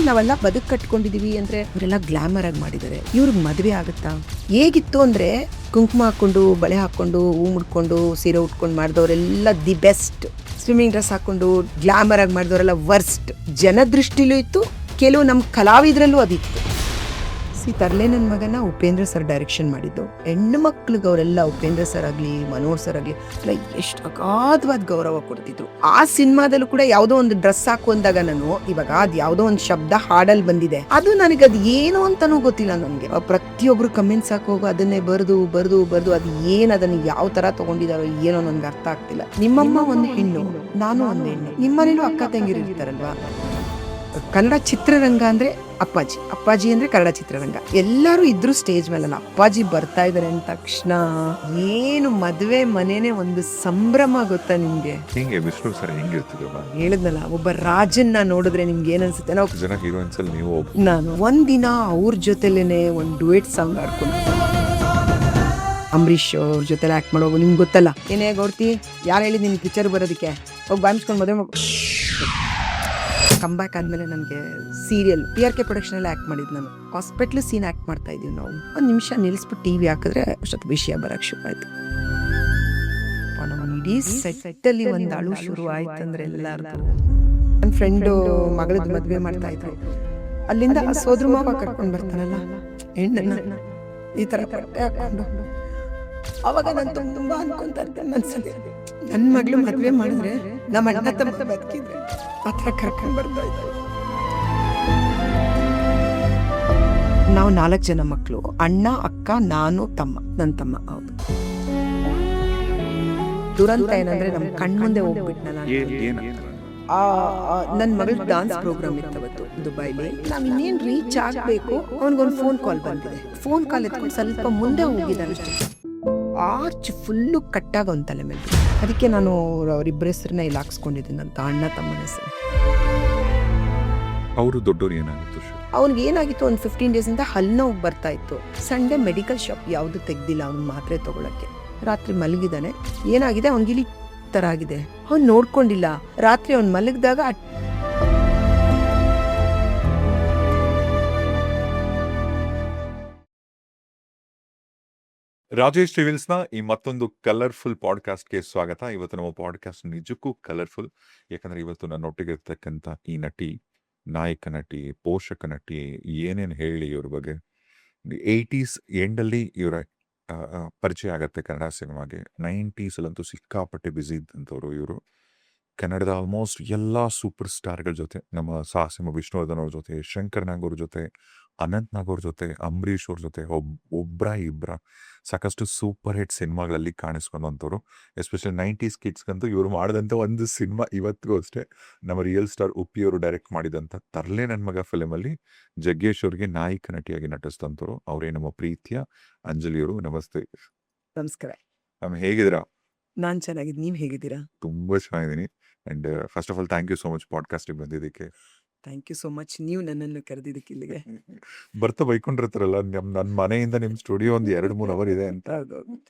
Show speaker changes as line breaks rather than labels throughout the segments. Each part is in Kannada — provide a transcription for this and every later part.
ನಾವೆಲ್ಲ ಬದುಕು ಕಟ್ಕೊಂಡಿದೀವಿ ಅಂದ್ರೆ ಇವರೆಲ್ಲ ಗ್ಲಾಮರ್ ಆಗಿ ಮಾಡಿದ್ದಾರೆ. ಇವ್ರಿಗೆ ಮದುವೆ ಆಗುತ್ತಾ? ಹೇಗಿತ್ತು ಅಂದ್ರೆ ಕುಂಕುಮ ಹಾಕೊಂಡು, ಬಳೆ ಹಾಕೊಂಡು, ಹೂ ಮುಡ್ಕೊಂಡು, ಸೀರೆ ಉಟ್ಕೊಂಡು ಮಾಡಿದವರೆಲ್ಲ ದಿ ಬೆಸ್ಟ್. ಸ್ವಿಮ್ಮಿಂಗ್ ಡ್ರೆಸ್ ಹಾಕೊಂಡು ಗ್ಲಾಮರ್ ಆಗಿ ಮಾಡಿದವರೆಲ್ಲ ವರ್ಸ್ಟ್. ಜನದೃಷ್ಟಿಲೂ ಇತ್ತು, ಕೆಲವು ನಮ್ಮ ಕಲಾವಿದರಲ್ಲೂ ಅದಿತ್ತು. ತರ್ಲೆ ನನ್ನ ಮಗನ ಉಪೇಂದ್ರ ಸರ್ ಡೈರೆಕ್ಷನ್ ಮಾಡಿದ್ದು. ಹೆಣ್ಣು ಮಕ್ಳಿಗೆ ಅವರೆಲ್ಲ ಉಪೇಂದ್ರ ಸರ್ ಆಗಲಿ, ಮನೋಹರ್ ಸರ್ ಆಗಲಿ ಎಷ್ಟು ಅಗಾಧವಾದ ಗೌರವ ಕೊಡ್ತಿದ್ರು. ಆ ಸಿನಿಮಾದಲ್ಲೂ ಕೂಡ ಯಾವುದೋ ಒಂದು ಡ್ರೆಸ್ ಹಾಕು ಅಂದಾಗ ನಾನು ಇವಾಗ ಅದು ಯಾವುದೋ ಒಂದು ಶಬ್ದ ಹಾಡಲ್ಲಿ ಬಂದಿದೆ, ಅದು ನನಗೆ ಅದು ಏನು ಅಂತಾನೂ ಗೊತ್ತಿಲ್ಲ. ನನಗೆ ಪ್ರತಿಯೊಬ್ರು ಕಮೆಂಟ್ಸ್ ಹಾಕೋಗು ಅದನ್ನೇ ಬರ್ದು ಅದು ಏನ್ ಅದನ್ನ ಯಾವ ತರ ತಗೊಂಡಿದಾರೋ ಏನೋ ನನ್ಗೆ ಅರ್ಥ ಆಗ್ತಿಲ್ಲ. ನಿಮ್ಮಮ್ಮ ಒಂದು ಹೆಣ್ಣು, ನಾನು ಒಂದು ಹೆಣ್ಣು, ನಿಮ್ಮನೇಲೂ ಅಕ್ಕ ತಂಗಿರು ಇರ್ತಾರಲ್ವಾ. ಕನ್ನಡ ಚಿತ್ರರಂಗ ಅಂದ್ರೆ ಅಪ್ಪಾಜಿ ಅಂದ್ರೆ ಕನ್ನಡ ಚಿತ್ರರಂಗ. ಎಲ್ಲರೂ ಇದ್ರು ಸ್ಟೇಜ್ ಮೇಲಲ್ಲ. ಅಪ್ಪಾಜಿ ಬರ್ತಾ ಇದಾರೆ ಅಂದ ತಕ್ಷಣ ಏನು ಮದ್ವೆ ಮನೇನೆ ಒಂದು ಸಂಭ್ರಮ ಗೊತ್ತಾ ನಿಮ್ಗೆ.
ಹಿಂಗೆ ವಿಷ್ಣು ಸರ್ ಹೆಂಗಿರ್ತಿದ್ರಲ್ಲ,
ಹೇಳಿದ್ನಲ್ಲ, ಒಬ್ಬ ರಾಜನ್ನ ನೋಡಿದ್ರೆ ನಿಮ್ಗೆ ಏನ್ ಅನ್ಸುತ್ತೆ. ನಾವು
ಜನ ಹೀರೋಯಿನ್ಸ್ ಅಲ್ಲಿ ನೀವು
ನಾನು ಒಂದಿನ ಅವ್ರ ಜೊತೆಲೇನೆ ಒಂದು ಡುಯೆಟ್ ಸಾಂಗ್ ಆಡ್ಕೊಂಡು ಅಂಬರೀಶ್ ಅವ್ರ ಜೊತೆ ಆಕ್ಟ್ ಮಾಡೋಗು. ನಿಮ್ಗೆ ಗೊತ್ತಲ್ಲ, ಏನೇ ಗೌರ್ತಿ ಯಾರು ಹೇಳಿದ್ ನಿನ್ ಪಿಕ್ಚರ್ ಬರೋದಕ್ಕೆ, ಹೋಗಿ ಬಾಯಿಸ್ಕೊಂಡು ಮದುವೆ ಕಂಬ್ಯಾಕ್ ಆದ್ಮೇಲೆ ನನಗೆ ಸೀರಿಯಲ್ PRK ಪ್ರೊಡಕ್ಷನ್ ಅಲ್ಲಿ ಆಕ್ಟ್ ಮಾಡಿದ್. ನಾನು ಹಾಸ್ಪಿಟ್ಲ್ ಸೀನ್ ಆಕ್ಟ್ ಮಾಡ್ತಾ ಇದೀವಿ. ನಾವು ಒಂದ್ ನಿಮಿಷ ನಿಲ್ಸ್ಬಿಟ್ಟು ಟಿವಿ ಹಾಕಿದ್ರೆ ಅಷ್ಟೊತ್ತು ವಿಷಯ ಬರಕ್ ಶುರು ಆಯ್ತು. ಇಡೀ ಸೆಟ್ ಅಲ್ಲಿ ಒಂದ್ ಅಳು ಶುರು ಆಯ್ತಂದ್ರೆ ಎಲ್ಲಾರ್ದು. ನನ್ನ ಫ್ರೆಂಡು ಮಗಳದ್ದು ಮದ್ವೆ ಮಾಡ್ತಾ ಇದ್ರು. ಅಲ್ಲಿಂದ ಸೋದ್ರ ಮಾವ ಕರ್ಕೊಂಡ್ ಬರ್ತಾನಲ್ಲ ಹೆಣ್ಣನ್ನ, ಈ ತರ ಬಟ್ಟೆ ಹಾಕೊಂಡು, ಅವಾಗ ನಾನು ತುಂಬಾ ಅನ್ಕೊಂತ ಇರ್ತೇನೆ ಮನ್ಸಲ್ಲಿ, ನನ್ ಮಗಳು ಮದ್ವೆ ಮಾಡಿದ್ರೆ ನಮ್ಮ ಅಣ್ಣ ತಮ್ಮ ಬದುಕಿದ್ರೆ ಆತರ ಕರ್ಕೊಂಡ್ ಬರ್ತಾ ಇದ್ರು. ನಾವು 4 ಜನ ಮಕ್ಕಳು, ಅಣ್ಣ, ಅಕ್ಕ, ನಾನು, ತಮ್ಮ. ನನ್ನ ತಮ್ಮ ಹೌದು. ದುರಂತ ಏನಂದ್ರೆ ನಮ್ ಕಣ್ಮುಂದೆ ಹೋಗ್ಬಿಟ್ನಲ್ಲ. ನನ್ನ ಮಗಳ ಡಾನ್ಸ್ ಪ್ರೋಗ್ರಾಮ್ ಇತ್ತವತ್ತು ದುಬೈಲಿ. ನಾವ್ ಇನ್ನೇನ್ ರೀಚ್ ಆಗ್ಬೇಕು, ಅವನಿಗೊಂದು ಫೋನ್ ಕಾಲ್ ಬಂದಿದೆ. ಫೋನ್ ಕಾಲ್ ಎತ್ಕೊಂಡು ಸ್ವಲ್ಪ ಮುಂದೆ ಹೋಗಿದ್ದಾನೆ. ಆರ್ಚ್ ಫುಲ್ಲು ಕಟ್ಟಾಗ ಒಂದು ತಲೆ ಮೇಲೆ. ಅದಕ್ಕೆ ನಾನು ಅವರಿಬ್ಬರ ಹೆಸರನ್ನ ಇಲ್ಲಿ ಹಾಕ್ಸ್ಕೊಂಡಿದ್ದೀನಿ ಅಂತ, ಅಣ್ಣ ತಮ್ಮನ ಹೆಸರು.
ಅವರು ದೊಡ್ಡವ್ರು ಏನಾಗಿತ್ತು?
ಅವ್ನಿಗೆ ಏನಾಗಿತ್ತು, ಒಂದು 15 ಡೇಸಿಂದ ಹಲ್ಲು ನೋವು ಬರ್ತಾ ಇತ್ತು. ಸಂಡೇ ಮೆಡಿಕಲ್ ಶಾಪ್ ಯಾವುದು ತೆಗ್ದಿಲ್ಲ ಅವ್ನ ಮಾತ್ರೆ ತಗೊಳಕ್ಕೆ. ರಾತ್ರಿ ಮಲಗಿದಾನೆ. ಏನಾಗಿದೆ, ಅವ್ನಿಗೆ ಇಲ್ಲಿ ತರ ಆಗಿದೆ. ಅವ್ನು ನೋಡ್ಕೊಂಡಿಲ್ಲ. ರಾತ್ರಿ ಅವ್ನು ಮಲಗಿದಾಗ
ರಾಜೇಶ್ ರಿವೀಲ್ಸ್ನ ಈ ಮತ್ತೊಂದು ಕಲರ್ಫುಲ್ ಪಾಡ್ಕಾಸ್ಟ್ಗೆ ಸ್ವಾಗತ. ಇವತ್ತು ನಮ್ಮ ಪಾಡ್ಕಾಸ್ಟ್ ನಿಜಕ್ಕೂ ಕಲರ್ಫುಲ್, ಯಾಕಂದ್ರೆ ಇವತ್ತು ನನ್ನೊಟ್ಟಿಗೆ ಇರ್ತಕ್ಕಂಥ ಈ ನಟಿ, ನಾಯಕ ನಟಿ, ಪೋಷಕ ನಟಿ, ಏನೇನು ಹೇಳಿ ಇವ್ರ ಬಗ್ಗೆ. 80s ಎಂಡಲ್ಲಿ ಇವರ ಪರಿಚಯ ಆಗತ್ತೆ ಕನ್ನಡ ಸಿನಿಮಾಗೆ. 90s ಅಲ್ಲಂತೂ ಸಿಕ್ಕಾಪಟ್ಟೆ ಬ್ಯುಸಿ ಇದ್ದಂಥವ್ರು ಇವರು. ಕನ್ನಡದ ಆಲ್ಮೋಸ್ಟ್ ಎಲ್ಲ ಸೂಪರ್ ಸ್ಟಾರ್ಗಳ ಜೊತೆ, ನಮ್ಮ ಸಾಹಸಿಮ ವಿಷ್ಣುವರ್ಧನ್ ಅವ್ರ ಜೊತೆ, ಶಂಕರ್ ನಾಗ್ ಅವ್ರ ಜೊತೆ, ಅನಂತ್ ನಾಗ್ ಅವ್ರ ಜೊತೆ, ಅಂಬರೀಷ್ ಅವ್ರ ಜೊತೆ ಇಬ್ಬರ ಸಾಕಷ್ಟು ಸೂಪರ್ ಹಿಟ್ ಸಿನಿಮಾಗಳಲ್ಲಿ ಕಾಣಿಸ್ಕೊಂಡಂಥವ್ರು. ಎಸ್ಪೆಷಲಿ 90s ಕಿಡ್ಸ್ಗಂತೂ ಇವರು ಮಾಡಿದಂಥ ಒಂದು ಸಿನಿಮಾ ಇವತ್ತಿಗೂ ಅಷ್ಟೇ, ನಮ್ಮ ರಿಯಲ್ ಸ್ಟಾರ್ ಉಪ್ಪಿ ಅವರು ಡೈರೆಕ್ಟ್ ಮಾಡಿದಂಥ ತರ್ಲೆ ನನ್ನ ಮಗ ಫಿಲಮಲ್ಲಿ ಜಗ್ಗೇಶ್ ಅವ್ರಿಗೆ ನಾಯಕ ನಟಿಯಾಗಿ ನಟಿಸಿದಂಥವ್ರು. ಅವರೇ ನಮ್ಮ ಪ್ರೀತಿಯ ಅಂಜಲಿಯವರು. ನಮಸ್ತೆ.
ನಮಸ್ಕಾರ.
ಹೇಗಿದ್ದೀರಾ?
ನಾನ್ ಚೆನ್ನಾಗಿದ್ದೀನಿ, ನೀವ್ ಹೇಗಿದ್ದೀರಾ?
ತುಂಬಾ ಚೆನ್ನಾಗಿದ್ದೀನಿ. And first of all thank you so much ಪಾಡ್ಕಾಸ್ಟಿಗೆ ಬಂದಿದ್ದಕ್ಕೆ.
ಥ್ಯಾಂಕ್ ಯು ಸೋ ಮಚ್, ನೀವು ನನ್ನನ್ನು ಕರೆದಿದ್ದಕ್ಕೆ ಇಲ್ಲಿಗೆ.
ಬರ್ತಾ ಬೈಕೊಂಡಿರ್ತಾರಲ್ಲ, ನನ್ನ ಮನೆಯಿಂದ ನಿಮ್ಮ ಸ್ಟುಡಿಯೋ ಒಂದು 2-3 ಅವರ್ ಇದೆ ಅಂತ.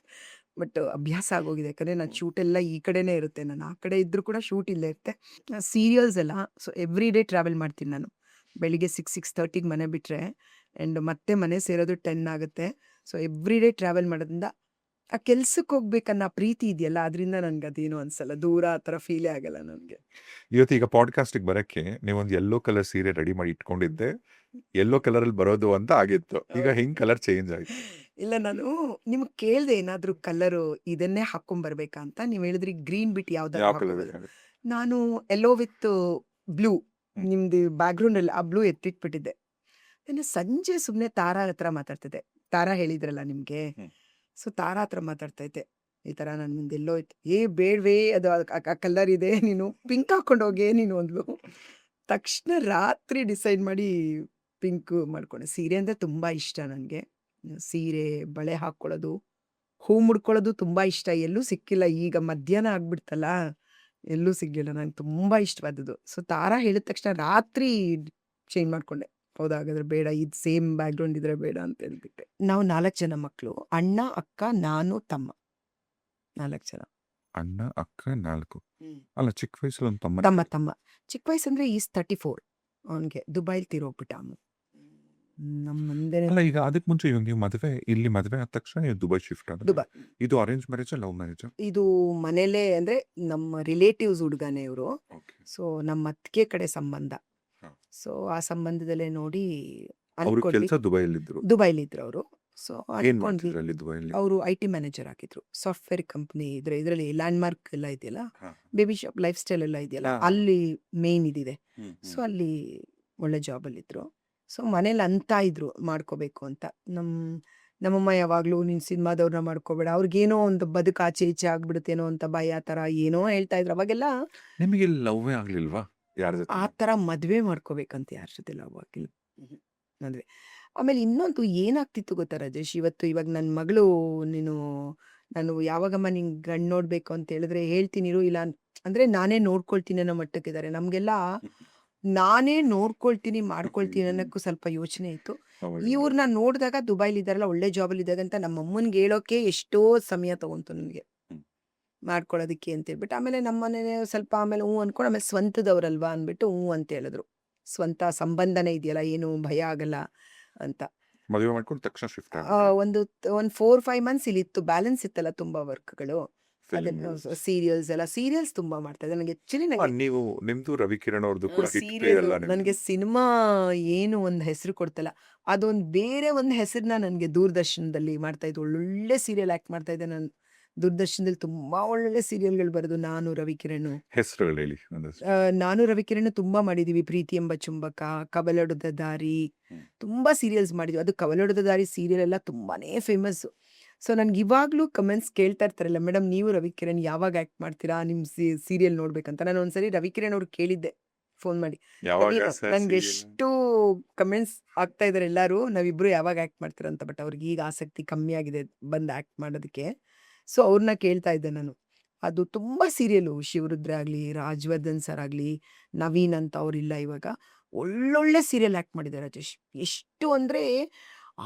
ಬಟ್ ಅಭ್ಯಾಸ ಆಗೋಗಿದೆ, ಯಾಕಂದ್ರೆ ನಾನು ಶೂಟ್ ಎಲ್ಲ ಈ ಕಡೆನೇ ಇರುತ್ತೆ. ನಾನು ಆ ಕಡೆ ಇದ್ರೂ ಕೂಡ ಶೂಟ್ ಇಲ್ಲೇ ಇರುತ್ತೆ. ಸೀರಿಯಲ್ಸ್ ಎಲ್ಲ, ಸೊ ಎವ್ರಿ ಡೇ ಟ್ರಾವೆಲ್ ಮಾಡ್ತೀನಿ ನಾನು. ಬೆಳಿಗ್ಗೆ 6:30 ಮನೆ ಬಿಟ್ರೆ ಆ್ಯಂಡ್ ಮತ್ತೆ ಮನೆ ಸೇರೋದು 10 ಆಗುತ್ತೆ. ಸೊ ಎವ್ರಿ ಡೇ ಟ್ರಾವೆಲ್ ಮಾಡೋದ್ರಿಂದ ಆ ಕೆಲ್ಸಕ್ಕೆ ಹೋಗ್ಬೇಕನ್ನೋ ಪ್ರೀತಿ ಇದೆಯಲ್ಲ, ಅದರಿಂದ ನನ್ಗೆ ಅದೇನು ಅನ್ಸಲ್ಲ, ದೂರ ಆ ಥರ ಫೀಲೇ ಆಗಲ್ಲ ನನಗೆ.
ಇವತ್ತು ಈಗ ಪಾಡ್ಕಾಸ್ಟಿಗೆ ಬರಕ್ಕೆ ನೀವೊಂದು ಯೆಲ್ಲೋ ಕಲರ್ ಸೀರೆ ರೆಡಿ ಮಾಡಿ ಇಟ್ಕೊಂಡಿದ್ದೆ, ಯೆಲ್ಲೋ ಕಲರಲ್ಲಿ ಬರೋದು ಅಂತ ಆಗಿತ್ತು. ಈಗ ಹೆಂಗ್ ಕಲರ್ ಚೇಂಜ್ ಆಯ್ತು?
ಇಲ್ಲ, ನಾನು ನಿಮ್ಗೆ ಕೇಳ್ದೆ ಏನಾದ್ರೂ ಕಲರು ಇದನ್ನೇ ಹಾಕೊಂಡ್ಬರ್ಬೇಕಾ ಅಂತ. ನೀವು ಹೇಳಿದ್ರಿ ಗ್ರೀನ್ ಬಿಟ್ಟು
ಯಾವ
ಯಾವ್ದಾದ್ರು
ಕಲರ್?
ಹಾಕೋದು. ನಾನು ಎಲ್ಲೋ ವಿತ್ ಬ್ಲೂ, ನಿಮ್ದು ಬ್ಯಾಕ್ಗ್ರೌಂಡ್ ಅಲ್ಲಿ ಆ ಬ್ಲೂ ಎತ್ತಿಟ್ಬಿಟ್ಟಿದ್ದೆ. ನಾನು ಸಂಜೆ ಸುಮ್ಮನೆ ತಾರಾ ಹತ್ರ ಮಾತಾಡ್ತಿದ್ದೆ. ತಾರಾ ಹೇಳಿದ್ರಲ್ಲ ನಿಮ್ಗೆ, ಸೊ ತಾರಾ ಹತ್ರ ಮಾತಾಡ್ತಾ ಇದ್ದೆ. ಈ ತರ ನನ್ನ ಮುಂದೆ ಎಲ್ಲೋ ಇತ್ತು. ಬೇಡ್ವೇ, ಅದು ಆ ಕಲರ್ ಇದೆ, ನೀನು ಪಿಂಕ್ ಹಾಕೊಂಡು ಹೋಗಿ ನೀನು ಅಂದ್ಲು. ತಕ್ಷಣ ರಾತ್ರಿ ಡಿಸೈಡ್ ಮಾಡಿ ಪಿಂಕ್ ಮಾಡ್ಕೊಂಡೆ. ಸೀರೆ ಅಂದ್ರೆ ತುಂಬಾ ಇಷ್ಟ ನನಗೆ. ಸೀರೆ, ಬಳೆ ಹಾಕೊಳ್ಳೋದು, ಹೂ ಮುಡ್ಕೊಳ್ಳೋದು ತುಂಬಾ ಇಷ್ಟ. ಎಲ್ಲೂ ಸಿಕ್ಕಿಲ್ಲ. ಈಗ ಮಧ್ಯಾಹ್ನ ಆಗ್ಬಿಡ್ತಲ್ಲ, ಎಲ್ಲೂ ಸಿಗ್ಲಿಲ್ಲ. ನಂಗೆ ತುಂಬಾ ಇಷ್ಟವಾದದ್ದು. ಸೊ ತಾರಾ ಹೇಳಿದ ತಕ್ಷಣ ರಾತ್ರಿ ಚೇಂಜ್ ಮಾಡ್ಕೊಂಡೆ. ಹೌದಾ, ಹಾಗಾದ್ರೆ ಬೇಡ, ಇದು ಸೇಮ್ ಬ್ಯಾಕ್ಗ್ರೌಂಡ್ ಇದ್ರೆ ಬೇಡ ಅಂತ ಹೇಳ್ಬಿಟ್ಟೆ. ನಾವು 4 ಜನ ಮಕ್ಕಳು, ಅಣ್ಣ, ಅಕ್ಕ, ನಾನು, ತಮ್ಮ. 4 ಜನ.
ಅಣ್ಣ, ಅಕ್ಕ 4. ಅಲ್ಲ, ಚಿಕ್ಕ ವಯಸ್ಸಲ್ಲಿ ಒಂದು ತಮ್ಮ.
ತಮ್ಮ ಚಿಕ್ಕ ವಯಸ್ಸಂದ್ರೆ ಈಸ್ 34. ಅವನಿಗೆ ದುಬೈಲಿ ತೀರೋಗ್ಬಿಟ್ಟ ಅವನು. ನಮ್ಮ ಮುಂದೆನೆ
ಅಲ್ಲ ಈಗ ಅದಕ್ಕೆ ಮುಂಚೆ ಇವಾಗ ನೀವು ಇಲ್ಲಿ ಮದುವೆ ಆದ ತಕ್ಷಣ ನೀವು ದುಬೈ ಶಿಫ್ಟ್ ಆದ್ರೆ
ದುಬೈ.
ಇದು ಅರೇಂಜ್ ಮ್ಯಾರೇಜ್ ಲವ್ ಮ್ಯಾರೇಜ್?
ಇದು ಮನೇಲೇ ಅಂದರೆ ನಮ್ಮ ರಿಲೇಟಿವ್ಸ್ ಹುಡುಗನೇ ಇವರು.
ಓಕೆ.
ಸೊ ನಮ್ಮ ಅತ್ತಿಗೆ ಕಡೆ ಸಂಬಂಧ.
ಹಾ.
ಸೊ ಆ ಸಂಬಂಧದಲ್ಲೇ ನೋಡಿ
ಅವ್ರ
ಅನ್ಕೊಂಡ್ವಿ.
ಕೆಲಸ ದುಬೈಲಿದ್ರು.
ದುಬೈಲಿದ್ರು ಅವರು. ಸೊ
ಏನ್
ಅನ್ಕೊಂಡ್ವಿ.
ಮಾಡ್ತಿದ್ರು ಅಲ್ಲಿ ದುಬೈಲಿ?
ಅವರು IT ಮ್ಯಾನೇಜರ್ ಆಗಿದ್ರು. ಸಾಫ್ಟ್ವೇರ್ ಕಂಪ್ನಿ ಇದರಲ್ಲಿ ಲ್ಯಾಂಡ್ ಮಾರ್ಕ್ ಎಲ್ಲ ಇದೆಯಲ್ಲ,
ಹಾ.
ಬೇಬಿ ಶಾಪ್ ಲೈಫ್ ಸ್ಟೈಲ್ ಎಲ್ಲ ಇದೆಯಲ್ಲ,
ಹಾ.
ಅಲ್ಲಿ ಮೇನ್ ಇದಿದೆ.
ಹ್ಮ್,
ಸೊ
ಹ್ಮ್.
ಅಲ್ಲಿ ಒಳ್ಳೆ ಜಾಬಲ್ಲಿದ್ದರು. ಸೊ ಮನೇಲಿ ಅಂತ ಇದ್ರು ಮಾಡ್ಕೋಬೇಕು ಅಂತ. ನಮ್ಮಮ್ಮ ಯಾವಾಗಲೂ ನೀನು ಸಿನಿಮಾದವ್ರನ್ನ ಮಾಡ್ಕೋಬೇಡ, ಅವ್ರಿಗೇನೋ ಒಂದು ಬದುಕು ಆಚೆ ಈಚೆ ಆಗ್ಬಿಡುತ್ತೇನೋ ಅಂತ ಭಯ ಥರ ಏನೋ ಹೇಳ್ತಾ ಇದ್ರು ಅವಾಗೆಲ್ಲ.
ನಿಮಗೆ ಇಲ್ಲಿ ಲವ್ವೇ ಆಗ್ಲಿಲ್ವಾ ಯಾರ ಜೊತೆ?
ಆ ಥರ ಮದುವೆ ಮಾಡ್ಕೋಬೇಕಂತ ಯಾರ ಜೊತೆ ಲವ್ ಆಗಿಲ್ಲ ಮದುವೆ. ಆಮೇಲೆ ಇನ್ನೊಂದು ಏನಾಗ್ತಿತ್ತು ಗೊತ್ತಾ ರಾಜೇಶ್, ಇವಾಗ ನನ್ನ ಮಗಳು ನಾನು ಯಾವಾಗಮ್ಮ ನಿಂಗೆ ಗಂಡು ನೋಡಬೇಕು ಅಂತ ಹೇಳಿದ್ರೆ ಹೇಳ್ತೀನಿರು, ಇಲ್ಲ ಅಂದರೆ ನಾನೇ ನೋಡ್ಕೊಳ್ತೀನಿ ಅನ್ನೋ ಮಟ್ಟಕ್ಕಿದ್ದಾರೆ. ನಮಗೆಲ್ಲ ನಾನೇ ನೋಡ್ಕೊಳ್ತೀನಿ ಮಾಡ್ಕೊಳ್ತೀನಿ ಅನ್ನೋಕ್ಕೂ ಸ್ವಲ್ಪ ಯೋಚನೆ ಇತ್ತು. ಇವ್ರನ್ನ ನೋಡಿದಾಗ ದುಬೈಲಿ ಇದ್ದಾರಲ್ಲ ಒಳ್ಳೆ ಜಾಬಲ್ಲಿ ಇದ್ದಾಗ ಅಂತ ನಮ್ಮ ಅಮ್ಮನಿಗೆ ಹೇಳೋಕೆ ಎಷ್ಟೋ ಸಮಯ ತಗೊಂತು ನನಗೆ
ಹ್ಮ್.
ಮಾಡ್ಕೊಳ್ಳೋದಕ್ಕೆ ಅಂತ ಹೇಳ್ಬಿಟ್ಟು. ಆಮೇಲೆ ನಮ್ಮ ಮನೇನೆ ಸ್ವಲ್ಪ ಆಮೇಲೆ ಹ್ಞೂ ಅಂದ್ಕೊಂಡು ಆಮೇಲೆ ಸ್ವಂತದವ್ರಲ್ವಾ ಅಂದ್ಬಿಟ್ಟು ಹ್ಞೂ ಅಂತ ಹೇಳಿದ್ರು. ಸ್ವಂತ ಸಂಬಂಧನೇ ಇದೆಯಲ್ಲ, ಏನು ಭಯ ಆಗಲ್ಲ ಅಂತ.
ಮದುವೆ ಮಾಡ್ಕೊಂಡು ತಕ್ಷಣ ಶಿಫ್ಟ್
ಒಂದು 4-5 ಮಂತ್ಸ್ ಇಲ್ಲಿತ್ತು, ಬ್ಯಾಲೆನ್ಸ್ ಇತ್ತಲ್ಲ ತುಂಬ ವರ್ಕ್ಗಳು. ಅದನ್ನು ಸೀರಿಯಲ್ಸ್ ತುಂಬಾ ಮಾಡ್ತಾ ಇದ್ದೆ. ನನಗೆ ಆಕ್ಚುಲಿ
ನೀವು ನಿಮ್ದು ರವಿಕಿರಣ್ ಅವ್ರದ್ದು ಕೂಡ hit play
ಸೀರಿಯಲ್
ಅಲ್ಲ ನಿಮ್ದು?
ನನಗೆ ಸಿನಿಮಾ ಏನು ಒಂದು ಹೆಸರು ಕೊಡ್ತಲ್ಲ, ಅದೊಂದು ಬೇರೆ ಒಂದು ಹೆಸರನ್ನ ನನಗೆ ದೂರದರ್ಶನದಲ್ಲಿ ಮಾಡ್ತಾ ಇದ್ದು. ಒಳ್ಳೊಳ್ಳೆ ಸೀರಿಯಲ್ ಆಕ್ಟ್ ಮಾಡ್ತಾ ಇದ್ದೆ ನಾನು ದೂರದರ್ಶನದಲ್ಲಿ. ತುಂಬಾ ಒಳ್ಳೆ ಸೀರಿಯಲ್ಗಳು ಬರೋದು. ನಾನು ರವಿಕಿರಣ್
ಹೆಸರುಗಳು ಹೇಳಿ ಒಂದಷ್ಟು.
ನಾನು ರವಿಕಿರಣ್ ತುಂಬಾ ಮಾಡಿದೀವಿ. ಪ್ರೀತಿ ಎಂಬ ಚುಂಬಕ, ಕವಲೊಡೆದ ದಾರಿ,
ಹ್ಮ್.
ತುಂಬಾ ಸೀರಿಯಲ್ಸ್ ಮಾಡಿದ್ವಿ. ಅದು ಕವಲೊಡೆದ ದಾರಿ ಸೀರಿಯಲ್ ಎಲ್ಲ ತುಂಬಾನೇ ಫೇಮಸ್. ಸೊ ನನ್ಗೆ ಇವಾಗ್ಲೂ ಕಮೆಂಟ್ಸ್ ಕೇಳ್ತಾ ಇರ್ತಾರಲ್ಲ, ಮೇಡಮ್ ನೀವು ರವಿಕಿರಣ್ ಯಾವಾಗ ಆಕ್ಟ್ ಮಾಡ್ತೀರಾ, ನಿಮ್ ಸೀರಿಯಲ್ ನೋಡ್ಬೇಕಂತ. ನಾನು ಒಂದ್ಸರಿ ರವಿಕಿರಣ್ ಅವ್ರು ಕೇಳಿದ್ದೆ ಫೋನ್ ಮಾಡಿ.
ಯಾವಾಗ sir
ನನ್ಗೆ
serial?
ಎಷ್ಟು ಕಮೆಂಟ್ಸ್ ಆಗ್ತಾ ಇದಾರೆ ಎಲ್ಲರೂ, ನಾವಿಬ್ರು ಯಾವಾಗ ಆಕ್ಟ್ ಮಾಡ್ತೀರಾ ಅಂತ. ಬಟ್ ಅವ್ರಿಗೆ ಈಗ ಆಸಕ್ತಿ ಕಮ್ಮಿ ಆಗಿದೆ ಬಂದು ಆಕ್ಟ್ ಮಾಡೋದಕ್ಕೆ. ಸೊ ಅವ್ರನ್ನ ಕೇಳ್ತಾ ಇದ್ದೆ ನಾನು. ಅದು ತುಂಬಾ ಸೀರಿಯಲು, ಶಿವರುದ್ರ ಆಗಲಿ, ರಾಜವರ್ಧನ್ ಸರ್ ಆಗಲಿ, ನವೀನ್ ಅಂತ ಅವರಿಲ್ಲ ಇವಾಗ, ಒಳ್ಳೊಳ್ಳೆ ಸೀರಿಯಲ್ ಆಕ್ಟ್ ಮಾಡಿದ್ದಾರೆ ರಾಜೇಶ್. ಎಷ್ಟು ಅಂದ್ರೆ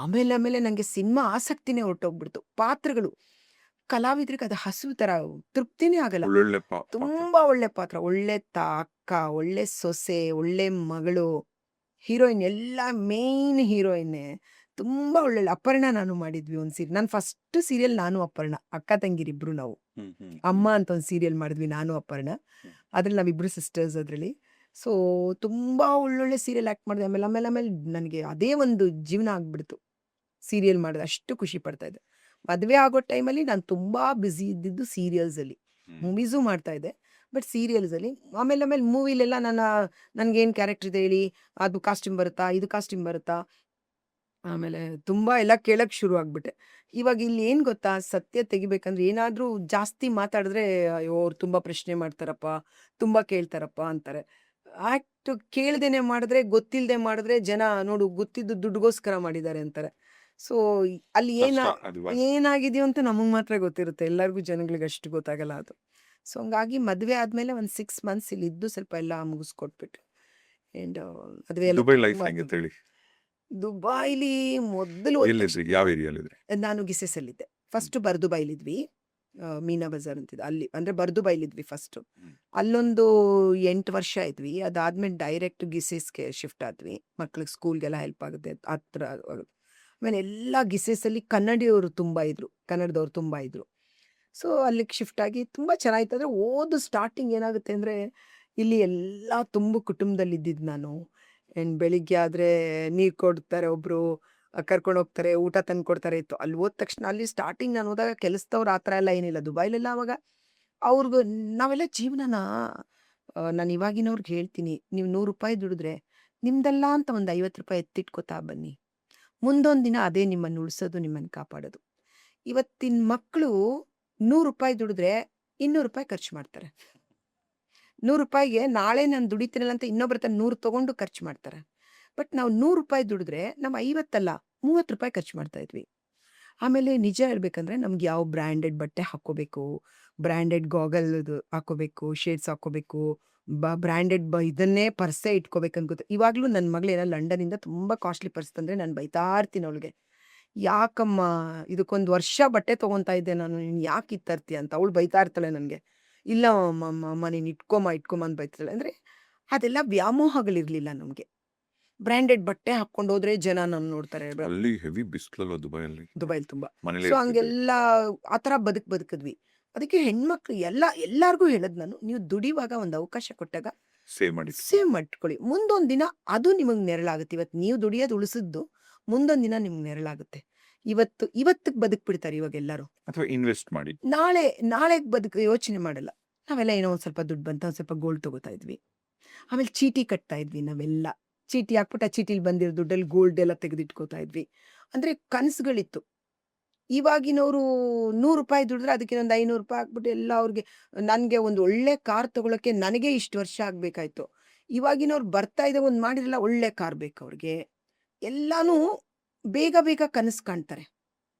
ಆಮೇಲೆ ನಂಗೆ ಸಿನಿಮಾ ಆಸಕ್ತಿನೇ ಹೊರಟೋಗ್ಬಿಡ್ತು. ಪಾತ್ರಗಳು ಕಲಾವಿದ್ರಿಗೆ ಅದು ಹಸಿವು ತರ ತೃಪ್ತಿನೇ ಆಗಲ್ಲ.
ಒಳ್ಳೊಳ್ಳೆ ಪಾತ್ರ.
ತುಂಬಾ ಒಳ್ಳೆ ಪಾತ್ರ, ಒಳ್ಳೆ ಅಕ್ಕ, ಒಳ್ಳೆ ಸೊಸೆ, ಒಳ್ಳೆ ಮಗಳು, ಹೀರೋಯಿನ್ ಎಲ್ಲ ಮೇನ್ ಹೀರೋಯಿನ್ನೇ ತುಂಬಾ ಒಳ್ಳೆ. ಅಪರ್ಣ ನಾನು ಮಾಡಿದ್ವಿ ಒಂದು ಸೀರಿಯಲ್. ನನ್ನ ಫಸ್ಟ್ ಸೀರಿಯಲ್ ನಾನು ಅಪರ್ಣ, ಅಕ್ಕ ತಂಗಿರಿಬ್ರು ನಾವು.
ಹ್ಮ್, ಹ್ಮ್,
ಅಮ್ಮ ಅಂತ ಒಂದು ಸೀರಿಯಲ್ ಮಾಡಿದ್ವಿ ನಾನು ಅಪರ್ಣ.
ಹ್ಮ್.
ಅದ್ರಲ್ಲಿ ನಾವಿಬ್ರು ಸಿಸ್ಟರ್ಸ್ ಅದರಲ್ಲಿ. ಸೊ ತುಂಬಾ ಒಳ್ಳೊಳ್ಳೆ ಸೀರಿಯಲ್ ಆಕ್ಟ್ ಮಾಡಿದೆ. ಆಮೇಲೆ ನನಗೆ ಅದೇ ಒಂದು ಜೀವನ ಆಗ್ಬಿಡ್ತು ಸೀರಿಯಲ್ ಮಾಡಿದೆ. ಅಷ್ಟು ಖುಷಿ ಪಡ್ತಾ ಇದ್ದೆ. ಮದುವೆ ಆಗೋ ಟೈಮಲ್ಲಿ ನಾನು ತುಂಬಾ ಬ್ಯುಸಿ ಇದ್ದಿದ್ದು ಸೀರಿಯಲ್ಸಲ್ಲಿ.
ಹ್ಮ್.
ಮೂವೀಸು ಮಾಡ್ತಾ ಇದ್ದೆ, ಬಟ್ ಸೀರಿಯಲ್ಸಲ್ಲಿ. ಆಮೇಲೆ ಮೂವಿಲೆಲ್ಲ ನನಗೇನು ಕ್ಯಾರೆಕ್ಟರ್ ಇದೆ ಹೇಳಿ, ಅದು ಕಾಸ್ಟ್ಯೂಮ್ ಬರುತ್ತಾ, ಇದು ಕಾಸ್ಟ್ಯೂಮ್ ಬರುತ್ತಾ, ಆಮೇಲೆ ತುಂಬಾ ಎಲ್ಲ ಕೇಳಕ್ ಶುರು ಆಗ್ಬಿಟ್ಟೆ. ಇವಾಗ ಇಲ್ಲಿ ಏನ್ ಗೊತ್ತಾ, ಸತ್ಯ ತೆಗಿಬೇಕಂದ್ರೆ ಏನಾದ್ರೂ ಜಾಸ್ತಿ ಮಾತಾಡಿದ್ರೆ ಅಯ್ಯೋ ಅವ್ರು ತುಂಬಾ ಪ್ರಶ್ನೆ ಮಾಡ್ತಾರಪ್ಪ, ತುಂಬಾ ಕೇಳ್ತಾರಪ್ಪ ಅಂತಾರೆ. ಆಕ್ಟ್ ಕೇಳ್ದೇನೆ ಮಾಡಿದ್ರೆ, ಗೊತ್ತಿಲ್ಲದೆ ಮಾಡಿದ್ರೆ ಜನ ನೋಡು ಗೊತ್ತಿದ್ದು ದುಡ್ಡುಗೋಸ್ಕರ ಮಾಡಿದ್ದಾರೆ ಅಂತಾರೆ. ಸೊ ಅಲ್ಲಿ
ಕಷ್ಟ ಅದು.
ಏನಾಗಿದೆಯೋ ಅಂತ ನಮಗೆ ಮಾತ್ರ ಗೊತ್ತಿರುತ್ತೆ, ಎಲ್ಲರಿಗೂ ಜನಗಳಿಗೆ ಅಷ್ಟು ಗೊತ್ತಾಗಲ್ಲ ಅದು. ಸೊ ಹಂಗಾಗಿ ಮದುವೆ ಆದ್ಮೇಲೆ ಒಂದು 6 ಮಂತ್ಸ್ ಇಲ್ಲಿ ಇದ್ದು ಸ್ವಲ್ಪ ಎಲ್ಲ ಮುಗಿಸ್ಕೊಟ್ಬಿಟ್ಟು ಅಂಡ್ ಮದುವೆ ಎಲ್ಲ
ದುಬೈ ಲೈಫ್
ತುಂಬಾ
ಹೆಂಗೆ ಹೇಳಿ?
ದುಬೈಲಿ ಮೊದಲು
ಎಲ್ಲಿದ್ರಿ? ಯಾವ ಏರಿಯಾಲಿದ್ರಿ?
ನಾನು ಗಿಸೆಸಲ್ಲಿದ್ದೆ. ಫಸ್ಟ್ ಬರ್ದುಬೈಲಿದ್ವಿ, ಮೀನಾ ಬಜಾರ್ ಅಂತಿದೆ ಅಲ್ಲಿ, ಅಂದ್ರೆ ಬರ್ದುಬೈಲಿದ್ವಿ ಫಸ್ಟ್.
ಹ್ಮ್.
ಅಲ್ಲೊಂದು 8 ವರ್ಷ ಇದ್ವಿ. ಅದಾದ್ಮೇಲೆ ಡೈರೆಕ್ಟ್ ಗಿಸೆಸ್ಗೆ ಶಿಫ್ಟ್ ಆದ್ವಿ, ಮಕ್ಳಿಗೆ ಸ್ಕೂಲ್ಗೆಲ್ಲ ಹೆಲ್ಪ್ ಆಗುತ್ತೆ ಹತ್ರ ಆಗುತ್ತೆ. ಆಮೇಲೆ ಎಲ್ಲ ಗಿಸೆಸಲ್ಲಿ ಕನ್ನಡಿಯವರು ತುಂಬಾ ಇದ್ರು, ಕನ್ನಡದವ್ರು ತುಂಬಾ ಇದ್ರು. ಸೊ ಅಲ್ಲಿಗೆ ಶಿಫ್ಟ್ ಆಗಿ ತುಂಬಾ ಚೆನ್ನಾಗಿತ್ತು. ಅಂದ್ರೆ ಓದು ಸ್ಟಾರ್ಟಿಂಗ್ ಏನಾಗುತ್ತೆ ಅಂದ್ರೆ, ಇಲ್ಲಿ ಎಲ್ಲ ತುಂಬ ಕುಟುಂಬದಲ್ಲಿ ಇದ್ದಿದ್ದು ನಾನು. ಬೆಳಿಗ್ಗೆ ಆದ್ರೆ ನೀರು ಕೊಡ್ತಾರೆ ಒಬ್ರು, ಕರ್ಕೊಂಡು ಹೋಗ್ತಾರೆ, ಊಟ ತಂದು ಕೊಡ್ತಾರೆ ಇತ್ತು. ಅಲ್ಲಿ ಹೋದ ತಕ್ಷಣ ಅಲ್ಲಿ ಸ್ಟಾರ್ಟಿಂಗ್ ನಾನು ಹೋದಾಗ ಕೆಲಸದವ್ರು ಆ ಥರ ಎಲ್ಲ ಏನಿಲ್ಲ ದುಬೈಲೆಲ್ಲ. ಅವಾಗ ಅವ್ರಿಗೂ ನಾವೆಲ್ಲ ಜೀವನನ ನಾನು ಇವಾಗಿನವ್ರಿಗೆ ಹೇಳ್ತೀನಿ, ನೀವು ₹100 ದುಡಿದ್ರೆ ನಿಮ್ದಲ್ಲ ಅಂತ ಒಂದು ₹50 ಎತ್ತಿಟ್ಕೋತಾ ಬನ್ನಿ. ಮುಂದೊಂದು ದಿನ ಅದೇ ನಿಮ್ಮನ್ನು ಉಳಿಸೋದು, ನಿಮ್ಮನ್ನು ಕಾಪಾಡೋದು. ಇವತ್ತಿನ ಮಕ್ಕಳು ₹100 ದುಡಿದ್ರೆ ₹200 ಖರ್ಚು ಮಾಡ್ತಾರೆ. ₹100ಗೆ ನಾಳೆ ನಾನು ದುಡಿತೀನಲ್ಲ ಅಂತ ಇನ್ನೊಬ್ರ ಹತ್ರ 100 ತಗೊಂಡು ಖರ್ಚು ಮಾಡ್ತಾರೆ. ಬಟ್ ನಾವು ₹100 ದುಡಿದ್ರೆ ನಮ್ಮ 50 ಅಲ್ಲ ₹30 ಖರ್ಚು ಮಾಡ್ತಾ ಇದ್ವಿ. ಆಮೇಲೆ ನಿಜ ಹೇಳ್ಬೇಕಂದ್ರೆ ನಮ್ಗೆ ಯಾವ ಬ್ರ್ಯಾಂಡೆಡ್ ಬಟ್ಟೆ ಹಾಕೋಬೇಕು, ಬ್ರ್ಯಾಂಡೆಡ್ ಗಾಗಲ್ ಹಾಕೋಬೇಕು, ಶೇಡ್ಸ್ ಹಾಕೋಬೇಕು, ಬ್ರ್ಯಾಂಡೆಡ್ ಇದನ್ನೇ ಪರ್ಸೆ ಇಟ್ಕೋಬೇಕಂತ ಗೊತ್ತು. ಇವಾಗಲೂ ನನ್ನ ಮಗಳೇನೋ ಲಂಡನಿಂದ ತುಂಬ ಕಾಸ್ಟ್ಲಿ ಪರ್ಸ್ ತಂದರೆ ನಾನು ಬೈತಾ ಇರ್ತೀನಿ ಅವಳಿಗೆ, ಯಾಕಮ್ಮ ಇದಕ್ಕೊಂದು ವರ್ಷ ಬಟ್ಟೆ ತೊಗೊತಾ ಇದ್ದೆ ನಾನು, ನೀನು ಯಾಕೆ ಇದು ತರ್ತೀಯ ಅಂತ. ಅವಳು ಬೈತಾ ಇರ್ತಾಳೆ ನನಗೆ, ಇಲ್ಲ ಅಮ್ಮ ನೀನು ಇಟ್ಕೊಮ್ಮ ಅಂತ ಬೈತಾಳೆ. ಅಂದರೆ ಅದೆಲ್ಲ ವ್ಯಾಮೋಹಗಳಿರಲಿಲ್ಲ ನಮಗೆ. ಬ್ರ್ಯಾಂಡೆಡ್ ಬಟ್ಟೆ ಹಾಕ್ಕೊಂಡು ಹೋದ್ರೆ ಜನ ನಮ್ ನೋಡ್ತಾರೆ
ಅಲ್ಲಿ ಹೆವಿ ಬಿಸಿಲಲ್ವ ದುಬೈಯಲ್ಲಿ
ದುಬೈಲಿ ತುಂಬಾ.
ಮನೇಲಿ
ಸೊ ಹಂಗೆಲ್ಲ ಆ ಥರ ಬದುಕಿದ್ವಿ. ಅದಕ್ಕೆ ಹೆಣ್ಮಕ್ಳು ಎಲ್ಲಾರ್ಗೂ ಹೇಳೋದು ನಾನು, ನೀವು ದುಡಿಯುವಾಗ ಒಂದು ಅವಕಾಶ ಕೊಟ್ಟಾಗ
ಸೇವ್ ಮಾಡಿ
ಸೇವ್ ಮಾಡ್ಕೊಳ್ಳಿ. ಮುಂದೊಂದು ದಿನ ಅದು ನಿಮಗೆ ನೆರಳಾಗುತ್ತೆ. ಇವತ್ತು ನೀವು ದುಡಿಯೋದು ಉಳಿಸಿದ್ದು ಮುಂದೊಂದು ದಿನ ನಿಮ್ಗೆ ನೆರಳಾಗುತ್ತೆ. ಇವತ್ತಿಗೆ ಬದುಕ್ಬಿಡ್ತಾರೆ ಇವಾಗ ಎಲ್ಲರೂ.
ಅಥವಾ ಇನ್ವೆಸ್ಟ್ ಮಾಡಿ.
ನಾಳೆಗೆ ಬದುಕು ಯೋಚನೆ ಮಾಡಲ್ಲ. ನಾವೆಲ್ಲ ಏನೋ ಒಂದು ಸ್ವಲ್ಪ ದುಡ್ಡು ಬಂತ ಒಂದು ಸ್ವಲ್ಪ ಗೋಲ್ಡ್ ತಗೋತಾ ಇದ್ವಿ. ಆಮೇಲೆ ಚೀಟಿ ಕಟ್ತಾ ಇದ್ವಿ ನಾವೆಲ್ಲ. ಚೀಟಿ ಹಾಕ್ಬಿಟ್ಟು ಆ ಚೀಟಿಲಿ ಬಂದಿರೋ ದುಡ್ಡಲ್ಲಿ ಗೋಲ್ಡ್ ಎಲ್ಲ ತೆಗೆದಿಟ್ಕೋತಾ ಇದ್ವಿ. ಅಂದರೆ ಕನಸುಗಳಿತ್ತು. ಇವಾಗಿನವರು ₹100 ದುಡಿದ್ರೆ ಅದಕ್ಕೆ ಒಂದು ₹500 ಹಾಕ್ಬಿಟ್ಟು ಎಲ್ಲ ಅವ್ರಿಗೆ, ನನಗೆ ಒಂದು ಒಳ್ಳೆ ಕಾರ್ ತಗೊಳ್ಳೋಕ್ಕೆ ನನಗೆ ಇಷ್ಟು ವರ್ಷ ಆಗಬೇಕಾಯ್ತು. ಇವಾಗಿನವ್ರು ಬರ್ತಾ ಇದ್ದಾಗ ಒಂದು ಮಾಡಿರಲ್ಲ, ಒಳ್ಳೆ ಕಾರ್ ಬೇಕು ಅವ್ರಿಗೆ. ಎಲ್ಲಾನು ಬೇಗ ಬೇಗ ಕನಸು ಕಾಣ್ತಾರೆ.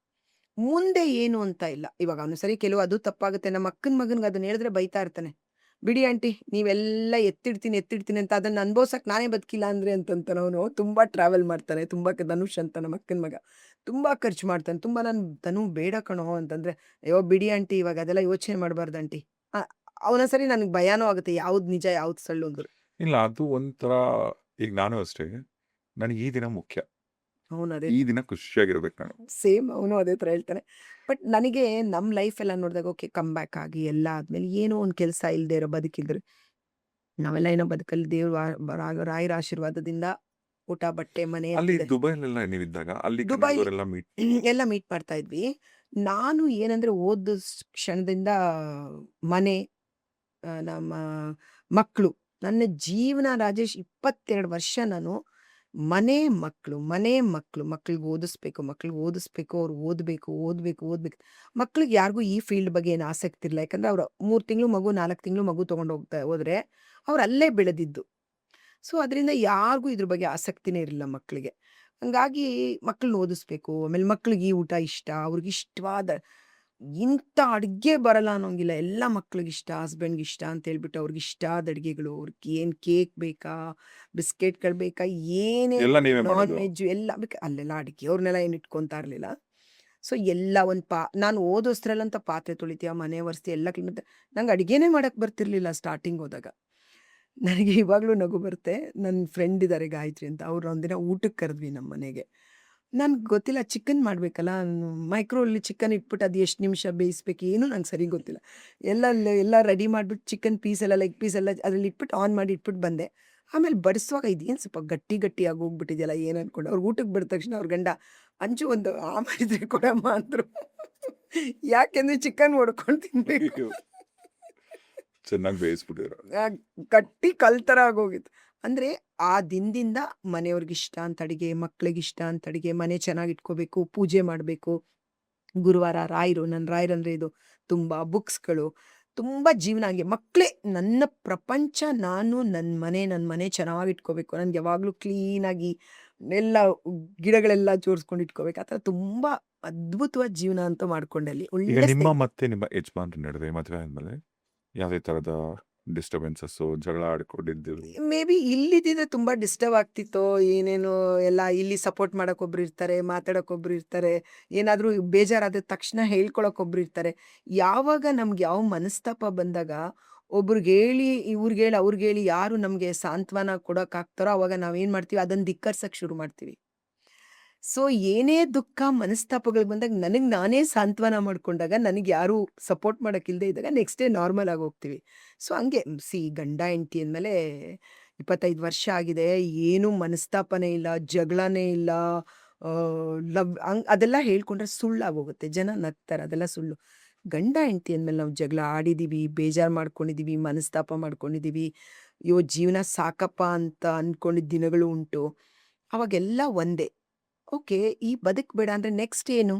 ಮುಂದೆ ಏನು ಅಂತ ಇಲ್ಲ. ಇವಾಗ ಅವನು ಸರಿ ಕೆಲವು ಅದು ತಪ್ಪಾಗುತ್ತೆ. ನಮ್ಮ ಅಕ್ಕನ ಮಗನಿಗೆ ಅದನ್ನ ಹೇಳಿದ್ರೆ ಬೈತಾ ಇರ್ತಾನೆ. ಬಿಡಿ ಆಂಟಿ ನೀವೆಲ್ಲ ಎತ್ತಿಡ್ತೀನಿ ಅಂತ ಅದನ್ನ ಅನುಭವಿಸಕ್ಕೆ ನಾನೇ ಬದುಕಿಲ್ಲ ಅಂದ್ರೆ ಅಂತಂತಾನೆ ಅವನು. ತುಂಬ ಟ್ರಾವೆಲ್ ಮಾಡ್ತಾನೆ. ತುಂಬ ಧನುಷ್ ಅಂತ ನಮ್ಮ ಅಕ್ಕನ ಮಗ ತುಂಬ ಖರ್ಚು ಮಾಡ್ತಾನೆ. ತುಂಬ ನಾನು ಬೇಡ ಕಣೋ ಅಂತಂದ್ರೆ, ಅಯ್ಯೋ ಬಿಡಿ ಆಂಟಿ ಇವಾಗ ಅದೆಲ್ಲ ಯೋಚನೆ ಮಾಡಬಾರ್ದು ಆಂಟಿ. ಅವನೊಂದ್ಸರಿ ನನಗೆ ಭಯಾನೂ ಆಗುತ್ತೆ, ಯಾವ್ದು ನಿಜ ಯಾವ್ದು ಸಳ್ಳು ಅಂದ್ರು.
ಇಲ್ಲ ಅದು ಒಂಥರ, ಈಗ ನಾನು ಅಷ್ಟೇ, ನನಗೆ ಈ ದಿನ ಮುಖ್ಯ,
ಅವನು ಅದೇ
ಈ ದಿನ ಖುಷಿಯಾಗಿರ್ಬೇಕು ನಾನು.
ಸೇಮ್ ಅವನು ಅದೇ ಥರ ಹೇಳ್ತಾನೆ. ಬಟ್ ನನಗೆ ನಮ್ಮ ಲೈಫ್ ಎಲ್ಲ ನೋಡಿದಾಗ ಓಕೆ ಕಮ್ ಬ್ಯಾಕ್ ಆಗಿ ಎಲ್ಲ ಆದ್ಮೇಲೆ ಏನೋ ಒಂದು ಕೆಲಸ ಇಲ್ಲದೆ ಇರೋ ಬದುಕಿದ್ರೆ, ನಾವೆಲ್ಲ ಏನೋ ಬದುಕಲ್ಲಿ ದೇವ್ರ ರಾಯರ ಆಶೀರ್ವಾದದಿಂದ ಊಟ ಬಟ್ಟೆ ಮನೆ
ಅಲ್ಲಿ
ಅಂತಿದೆ.
ದುಬೈಲೆಲ್ಲ ನೀವಿದ್ದಾಗ ಅಲ್ಲಿ
ದುಬೈ
ಕನ್ನಡದವರೆಲ್ಲ ಮೀಟ್
ಎಲ್ಲ ಮೀಟ್ ಮಾಡ್ತಾ ಇದ್ವಿ. ನಾನು ಏನಂದ್ರೆ ಓದ ಕ್ಷಣದಿಂದ ಮನೆ, ನಮ್ಮ ಮಕ್ಕಳು, ನನ್ನ ಜೀವನ ರಾಜೇಶ್ 22 ವರ್ಷ ನಾನು ಮಕ್ಳಿಗೆ ಓದಿಸ್ಬೇಕು, ಅವ್ರು ಓದಬೇಕು. ಮಕ್ಳಿಗೆ ಯಾರಿಗೂ ಈ ಫೀಲ್ಡ್ ಬಗ್ಗೆ ಏನು ಆಸಕ್ತಿ ಇಲ್ಲ. ಯಾಕಂದ್ರೆ ಅವ್ರು 3 ತಿಂಗಳು ಮಗು 4 ತಿಂಗಳು ಮಗು ತೊಗೊಂಡು ಹೋದ್ರೆ ಅವ್ರು ಅಲ್ಲೇ ಬೆಳೆದಿದ್ದು. ಸೊ ಅದರಿಂದ ಯಾರಿಗೂ ಇದ್ರ ಬಗ್ಗೆ ಆಸಕ್ತಿನೇ ಇರಲಿಲ್ಲ ಮಕ್ಕಳಿಗೆ. ಹಂಗಾಗಿ ಮಕ್ಕಳನ್ನ ಓದಿಸ್ಬೇಕು. ಆಮೇಲೆ ಮಕ್ಳಿಗೆ ಈ ಊಟ ಇಷ್ಟ, ಅವ್ರಿಗೆ ಇಷ್ಟವಾದ ಇಂಥ ಅಡುಗೆ ಬರಲ್ಲ ಅನ್ನೋಂಗಿಲ್ಲ, ಎಲ್ಲ ಮಕ್ಳಿಗೆ ಇಷ್ಟ, ಹಸ್ಬೆಂಡ್ಗೆ ಇಷ್ಟ ಅಂತ ಹೇಳ್ಬಿಟ್ಟು ಅವ್ರಿಗೆ ಇಷ್ಟ ಆದ ಅಡುಗೆಗಳು, ಅವ್ರಿಗೆ ಏನು ಕೇಕ್ ಬೇಕಾ, ಬಿಸ್ಕೆಟ್ಗಳು ಬೇಕಾ, ಏನೇ
ಎಲ್ಲ ನೀವೇ
ನಾನ್
ಮಾಡೋದು.
ವೆಜ್ ಎಲ್ಲ ಬೇಕಾ ಅಲ್ಲೆಲ್ಲ ಅಡುಗೆ ಅವ್ರನ್ನೆಲ್ಲ ಏನು ಇಟ್ಕೊತಾ ಇರಲಿಲ್ಲ. ಸೊ ಎಲ್ಲ ನಾನು ಓದೋಸ್ತ್ರಲ್ಲಂತ ಪಾತ್ರೆ ತೊಳಿತೀಯ, ಮನೆ ಒರೆಸ್ತೀಯ, ಎಲ್ಲ ಕ್ಲೀನ್ ಮಾಡ್ತೀಯ. ನಂಗೆ ಅಡುಗೆನೇ ಮಾಡೋಕ್ಕೆ ಬರ್ತಿರ್ಲಿಲ್ಲ ಸ್ಟಾರ್ಟಿಂಗ್ ಹೋದಾಗ. ನನಗೆ ಇವಾಗಲೂ ನಗು ಬರುತ್ತೆ. ನನ್ನ ಫ್ರೆಂಡ್ ಇದ್ದಾರೆ ಗಾಯತ್ರಿ ಅಂತ, ಅವ್ರು ಒಂದಿನ ಊಟಕ್ಕೆ ಕರೆದ್ವಿ ನಮ್ಮ ಮನೆಗೆ. ನನ್ಗೆ ಗೊತ್ತಿಲ್ಲ, ಚಿಕನ್ ಮಾಡಬೇಕಲ್ಲ, ಮೈಕ್ರೋವಲ್ಲಿ ಚಿಕನ್ ಇಟ್ಬಿಟ್ಟು ಅದು ಎಷ್ಟು ನಿಮಿಷ ಬೇಯಿಸ್ಬೇಕು ಏನೂ ನಂಗೆ ಸರಿ ಗೊತ್ತಿಲ್ಲ. ಎಲ್ಲ ರೆಡಿ ಮಾಡಿಬಿಟ್ಟು ಚಿಕನ್ ಪೀಸ್ ಎಲ್ಲ ಲೆಗ್ ಪೀಸ್ ಎಲ್ಲ ಅದ್ರಲ್ಲಿ ಇಟ್ಬಿಟ್ಟು ಆನ್ ಮಾಡಿ ಇಟ್ಬಿಟ್ಟು ಬಂದೆ. ಆಮೇಲೆ ಬಡಿಸುವಾಗ ಇದೇನು ಸ್ವಲ್ಪ ಗಟ್ಟಿಯಾಗಿ ಹೋಗ್ಬಿಟ್ಟಿದೆಯಲ್ಲ ಏನು ಅಂದ್ಕೊಂಡು, ಅವ್ರು ಊಟಕ್ಕೆ ಬಿಟ್ಟ ತಕ್ಷಣ ಅವ್ರ ಗಂಡ ಅಂಚು ಒಂದು ಮಾಡಿದ್ರೆ ಕೊಡಮ್ಮ ಅಂದರು. ಯಾಕೆಂದರೆ ಚಿಕನ್ ಹೊಡ್ಕೊಂಡು ತಿನ್ಬೇಕು,
ಚೆನ್ನಾಗಿ ಬೇಯಿಸ್ಬಿಟ್ಟಿರೋ.
ಗಟ್ಟಿ ಕಲ್ ಥರ ಆಗೋಗಿತ್ತು. ಅಂದರೆ ಆ ದಿನದಿಂದ ಮನೆಯವ್ರಿಗಿಷ್ಟ ಅಂತ ಅಡುಗೆ, ಮಕ್ಳಿಗಿಷ್ಟ ಅಂತ ಅಡುಗೆ, ಮನೆ ಚೆನ್ನಾಗಿ ಇಟ್ಕೋಬೇಕು, ಪೂಜೆ ಮಾಡಬೇಕು. ಗುರುವಾರ ರಾಯರು, ನನ್ನ ರಾಯರಂದರೆ ಇದು ತುಂಬ ಬುಕ್ಸ್ಗಳು, ತುಂಬ ಜೀವನ ಹಂಗೆ. ಮಕ್ಕಳೇ ನನ್ನ ಪ್ರಪಂಚ. ನಾನು ನನ್ನ ಮನೆ ಚೆನ್ನಾಗಿ ಇಟ್ಕೋಬೇಕು, ನನಗೆ ಯಾವಾಗಲೂ ಕ್ಲೀನಾಗಿ ಎಲ್ಲ ಗಿಡಗಳೆಲ್ಲ ಜೋಡಿಸ್ಕೊಂಡು ಇಟ್ಕೋಬೇಕು. ಆ ಥರ ತುಂಬ ಅದ್ಭುತವಾದ ಜೀವನ ಅಂತ ಮಾಡ್ಕೊಂಡೆ ಅಲ್ಲಿ.
ಈಗ
ಒಳ್ಳೆ
ನಿಮ್ಮ ಮತ್ತೆ ನಿಮ್ಮ ಯಜಮಾನ್ರ ನಡುವೆ ಮದುವೆ ಆದ್ಮೇಲೆ ಯಾವುದೇ ಥರದ ಡಿಸ್ಟರ್ಬೆನ್ಸಸ್ಸು, ಜಗಳ ಆಡ್ಕೊಂಡಿದ್ದು?
ಮೇ ಬಿ ಇಲ್ಲಿದ್ದಿದ್ರೆ ತುಂಬ ಡಿಸ್ಟರ್ಬ್ ಆಗ್ತಿತ್ತೋ ಏನೇನೋ. ಎಲ್ಲ ಇಲ್ಲಿ ಸಪೋರ್ಟ್ ಮಾಡೋಕ್ಕೊಬ್ರು ಇರ್ತಾರೆ, ಮಾತಾಡೋಕ್ಕೊಬ್ರು ಇರ್ತಾರೆ, ಏನಾದರೂ ಬೇಜಾರಾದ ತಕ್ಷಣ ಹೇಳ್ಕೊಳಕ್ಕೊಬ್ರು ಇರ್ತಾರೆ. ಯಾವಾಗ ನಮ್ಗೆ ಯಾವ ಮನಸ್ತಾಪ ಬಂದಾಗ ಒಬ್ರಿಗೆ ಹೇಳಿ ಅವ್ರಿಗೆ ಹೇಳಿ ಯಾರು ನಮಗೆ ಸಾಂತ್ವನ ಕೊಡೋಕ್ಕಾಗ್ತಾರೋ ಅವಾಗ ನಾವೇನು ಮಾಡ್ತೀವಿ, ಅದನ್ನು ಧಿಕ್ಕರ್ಸಕ್ಕೆ ಶುರು ಮಾಡ್ತೀವಿ. ಸೊ ಏನೇ ದುಃಖ ಮನಸ್ತಾಪಗಳು ಬಂದಾಗ ನನಗೆ ನಾನೇ ಸಾಂತ್ವನ ಮಾಡ್ಕೊಂಡಾಗ, ನನಗೆ ಯಾರೂ ಸಪೋರ್ಟ್ ಮಾಡೋಕ್ಕಿಲ್ಲದೆ ಇದ್ದಾಗ ನೆಕ್ಸ್ಟ್ ಡೇ ನಾರ್ಮಲ್ ಆಗಿ ಹೋಗ್ತೀವಿ. ಸೊ ಹಂಗೆ ಗಂಡ ಹೆಂಡತಿ ಅಂದಮೇಲೆ 25 ವರ್ಷ ಆಗಿದೆ, ಏನೂ ಮನಸ್ತಾಪನೇ ಇಲ್ಲ, ಜಗಳನೇ ಇಲ್ಲ. ಅದೆಲ್ಲ ಹೇಳ್ಕೊಂಡ್ರೆ ಸುಳ್ಳಾಗೋಗುತ್ತೆ, ಜನ ನಗ್ತಾರೆ, ಅದೆಲ್ಲ ಸುಳ್ಳು. ಗಂಡ ಹೆಂಡತಿ ಅಂದಮೇಲೆ ನಾವು ಜಗಳ ಆಡಿದ್ದೀವಿ, ಬೇಜಾರು ಮಾಡ್ಕೊಂಡಿದ್ದೀವಿ, ಮನಸ್ತಾಪ ಮಾಡ್ಕೊಂಡಿದ್ದೀವಿ, ಅಯ್ಯೋ ಜೀವನ ಸಾಕಪ್ಪ ಅಂತ ಅಂದ್ಕೊಂಡಿದ್ದ ದಿನಗಳು ಉಂಟು. ಅವಾಗೆಲ್ಲ ಒಂದೇ, ಓಕೆ ಈ ಬದುಕಬೇಡ ಅಂದರೆ ನೆಕ್ಸ್ಟ್ ಏನು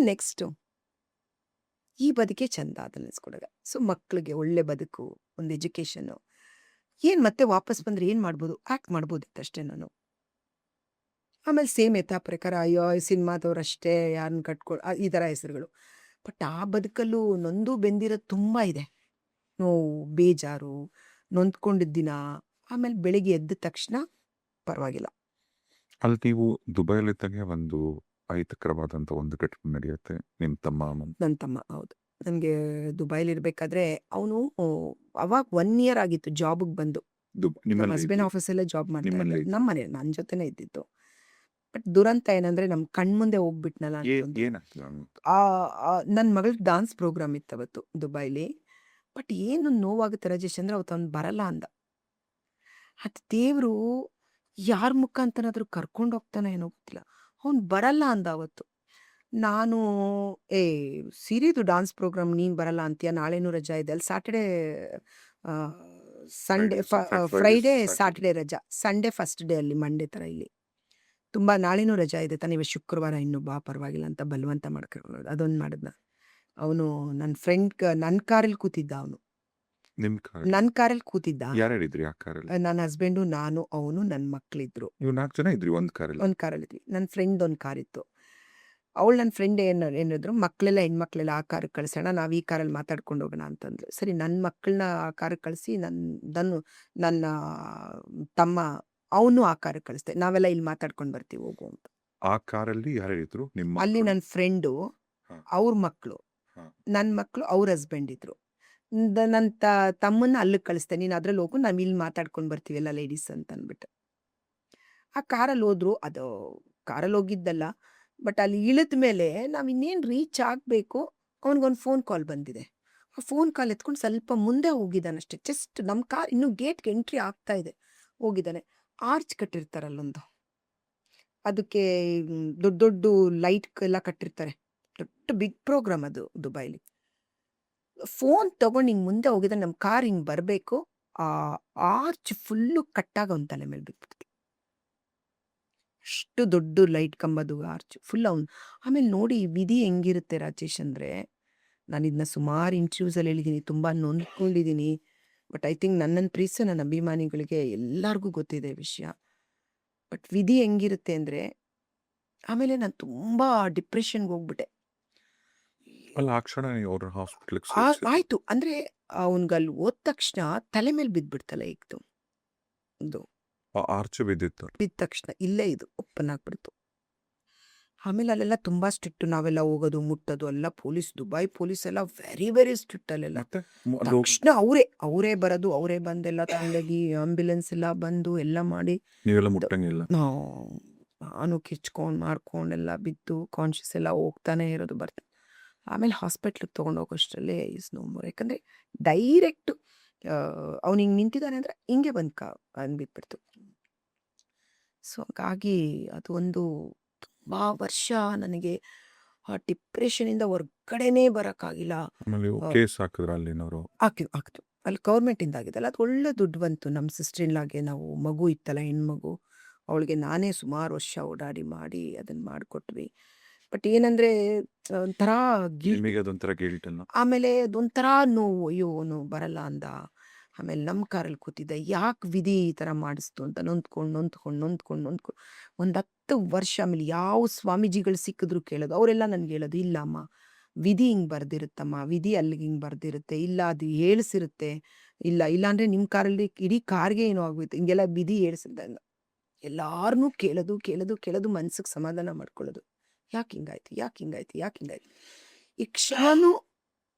ನೆಕ್ಸ್ಟು? ಈ ಬದುಕೇ ಚಂದ ಅದನ್ನ ನೆನೆಸ್ಕೊಂಡಾಗ. ಸೊ ಮಕ್ಕಳಿಗೆ ಒಳ್ಳೆ ಬದುಕು, ಒಂದು ಎಜುಕೇಷನ್ನು, ಏನು ಮತ್ತೆ ವಾಪಸ್ ಬಂದರೆ ಏನು ಮಾಡ್ಬೋದು, ಆ್ಯಕ್ಟ್ ಮಾಡ್ಬೋದಿತ್ತು ಅಷ್ಟೇ ನಾನು. ಆಮೇಲೆ ಸೇಮ್ ಯಥಾ ಪ್ರಕಾರ ಅಯ್ಯೋ ಸಿನಿಮಾದವ್ರಷ್ಟೇ ಯಾರನ್ನ ಈ ಥರ ಹೆಸರುಗಳು. ಬಟ್ ಆ ಬದುಕಲ್ಲೂ ನೊಂದು ಬೆಂದಿರೋದು ತುಂಬ ಇದೆ. ನೋವು, ಬೇಜಾರು, ನೊಂದ್ಕೊಂಡಿದ್ದ ದಿನ, ಆಮೇಲೆ ಬೆಳಿಗ್ಗೆ ಎದ್ದ ತಕ್ಷಣ ಪರವಾಗಿಲ್ಲ.
ಅಲ್ಲಿ ನೀವು ದುಬೈಲಿದ್ದಾಗ ಒಂದು ಅಹಿತಕರವಾದಂಥ ಒಂದು ಘಟನೆ ನಡೆಯುತ್ತೆ. ನಿಮ್ಮ
ನನ್ನ ತಮ್ಮ, ಹೌದು. ನನಗೆ ದುಬೈಲಿರ್ಬೇಕಾದ್ರೆ ಅವನು ಅವಾಗ 1 ಇಯರ್ ಆಗಿತ್ತು ಜಾಬಿಗೆ ಬಂದು. ನಮ್ಮ
ನಿಮ್ಮಲ್ಲೇ
ಹಸ್ಬೆಂಡ್
ಇದ್ದು
ಆಫೀಸಲ್ಲೇ ಜಾಬ್ ಮಾಡ್ತಾ
ನಿಮ್ಮಲ್ಲೇ
ಇದ್ದಾರೆ.
ಇದ್ದು
ನಮ್ಮ ಮನೆ ನನ್ನ ಜೊತೆನೇ ಇದ್ದಿದ್ದು. ಬಟ್ ದುರಂತ ಏನಂದ್ರೆ ನಮ್ಮ ಕಣ್ಮುಂದೆ ಹೋಗ್ಬಿಟ್ನಲ್ಲ ಅಂತ ಒಂದು.
ಏನಾಗ್ತದೆ
ಆ ನನ್ನ ಮಗಳಿಗೆ ಡಾನ್ಸ್ ಪ್ರೋಗ್ರಾಮ್ ಇತ್ತು ಅವತ್ತು ದುಬೈಲಿ. ಬಟ್ ಏನು ನೋವಾಗುತ್ತೆ ರಾಜೇಶ್ ಅಂದ್ರೆ ಅವತ್ತು ಅವ್ನು ಬರಲ್ಲ ಅಂದ. ಅದು ದೇವರು ಯಾರ ಮುಖಾಂತರಾದ್ರೂ ಕರ್ಕೊಂಡು ಹೋಗ್ತಾನೆ ಏನೋ ಗೊತ್ತಿಲ್ಲ. ಅವ್ನು ಬರಲ್ಲ ಅಂದ ಅವತ್ತು. ನಾನು ಏ ಸಿರಿದು ಡಾನ್ಸ್ ಪ್ರೋಗ್ರಾಮ್ ನೀನು ಬರಲ್ಲ ಅಂತೀಯ, ನಾಳೆನೂ ರಜಾ ಇದೆ ಅಲ್ಲಿ Saturday, Sunday,
Friday
Friday
Saturday
Saturday ರಜಾ, ಸಂಡೇ ಫಸ್ಟ್ ಡೇ ಅಲ್ಲಿ ಮಂಡೇ ಥರ ಇಲ್ಲಿ ತುಂಬ ನಾಳೆನೂ ರಜಾ ಇದೆ ತಾನೇ, ಇವತ್ತು ಶುಕ್ರವಾರ ಇನ್ನು ಬಾ ಪರವಾಗಿಲ್ಲ ಅಂತ ಬಲವಂತ ಮಾಡ್ಕೊಂಡು ಅದೊಂದು ಮಾಡಿದ್ನ. ಅವನು ನನ್ನ ಫ್ರೆಂಡ್ ನನ್ನ ಕಾರಲ್ಲಿ ಕೂತಿದ್ದ, ಅವನು
ನಿಮ್ ಕಾರ್
ನನ್ನ ಕಾರಲ್ಲಿ ಕೂತಿದ್ದ.
ಯಾರ್ಯಾರಿದ್ರಿ ಆ ಕಾರಲ್ಲಿ?
ನನ್ನ ಹಸ್ಬೆಂಡು, ನಾನು, ಅವನು, ನನ್ನ ಮಕ್ಕಳಿದ್ರು.
ನೀವು 4 ಜನ ಇದ್ರಿ ಒಂದ್ ಕಾರಲ್ಲಿ?
ಒಂದು ಕಾರಲ್ಲಿದ್ವಿ. ನನ್ನ ಫ್ರೆಂಡ್ ಒಂದು ಕಾರಿತ್ತು. ಅವಳು ನನ್ನ ಫ್ರೆಂಡ್ ಏನಿದ್ರು, ಮಕ್ಕಳೆಲ್ಲ ಹೆಣ್ಮಕ್ಳೆಲ್ಲ ಆ ಕಾರಿಗೆ ಕಳಿಸೋಣ, ನಾವು ಈ ಕಾರಲ್ಲಿ ಮಾತಾಡ್ಕೊಂಡು ಹೋಗೋಣ ಅಂತಂದ್ರು. ಸರಿ ನನ್ನ ಮಕ್ಕಳನ್ನ ಆ ಕಾರಿಗೆ ಕಳಿಸಿ ನನ್ನ ತಮ್ಮ ಅವನು ಆ ಕಾರಿಗೆ ಕಳಿಸ್ದೆ, ನಾವೆಲ್ಲ ಇಲ್ಲಿ ಮಾತಾಡ್ಕೊಂಡು ಬರ್ತೀವಿ ಹೋಗು ಅಂತ.
ಆ ಕಾರಲ್ಲಿ ಯಾರ್ಯಾರಿದ್ರು? ನಿಮ್ಮ
ಅಲ್ಲಿ
ಮಕ್ಕಳು?
ನನ್ನ ಫ್ರೆಂಡು,
ಹಾ.
ಅವ್ರ ಮಕ್ಕಳು,
ಹಾ.
ನನ್ನ ಮಕ್ಕಳು, ಅವ್ರ ಹಸ್ಬೆಂಡ್ ಇದ್ರು. ನನ್ನ ತಮ್ಮನ್ನ ಅಲ್ಲಿಗೆ ಕಳಿಸ್ದೆ, ನೀನು ಅದ್ರಲ್ಲಿ ಹೋಗು, ನಾವು ಇಲ್ಲಿ ಮಾತಾಡ್ಕೊಂಡು ಬರ್ತೀವಿ ಎಲ್ಲ ಲೇಡೀಸ್ ಅಂತ ಅಂದ್ಬಿಟ್ಟು. ಆ ಕಾರಲ್ಲಿ ಹೋದ್ರು. ಅದು ಕಾರಲ್ಲಿ ಹೋಗಿದ್ದಲ್ಲ, ಬಟ್ ಅಲ್ಲಿ ಇಳಿದ ಮೇಲೆ ನಾವು ಇನ್ನೇನು ರೀಚ್ ಆಗಬೇಕು, ಅವನಿಗೊಂದು ಫೋನ್ ಕಾಲ್ ಬಂದಿದೆ. ಆ ಫೋನ್ ಕಾಲ್ ಎತ್ಕೊಂಡು ಸ್ವಲ್ಪ ಮುಂದೆ ಹೋಗಿದ್ದಾನಷ್ಟೇ, ಜಸ್ಟ್ ನಮ್ಮ ಕಾರ್ ಇನ್ನೂ ಗೇಟ್ಗೆ ಎಂಟ್ರಿ ಆಗ್ತಾ ಇದೆ, ಹೋಗಿದ್ದಾನೆ. ಆರ್ಚ್ ಕಟ್ಟಿರ್ತಾರಲ್ಲೊಂದು, ಅದಕ್ಕೆ ದೊಡ್ಡ ದೊಡ್ಡ ಲೈಟ್ ಎಲ್ಲ ಕಟ್ಟಿರ್ತಾರೆ, ದೊಡ್ಡ ಬಿಗ್ ಪ್ರೋಗ್ರಾಮ್ ಅದು ದುಬೈಲಿ. ಫೋನ್ ತಗೊಂಡು ಹಿಂಗೆ ಮುಂದೆ ಹೋಗಿದ್ದಾನೆ, ನಮ್ಮ ಕಾರ್ ಹಿಂಗೆ ಬರಬೇಕು, ಆ ಆರ್ಚ್ ಫುಲ್ಲು ಕಟ್ಟಾಗ ಅವನ ತಲೆ ಮೇಲೆ ಬಿದ್ಬಿಡ್ತು. ಅಷ್ಟು ದೊಡ್ಡ ಲೈಟ್ ಕಂಬದು ಆರ್ಚ್ ಫುಲ್ ಅವನು. ಆಮೇಲೆ ನೋಡಿ ವಿಧಿ ಹೆಂಗಿರುತ್ತೆ ರಾಜೇಶ್ ಅಂದರೆ, ನಾನು ಇದನ್ನ ಸುಮಾರು ಇಂಟರ್ವ್ಯೂಸಲ್ಲಿ ಹೇಳಿದ್ದೀನಿ, ತುಂಬ ನೊಂದ್ಕೊಂಡಿದ್ದೀನಿ. ಬಟ್ ಐ ಥಿಂಕ್ ನನ್ನನ್ನು ಪ್ರೀತಿಸೋ ನನ್ನ ಅಭಿಮಾನಿಗಳಿಗೆ ಎಲ್ಲರಿಗೂ ಗೊತ್ತಿದೆ ವಿಷಯ. ಬಟ್ ವಿಧಿ ಹೆಂಗಿರುತ್ತೆ ಅಂದರೆ, ಆಮೇಲೆ ನಾನು ತುಂಬ ಡಿಪ್ರೆಷನ್ಗೆ ಹೋಗ್ಬಿಟ್ಟೆ.
ಅಲ್ಲ ಆ ಕ್ಷಣ ಅವ್ರ ಹಾಸ್ಪಿಟ್ಲಿಗೆ
ಆಯಿತು ಅಂದರೆ ಅವನಿಗಲ್ಲಿ ಹೋದ ತಕ್ಷಣ ತಲೆ ಮೇಲೆ ಬಿದ್ದುಬಿಡ್ತಲ್ಲ ಈಗ್ದು, ಇದು
ಆರ್ಚ್ ಬಿದ್ದಿತ್ತು.
ಬಿದ್ದ ತಕ್ಷಣ ಇಲ್ಲೇ ಇದು ಓಪನ್ ಆಗಿಬಿಡ್ತು. ಆಮೇಲೆ ಅಲ್ಲೆಲ್ಲ ತುಂಬ ಸ್ಟ್ರಿಕ್ಟು, ನಾವೆಲ್ಲ ಹೋಗೋದು ಮುಟ್ಟೋದು ಎಲ್ಲ ಪೊಲೀಸ್, ದುಬೈ ಪೊಲೀಸ್ ಎಲ್ಲ ವೆರಿ ವೆರಿ ಸ್ಟ್ರಿಕ್ಟ್ ಅಲ್ಲೆಲ್ಲ.
ಮತ್ತೆ
ತಕ್ಷಣ ಅವರೇ ಬರೋದು, ಅವರೇ ಬಂದೆಲ್ಲ ತಗೊಂಡೋಗಿ ಆಂಬ್ಯುಲೆನ್ಸ್ ಎಲ್ಲ ಬಂದು ಎಲ್ಲ ಮಾಡಿ,
ನೀವೆಲ್ಲ ಮುಟ್ಟಂಗಿಲ್ಲ?
ನಾನು ಕಿಚ್ಕೊಂಡು ಮಾಡ್ಕೊಂಡೆಲ್ಲ ಬಿದ್ದು ಕಾನ್ಷಿಯಸ್ ಎಲ್ಲ ಹೋಗ್ತಾನೆ ಇರೋದು ಬರ್ತಾನೆ. ಆಮೇಲೆ ಹಾಸ್ಪಿಟ್ಲಿಗೆ ತೊಗೊಂಡೋಗೋಷ್ಟರಲ್ಲೇ ಈಸ್ ನೋ ಮೋರ್. ಯಾಕಂದರೆ ಡೈರೆಕ್ಟು ಅವ್ನು ಹಿಂಗೆ ನಿಂತಿದ್ದಾನೆ ಅಂದರೆ ಹಿಂಗೆ ಬಂದು ಅಂದ್ಬಿಟ್ಬಿಡ್ತು. ಸೊ ಹಾಗಾಗಿ ಅದು ಒಂದು ತುಂಬ ವರ್ಷ ನನಗೆ ಆ ಡಿಪ್ರೆಷನಿಂದ ಹೊರ್ಗಡೆನೇ ಬರೋಕ್ಕಾಗಿಲ್ಲ.
ಆಮೇಲೆ ಕೇಸ್ ಹಾಕಿದ್ರ ಅಲ್ಲಿನವರು?
ಆಗ್ತು ಅಲ್ಲಿ ಗೌರ್ಮೆಂಟಿಂದ ಆಗಿದ್ದಲ್ಲ, ಅದು ಒಳ್ಳೆ ದುಡ್ಡು ಬಂತು. ನಮ್ಮ ಸಿಸ್ಟ್ರಿನ್ಲಾಗೆ ನಾವು ಮಗು ಇತ್ತಲ್ಲ, ಹೆಣ್ಮಗು, ಅವಳಿಗೆ ನಾನೇ ಸುಮಾರು ವರ್ಷ ಓಡಾಡಿ ಮಾಡಿ ಅದನ್ನು ಮಾಡಿಕೊಟ್ವಿ. ಬಟ್ ಏನಂದರೆ ಒಂಥರ
ನಿಮಗೆ ಅದೊಂಥರ ಗಿಲ್ಟ್ ಅಲ್ಲ? ಆಮೇಲೆ
ಅದೊಂಥರ ನೋವು, ಅಯ್ಯೋ ಅವನು ಬರಲ್ಲ ಅಂದ. ಆಮೇಲೆ ನಮ್ಮ ಕಾರಲ್ಲಿ ಕೂತಿದ್ದ, ಯಾಕೆ ವಿಧಿ ಈ ಥರ ಮಾಡಿಸ್ತು ಅಂತ ನೊಂದ್ಕೊಂಡು ಒಂದು 10 ವರ್ಷ. ಆಮೇಲೆ ಯಾವ ಸ್ವಾಮೀಜಿಗಳು ಸಿಕ್ಕಿದ್ರು ಕೇಳೋದು, ಅವರೆಲ್ಲ ನನಗೆ ಹೇಳೋದು, ಇಲ್ಲ ಅಮ್ಮ ವಿಧಿ ಹಿಂಗೆ ಬರ್ದಿರುತ್ತಮ್ಮ, ವಿಧಿ ಅಲ್ಲಿಗೆ ಹಿಂಗೆ ಬರ್ದಿರುತ್ತೆ, ಇಲ್ಲ ಅದು ಹೇಳಿಸಿರುತ್ತೆ, ಇಲ್ಲ ಅಂದರೆ ನಿಮ್ಮ ಕಾರಲ್ಲಿ ಇಡೀ ಕಾರ್ಗೆ ಏನೋ ಆಗೋಯ್ತು, ಹಿಂಗೆಲ್ಲ ವಿಧಿ ಹೇಳಿಸಿದ್ದ. ಎಲ್ಲಾರನ್ನೂ ಕೇಳೋದು ಮನ್ಸಿಗೆ ಸಮಾಧಾನ ಮಾಡ್ಕೊಳ್ಳೋದು, ಯಾಕೆ ಹಿಂಗಾಯ್ತು. ಈ ಕ್ಷಣನೂ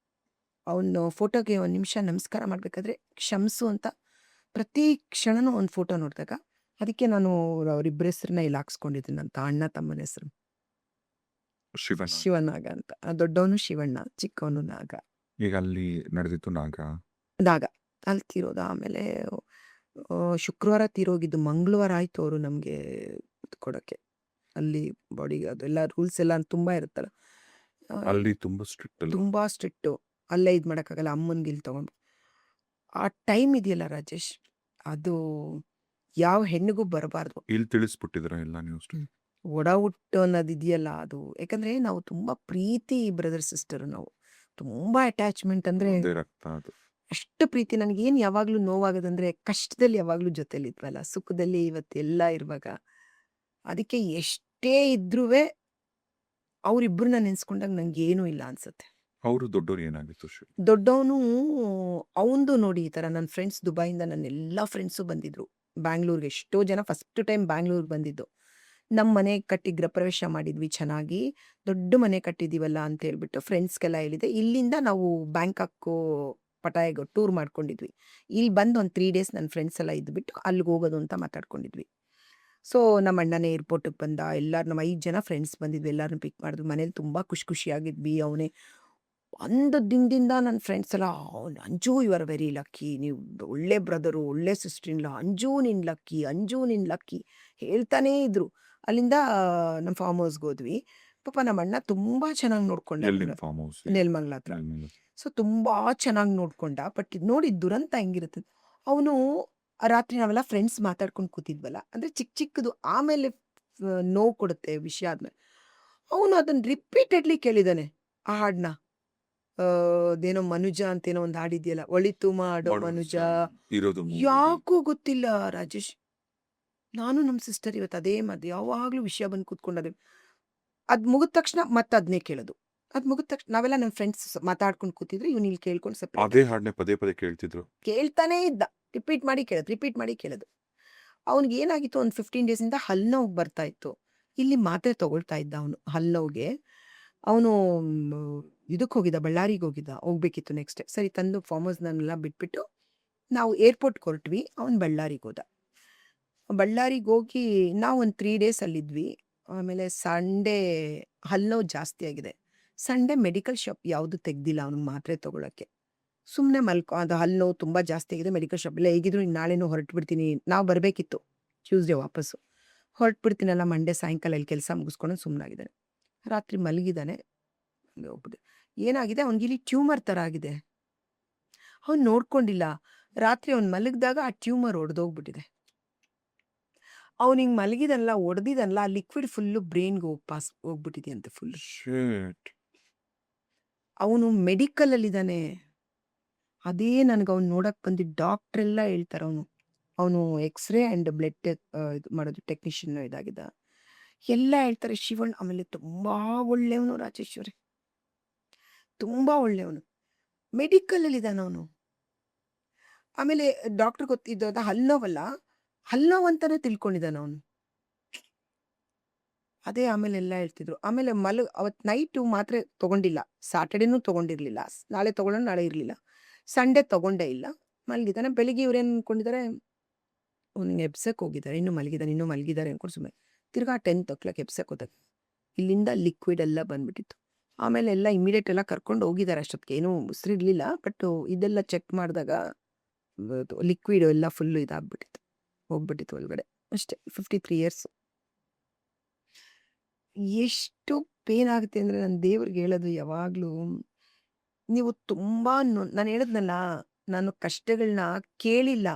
ಅವನು ಫೋಟೋಗೆ ಒಂದು ನಿಮಿಷ ನಮಸ್ಕಾರ ಮಾಡಬೇಕಾದ್ರೆ ಕ್ಷಮಿಸು ಅಂತ ಪ್ರತಿ ಕ್ಷಣನೂ ಒಂದು ಫೋಟೋ ನೋಡಿದಾಗ, ಅದಕ್ಕೆ ನಾನು ಅವರಿಬ್ಬರ ಹೆಸರನ್ನ ಇಲ್ಲಿ ಹಾಕ್ಸ್ಕೊಂಡಿದ್ದೀನಿ ಅಂತ, ಅಣ್ಣ ತಮ್ಮನ ಹೆಸರು ಶಿವನಾಗ ಅಂತ. ದೊಡ್ಡವನು ಶಿವಣ್ಣ, ಚಿಕ್ಕವನು ನಾಗ.
ಈಗ ಅಲ್ಲಿ ನಡೆದಿತ್ತು ನಾಗ
ಅಲ್ಲಿ ತೀರೋದು. ಆಮೇಲೆ ಶುಕ್ರವಾರ ತೀರೋಗಿದ್ದು, ಮಂಗಳವಾರ ಆಯಿತು ಅವರು ನಮಗೆ ಕೊಡೋಕ್ಕೆ. ಅಲ್ಲಿ ಬಾಡಿಗೆ ಅದೆಲ್ಲ ರೂಲ್ಸ್ ಎಲ್ಲ ತುಂಬ ಇರುತ್ತಲ್ಲ,
ಅಲ್ಲಿ ತುಂಬ
ಸ್ಟ್ರಿಕ್ಟು. ಅಲ್ಲೇ ಇದು ಮಾಡೋಕ್ಕಾಗಲ್ಲ, ಅಮ್ಮನಿಗೆ ಇಲ್ಲಿ ತೊಗೊಂಡು. ಆ ಟೈಮ್ ಇದೆಯಲ್ಲ ರಾಜೇಶ್, ಅದು ಯಾವ ಹೆಣ್ಣಿಗೂ ಬರಬಾರ್ದು.
ಇಲ್ಲಿ ತಿಳಿಸ್ಬಿಟ್ಟಿದ್ರ ಎಲ್ಲ ನ್ಯೂಸ್?
ಒಡ ಹುಟ್ಟು ಅನ್ನೋದು ಇದೆಯಲ್ಲ ಅದು, ಯಾಕಂದರೆ ನಾವು ತುಂಬ ಪ್ರೀತಿ ಬ್ರದರ್ ಸಿಸ್ಟರು, ನಾವು ತುಂಬ ಅಟ್ಯಾಚ್ಮೆಂಟ್, ಅಂದರೆ ಅಷ್ಟು ಪ್ರೀತಿ. ನನಗೇನು ಯಾವಾಗಲೂ ನೋವಾಗೋದಂದರೆ, ಕಷ್ಟದಲ್ಲಿ ಯಾವಾಗಲೂ ಜೊತೆಲಿದ್ವಲ್ಲ, ಸುಖದಲ್ಲಿ ಇವತ್ತೆಲ್ಲ ಇರುವಾಗ, ಅದಕ್ಕೆ ಎಷ್ಟೇ ಇದ್ರೂ ಅವರಿಬ್ಬರನ್ನ ನೆನೆಸ್ಕೊಂಡಾಗ ನನಗೇನೂ ಇಲ್ಲ ಅನ್ಸುತ್ತೆ.
ಅವರು ದೊಡ್ಡವ್ರು ಏನಾಗಿತ್ತು?
ದೊಡ್ಡವನು ಅವಂದು ನೋಡಿ, ಈ ಥರ ನನ್ನ ಫ್ರೆಂಡ್ಸ್ ದುಬೈಯಿಂದ ನನ್ನ ಎಲ್ಲ ಫ್ರೆಂಡ್ಸು ಬಂದಿದ್ರು ಬ್ಯಾಂಗ್ಳೂರ್ಗೆ. ಎಷ್ಟೋ ಜನ ಫಸ್ಟ್ ಟೈಮ್ ಬ್ಯಾಂಗ್ಳೂರ್ಗೆ ಬಂದಿದ್ದು. ನಮ್ಮ ಮನೆ ಕಟ್ಟಿ ಗೃಹಪ್ರವೇಶ ಮಾಡಿದ್ವಿ, ಚೆನ್ನಾಗಿ ದೊಡ್ಡ ಮನೆ ಕಟ್ಟಿದ್ದೀವಲ್ಲ ಅಂತ ಹೇಳ್ಬಿಟ್ಟು ಫ್ರೆಂಡ್ಸ್ಗೆಲ್ಲ ಹೇಳಿದೆ. ಇಲ್ಲಿಂದ ನಾವು ಬ್ಯಾಂಕಾಕು ಪಟಾಯಿಗೆ ಟೂರ್ ಮಾಡ್ಕೊಂಡಿದ್ವಿ. ಇಲ್ಲಿ ಬಂದು ಒಂದು 3 ಡೇಸ್ ನನ್ನ ಫ್ರೆಂಡ್ಸ್ ಎಲ್ಲ ಇದ್ಬಿಟ್ಟು ಅಲ್ಲಿಗೆ ಹೋಗೋದು ಅಂತ ಮಾತಾಡ್ಕೊಂಡಿದ್ವಿ. ಸೊ ನಮ್ಮ ಅಣ್ಣನೇ ಏರ್ಪೋರ್ಟಿಗೆ ಬಂದ. ಎಲ್ಲರೂ ನಮ್ಮ 5 ಜನ ಫ್ರೆಂಡ್ಸ್ ಬಂದಿದ್ವಿ. ಎಲ್ಲರನ್ನೂ ಪಿಕ್ ಮಾಡಿದ್ವಿ. ಮನೇಲಿ ತುಂಬ ಖುಷಿಯಾಗಿದ್ವಿ. ಅವನೇ ಒಂದು ದಿನದಿಂದ ನನ್ನ ಫ್ರೆಂಡ್ಸ್ ಎಲ್ಲ Anju you are very lucky, ನೀವು ಒಳ್ಳೆ ಬ್ರದರು, ಒಳ್ಳೆ ಸಿಸ್ಟರ್ ಇನ್ ಲಾ, ಅಂಜು ನಿನ್ ಲಕ್ಕಿ, ಅಂಜು ನಿನ್ ಲಕ್ಕಿ ಹೇಳ್ತಾನೇ ಇದ್ರು. ಅಲ್ಲಿಂದ ನಮ್ಮ ಫಾರ್ಮ್ ಹೌಸ್ಗೆ ಹೋದ್ವಿ. ಪಾಪ ನಮ್ಮ ಅಣ್ಣ ತುಂಬ ಚೆನ್ನಾಗಿ ನೋಡ್ಕೊಂಡ
ಎಲ್ಲಿ ನಿಮ್ಮ ಫಾರ್ಮ್ ಹೌಸ್?
ನೆಲಮಂಗಲ ಹತ್ರ. ಸೊ ತುಂಬ ಚೆನ್ನಾಗಿ ನೋಡ್ಕೊಂಡ. ಬಟ್ ಇದು ನೋಡಿ ದುರಂತ ಹೆಂಗಿರುತ್ತೆ, ಅವನು ರಾತ್ರಿ ನಾವೆಲ್ಲ ಫ್ರೆಂಡ್ಸ್ ಮಾತಾಡ್ಕೊಂಡು ಕೂತಿದ್ವಲ್ಲ, ಅಂದರೆ ಚಿಕ್ಕ ಚಿಕ್ಕದು ಆಮೇಲೆ ನೋವು ಕೊಡುತ್ತೆ ವಿಷಯ ಆದ್ಮೇಲೆ. ಅವನು ಅದನ್ನು ರಿಪೀಟೆಡ್ಲಿ ಕೇಳಿದ್ದಾನೆ ಆ ಹಾಡನ್ನ. ಅದೇನೋ ಮನುಜ ಅಂತೇನೋ ಒಂದು ಹಾಡಿದೆಯಲ್ಲ, ಒಳಿತು ಮಾಡೋ ಮನುಜ.
ಇರೋದು
ಯಾಕೋ ಗೊತ್ತಿಲ್ಲ ರಾಜೇಶ್, ನಾನು ನಮ್ಮ ಸಿಸ್ಟರ್ ಇವತ್ತು ಅದೇ ಮಾತು, ಯಾವಾಗಲೂ ವಿಷಯ ಬಂದು ಕೂತ್ಕೊಂಡದೆ. ಅದು ಮುಗಿದ ತಕ್ಷಣ ಮತ್ತೆ ಅದನ್ನೇ ಕೇಳೋದು. ಅದು ಮುಗಿದ ತಕ್ಷಣ ನಾವೆಲ್ಲ ನಮ್ಮ ಫ್ರೆಂಡ್ಸ್ ಮಾತಾಡ್ಕೊಂಡು ಕೂತಿದ್ರು, ಇವ್ನು ಇಲ್ಲಿ ಕೇಳ್ಕೊಂಡು ಸಪ್ರೇಟ್
ಅದೇ ಹಾಡನ್ನೇ ಪದೇ ಪದೇ ಕೇಳ್ತಿದ್ರು.
ಕೇಳ್ತಾನೇ ಇದ್ದ. ರಿಪೀಟ್ ಮಾಡಿ ಕೇಳೋದು. ಅವ್ನಿಗೆ ಏನಾಗಿತ್ತು, ಒಂದು 15 ಡೇಸಿಂದ ಹಲ್ಲು ನೋವು ಬರ್ತಾ ಇತ್ತು. ಇಲ್ಲಿ ಮಾತ್ರೆ ತಗೊಳ್ತಾ ಇದ್ದ ಅವನು ಹಲ್ಲು ನೋವಿಗೆ. ಅವನು ಇದಕ್ಕೆ ಹೋಗಿದ್ದ, ಬಳ್ಳಾರಿಗೆ ಹೋಗ್ಬೇಕಿತ್ತು ನೆಕ್ಸ್ಟ್ ಡೇ. ಸರಿ ತಂದು ಫಾರ್ಮ್ ಹೌಸ್ನೆಲ್ಲ ಬಿಟ್ಬಿಟ್ಟು ನಾವು ಏರ್ಪೋರ್ಟ್ಗೆ ಹೊರಟ್ವಿ. ಅವನು ಬಳ್ಳಾರಿಗೆ ಹೋದ. ಬಳ್ಳಾರಿಗೆ ಹೋಗಿ ನಾವು ಒಂದು 3 ಡೇಸ್ ಅಲ್ಲಿದ್ವಿ. ಆಮೇಲೆ ಸಂಡೇ ಹಲ್ಲು ನೋವು ಜಾಸ್ತಿ ಆಗಿದೆ. ಸಂಡೇ ಮೆಡಿಕಲ್ ಶಾಪ್ ಯಾವುದು ತೆಗ್ದಿಲ್ಲ ಅವ್ನಿಗೆ ಮಾತ್ರೆ ತೊಗೊಳಕ್ಕೆ. ಸುಮ್ಮನೆ ಅದು ಹಲ್ಲು ನೋವು ತುಂಬ ಜಾಸ್ತಿ ಆಗಿದೆ, ಮೆಡಿಕಲ್ ಶಾಪ್ ಇಲ್ಲ, ಹೇಗಿದ್ರು ನಾಳೆನೂ ಹೊರಟ್ಬಿಡ್ತೀನಿ. ನಾವು ಬರಬೇಕಿತ್ತು ಟ್ಯೂಸ್ಡೇ ವಾಪಸ್ಸು. ಹೊರಟ್ಬಿಡ್ತೀನಲ್ಲ ಮಂಡೇ ಸಾಯಂಕಾಲ ಇಲ್ಲಿ ಕೆಲಸ ಮುಗಿಸ್ಕೊಂಡು ಸುಮ್ಮನಾಗಿದ್ದಾನೆ. ರಾತ್ರಿ ಮಲಗಿದ್ದಾನೆ. ಹಂಗೆ ಹೋಗ್ಬಿಟ್ಟು ಏನಾಗಿದೆ, ಅವ್ನಿಗೆ ಇಲ್ಲಿ ಟ್ಯೂಮರ್ ಥರ ಆಗಿದೆ. ಅವ್ನು ನೋಡ್ಕೊಂಡಿಲ್ಲ. ರಾತ್ರಿ ಅವ್ನು ಮಲಗಿದಾಗ ಆ ಟ್ಯೂಮರ್ ಒಡೆದೋಗ್ಬಿಟ್ಟಿದೆ. ಅವ್ನು ಹಿಂಗೆ ಮಲಗಿದಲ್ಲ, ಒಡೆದಿದಲ್ಲ, ಆ ಲಿಕ್ವಿಡ್ ಫುಲ್ಲು ಬ್ರೈನ್ಗೆ ಹೋಗ್ಬಿಟ್ಟಿದೆಯಂತೆ ಫುಲ್. ಅವನು ಮೆಡಿಕಲಲ್ಲಿದ್ದಾನೆ. ಅದೇ ನನಗೆ ಅವ್ನು ನೋಡಕ್ಕೆ ಬಂದಿದ್ದ ಡಾಕ್ಟ್ರೆಲ್ಲ ಹೇಳ್ತಾರೆ, ಅವನು ಎಕ್ಸ್ರೇ ಆ್ಯಂಡ್ ಬ್ಲಡ್ ಇದು ಮಾಡೋದು ಟೆಕ್ನಿಷಿಯನ್ ಇದಾಗಿದ್ದ. ಎಲ್ಲ ಹೇಳ್ತಾರೆ ಶಿವಣ್ಣ. ಆಮೇಲೆ ತುಂಬ ಒಳ್ಳೆಯವನು ರಾಜೇಶ್ವರಿ, ತುಂಬ ಒಳ್ಳೆಯವನು. ಮೆಡಿಕಲಲ್ಲಿದ್ದಾನೆ ಅವನು. ಆಮೇಲೆ ಡಾಕ್ಟ್ರ್ ಗೊತ್ತಿದ್ದ ಹಲ್ಲು ನೋವಲ್ಲ, ಹಲ್ಲು ನೋವು ಅಂತಲೇ ತಿಳ್ಕೊಂಡಿದ್ದಾನೆ ಅವನು. ಅದೇ ಆಮೇಲೆ ಎಲ್ಲ ಹೇಳ್ತಿದ್ರು. ಆಮೇಲೆ ಅವತ್ತು ನೈಟು ಮಾತ್ರೆ ತೊಗೊಂಡಿಲ್ಲ, ಸಾಟರ್ಡೇನೂ ತೊಗೊಂಡಿರಲಿಲ್ಲ, ನಾಳೆ ತೊಗೊಳ್ಳೋಣ, ನಾಳೆ ಇರಲಿಲ್ಲ, ಸಂಡೇ ತೊಗೊಂಡೇ ಇಲ್ಲ, ಮಲಗಿದ್ದಾನೆ. ಬೆಳಿಗ್ಗೆ ಇವ್ರೇನು ಅಂದ್ಕೊಂಡಿದ್ದಾರೆ, ಅವ್ನಿಗೆ ಎಬ್ಸಕ್ಕೆ ಹೋಗಿದ್ದಾರೆ, ಇನ್ನೂ ಮಲಗಿದ್ದಾರೆ ಅಂದ್ಕೊಂಡು ಸುಮ್ಮನೆ. ತಿರ್ಗಾ 10 ಎಬ್ಸಕ್ಕೆ ಹೋದಾಗ ಇಲ್ಲಿಂದ ಲಿಕ್ವಿಡ್ ಎಲ್ಲ ಬಂದ್ಬಿಟ್ಟಿತ್ತು. ಆಮೇಲೆ ಎಲ್ಲ ಇಮಿಡಿಯೇಟ್ ಎಲ್ಲ ಕರ್ಕೊಂಡು ಹೋಗಿದ್ದಾರೆ. ಅಷ್ಟೊತ್ತಿಗೆ ಏನೂ ಉಸಿರಿರಲಿಲ್ಲ, ಬಟ್ ಇದೆಲ್ಲ ಚೆಕ್ ಮಾಡಿದಾಗ ಲಿಕ್ವಿಡ್ ಎಲ್ಲ ಫುಲ್ಲು ಹೋಗ್ಬಿಟ್ಟಿತ್ತು ಒಳಗಡೆ. ಅಷ್ಟೇ. 53 ಇಯರ್ಸ್. ಎಷ್ಟು ಪೇನ್ ಆಗುತ್ತೆ ಅಂದರೆ, ನನ್ನ ದೇವ್ರಿಗೆ ಹೇಳೋದು ಯಾವಾಗಲೂ, ನೀವು ತುಂಬ ನಾನು ಹೇಳಿದ್ನಲ್ಲ, ನಾನು ಕಷ್ಟಗಳನ್ನ ಕೇಳಿಲ್ಲ,